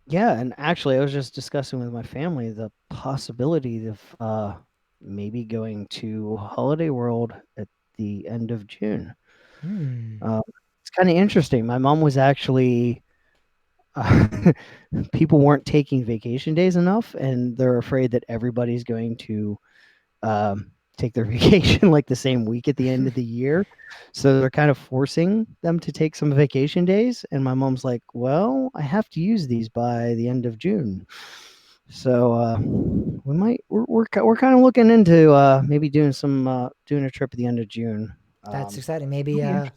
Yeah, and actually, I was just discussing with my family the possibility of maybe going to Holiday World at the end of June. Hmm. Uh, it's kind of interesting. My mom was actually people weren't taking vacation days enough, and they're afraid that everybody's going to take their vacation like the same week at the end of the year. So they're kind of forcing them to take some vacation days. And my mom's like, well, I have to use these by the end of June. So we're kind of looking into maybe doing a trip at the end of June. That's exciting. It'll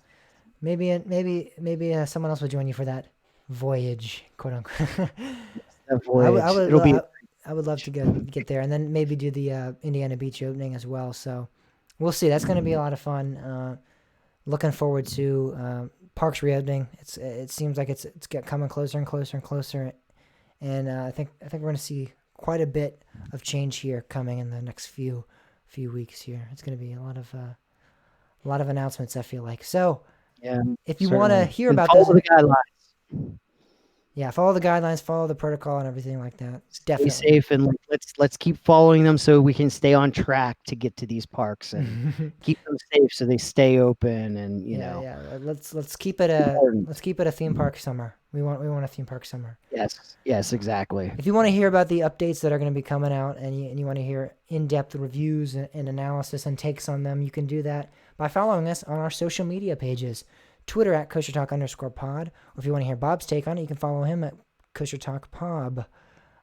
Maybe be someone else would join you for that voyage, quote unquote. that I would I voyage. would It'll lo- be I would love to get there and then maybe do the Indiana Beach opening as well. So we'll see. That's going to be a lot of fun. Looking forward to parks reopening. It seems like coming closer and closer and closer, and I think we're going to see quite a bit of change here coming in the next few weeks here. It's going to be a lot of announcements. I feel like so. Yeah, If you want to certainly. hear And about follow those, the guidelines. yeah, follow the guidelines, follow the protocol, and everything like that. Stay Definitely. safe and like, let's keep following them so we can stay on track to get to these parks and keep them safe so they stay open and Yeah, yeah. Let's keep it a important. theme park summer. We want a theme park summer. Yes, yes, exactly. If you want to hear about the updates that are going to be coming out and you want to hear in-depth reviews and analysis and takes on them, you can do that by following us on our social media pages. Twitter at @KosherTalk_pod. Or if you want to hear Bob's take on it, you can follow him at Kosher Talk Pob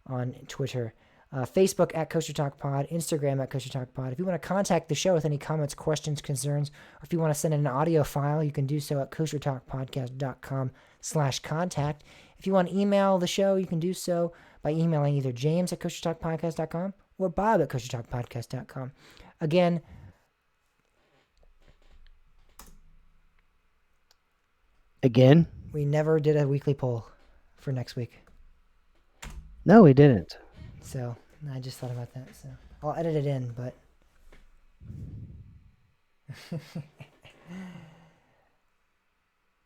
on Twitter. Facebook at Kosher Talk Pod, Instagram at Kosher Talk Pod. If you want to contact the show with any comments, questions, concerns, or if you want to send in an audio file, you can do so at koshertalkpodcast.com/contact. If you want to email the show, you can do so by emailing either James at koshertalkpodcast.com or Bob at koshertalkpodcast.com. Again, Again? we never did a weekly poll for next week. No, we didn't. So I just thought about that. So I'll edit it in, but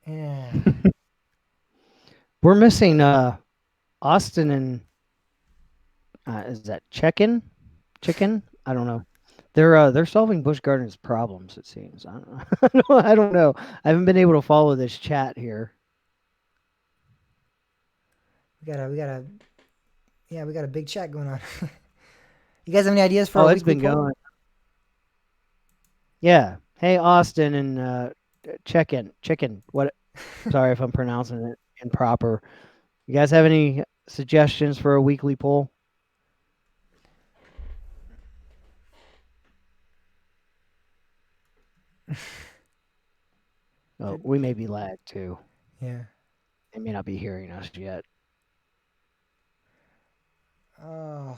yeah. We're missing Austin and is that Chicken? Chicken? I don't know. They're solving Busch Gardens problems, it seems. I don't know. I don't know. I haven't been able to follow this chat here. We got a big chat going on. You guys have any ideas for Oh, a it's weekly been poll? going. Yeah. Hey, Austin and Chicken. What? Sorry if I'm pronouncing it improper. You guys have any suggestions for a weekly poll? Oh, we may be lagged too. Yeah. They may not be hearing us yet. Oh.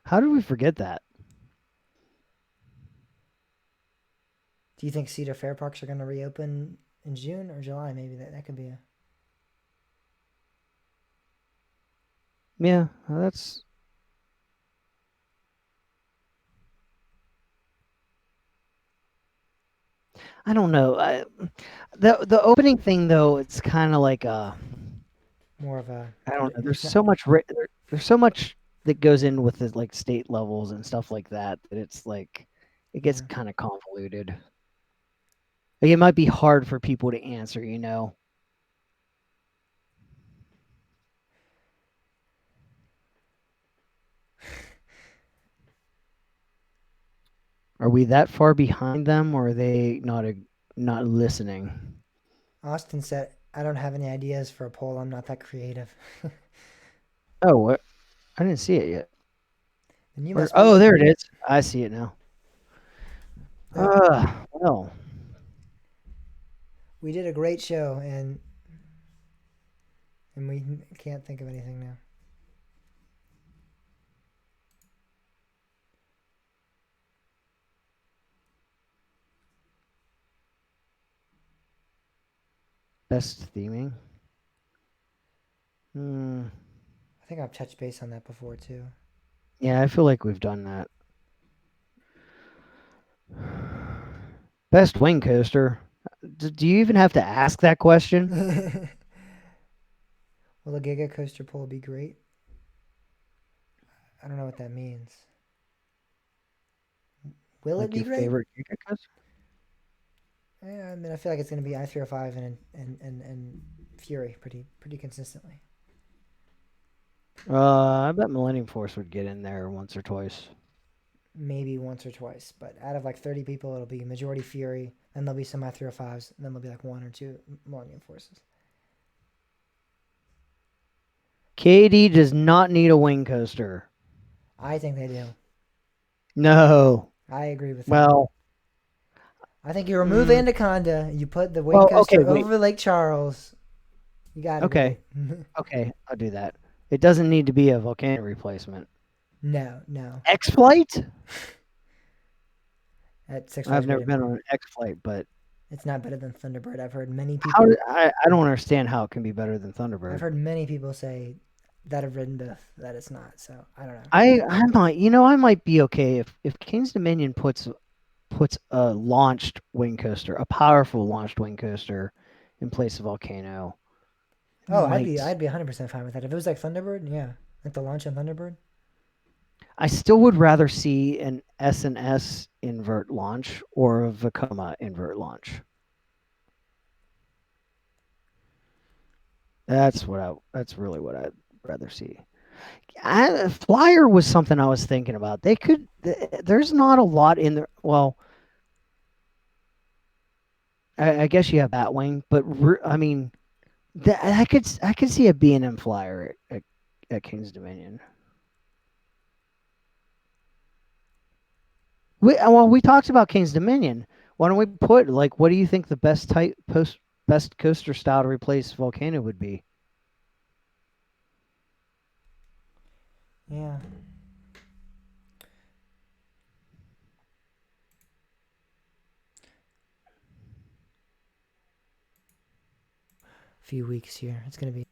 How did we forget that? Do you think Cedar Fair parks are going to reopen in June or July? Maybe that could be a. Yeah, that's. I don't know. The opening thing though, it's kind of like More of a. I don't know. There's It's not, so much. There's so much that goes in with the like state levels and stuff like that that it's like it gets Yeah. kind of convoluted. Like, it might be hard for people to answer. Are we that far behind them, or are they not listening? Austin said, "I don't have any ideas for a poll. I'm not that creative." Oh, what? I didn't see it yet. Then you Where, must be. oh, there it is. I see it now. Yep. Well, We did a great show, and we can't think of anything now. best theming. Hmm. I think I've touched base on that before too. Yeah, I feel like we've done that. Best wing coaster. Do you even have to ask that question? Will a Giga Coaster poll be great? I don't know what that means. Will it Like be your great? favorite Giga coaster? Yeah, I mean, I feel like it's going to be I-305 and Fury pretty consistently. I bet Millennium Force would get in there once or twice. Maybe once or twice, but out of like 30 people, it'll be majority Fury, then there'll be some I-305s, and then there'll be like one or two Millennium Forces. KD does not need a wing coaster. I think they do. No. I agree with that. Well, I think you remove Anaconda, you put the wing Well, coaster okay, wait. over Lake Charles. You got it. Okay. Okay, I'll do that. It doesn't need to be a volcano replacement. No. X-Flight? At Six I've Flags never Great been America. on an X-Flight, but It's not better than Thunderbird. I've heard many how people. I don't understand how it can be better than Thunderbird. I've heard many people say that have ridden both that it's not. So I don't know. I might be okay if King's Dominion puts puts a launched wing coaster, a powerful launched wing coaster, in place of Volcano, it Oh, might. I'd be 100% fine with that. If it was like Thunderbird, yeah, like the launch on Thunderbird. I still would rather see an S&S invert launch or a Vekoma invert launch. That's really what I'd rather see. Flyer was something I was thinking about. They could. There's not a lot in there. Well, I guess you have Batwing, but I mean, I could see a B&M Flyer at King's Dominion. We talked about King's Dominion. Why don't we put like what do you think the best coaster style to replace Volcano would be? Yeah. Few weeks here. It's gonna be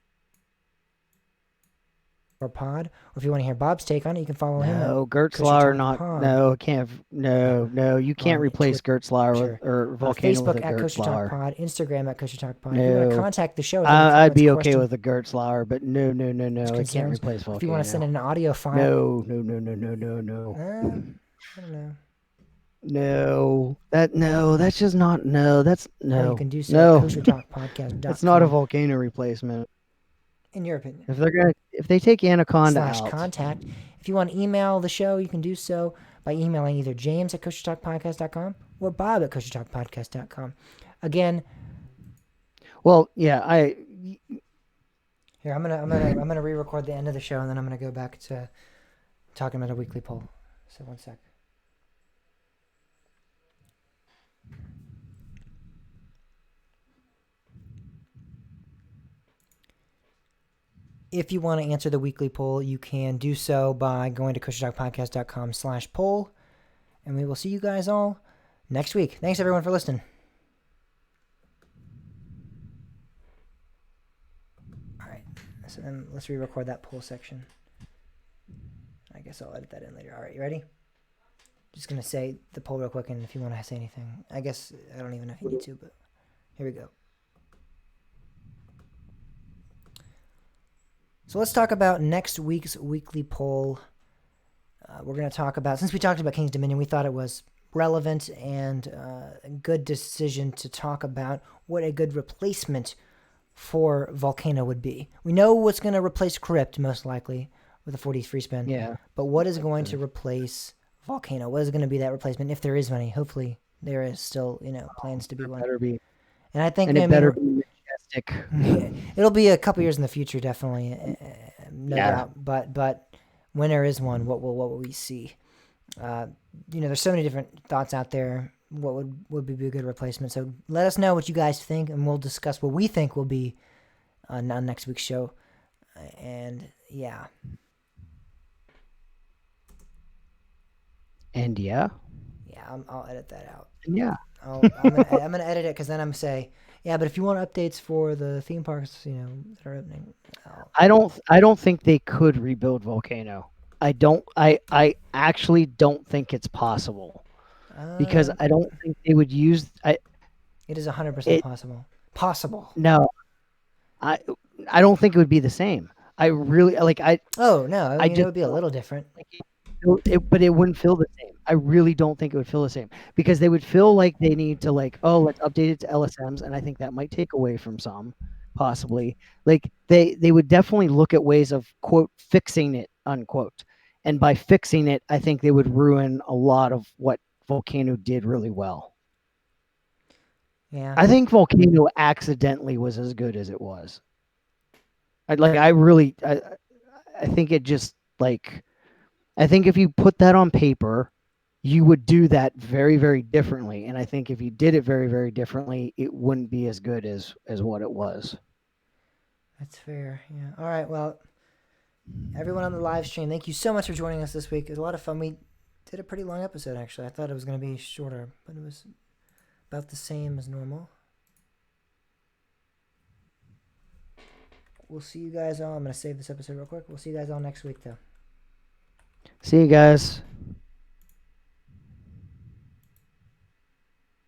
our pod, or if you want to hear Bob's take on it, you can follow him at No, Kosher Gertzlauer Talk not. Pod No, can't. No. You can't on replace Gertzlauer with Twitter, or Volcano with Facebook a at Kosher Talk Gertzlauer. Pod, Instagram at Kosher Talk Pod. If you want to No, contact the show with any I'd comments, be okay questions, with a Gertzlauer, but no. It can't concerns, replace or if you want to send Volcano. in an audio file, No. I don't know. No, that's just not no. That's You no, can do so at no. That's not a koshertalkpodcast.com. Volcano replacement. In your opinion. If they take Anaconda / out, contact. If you want to email the show, you can do so by emailing either James at koshertalkpodcast.com or Bob at koshertalkpodcast.com. Again, well, yeah, here I'm gonna re-record the end of the show and then I'm gonna go back to talking about a weekly poll. So one sec. If you want to answer the weekly poll, you can do so by going to koshertalkpodcast.com/poll. And we will see you guys all next week. Thanks everyone for listening. All right. So then let's re-record that poll section. I guess I'll edit that in later. All right, you ready? Just going to say the poll real quick, and if you want to say anything. I guess I don't even know if you need to, but here we go. So let's talk about next week's weekly poll. We're going to talk about, since we talked about King's Dominion, we thought it was relevant and a good decision to talk about what a good replacement for Volcano would be. We know what's going to replace Crypt, most likely, with a 40 free spin. yeah. But what is going to replace Volcano? What is going to be that replacement, if there is money? Hopefully, there is still, plans to be one. Better be, And I think, and it better be majestic. it'll be a couple years in the future, definitely, no Yeah. doubt. But when there is one, what will we see? There's so many different thoughts out there. What would be a good replacement? So let us know what you guys think, and we'll discuss what we think will be on next week's show. And yeah. And yeah. Yeah, I'll edit that out. And yeah. I'm gonna edit it because then I'm gonna say, yeah, but if you want updates for the theme parks, that are opening, I don't think they could rebuild Volcano. I actually don't think it's possible because I don't think they would use. It is 100% possible. Possible. No, I don't think it would be the same. I really like. Oh no, I mean, it would be a little different. But it wouldn't feel the same. I really don't think it would feel the same because they would feel like they need to let's update it to LSMs, and I think that might take away from some, possibly. Like they would definitely look at ways of quote fixing it unquote, and by fixing it, I think they would ruin a lot of what Volcano did really well. Yeah. I think Volcano accidentally was as good as it was. I think it just I think if you put that on paper, you would do that very, very differently. And I think if you did it very, very differently, it wouldn't be as good as what it was. That's fair. Yeah. All right. Well, everyone on the live stream, thank you so much for joining us this week. It was a lot of fun. We did a pretty long episode, actually. I thought it was going to be shorter, but it was about the same as normal. We'll see you guys all. I'm going to save this episode real quick. We'll see you guys all next week, though. See you guys.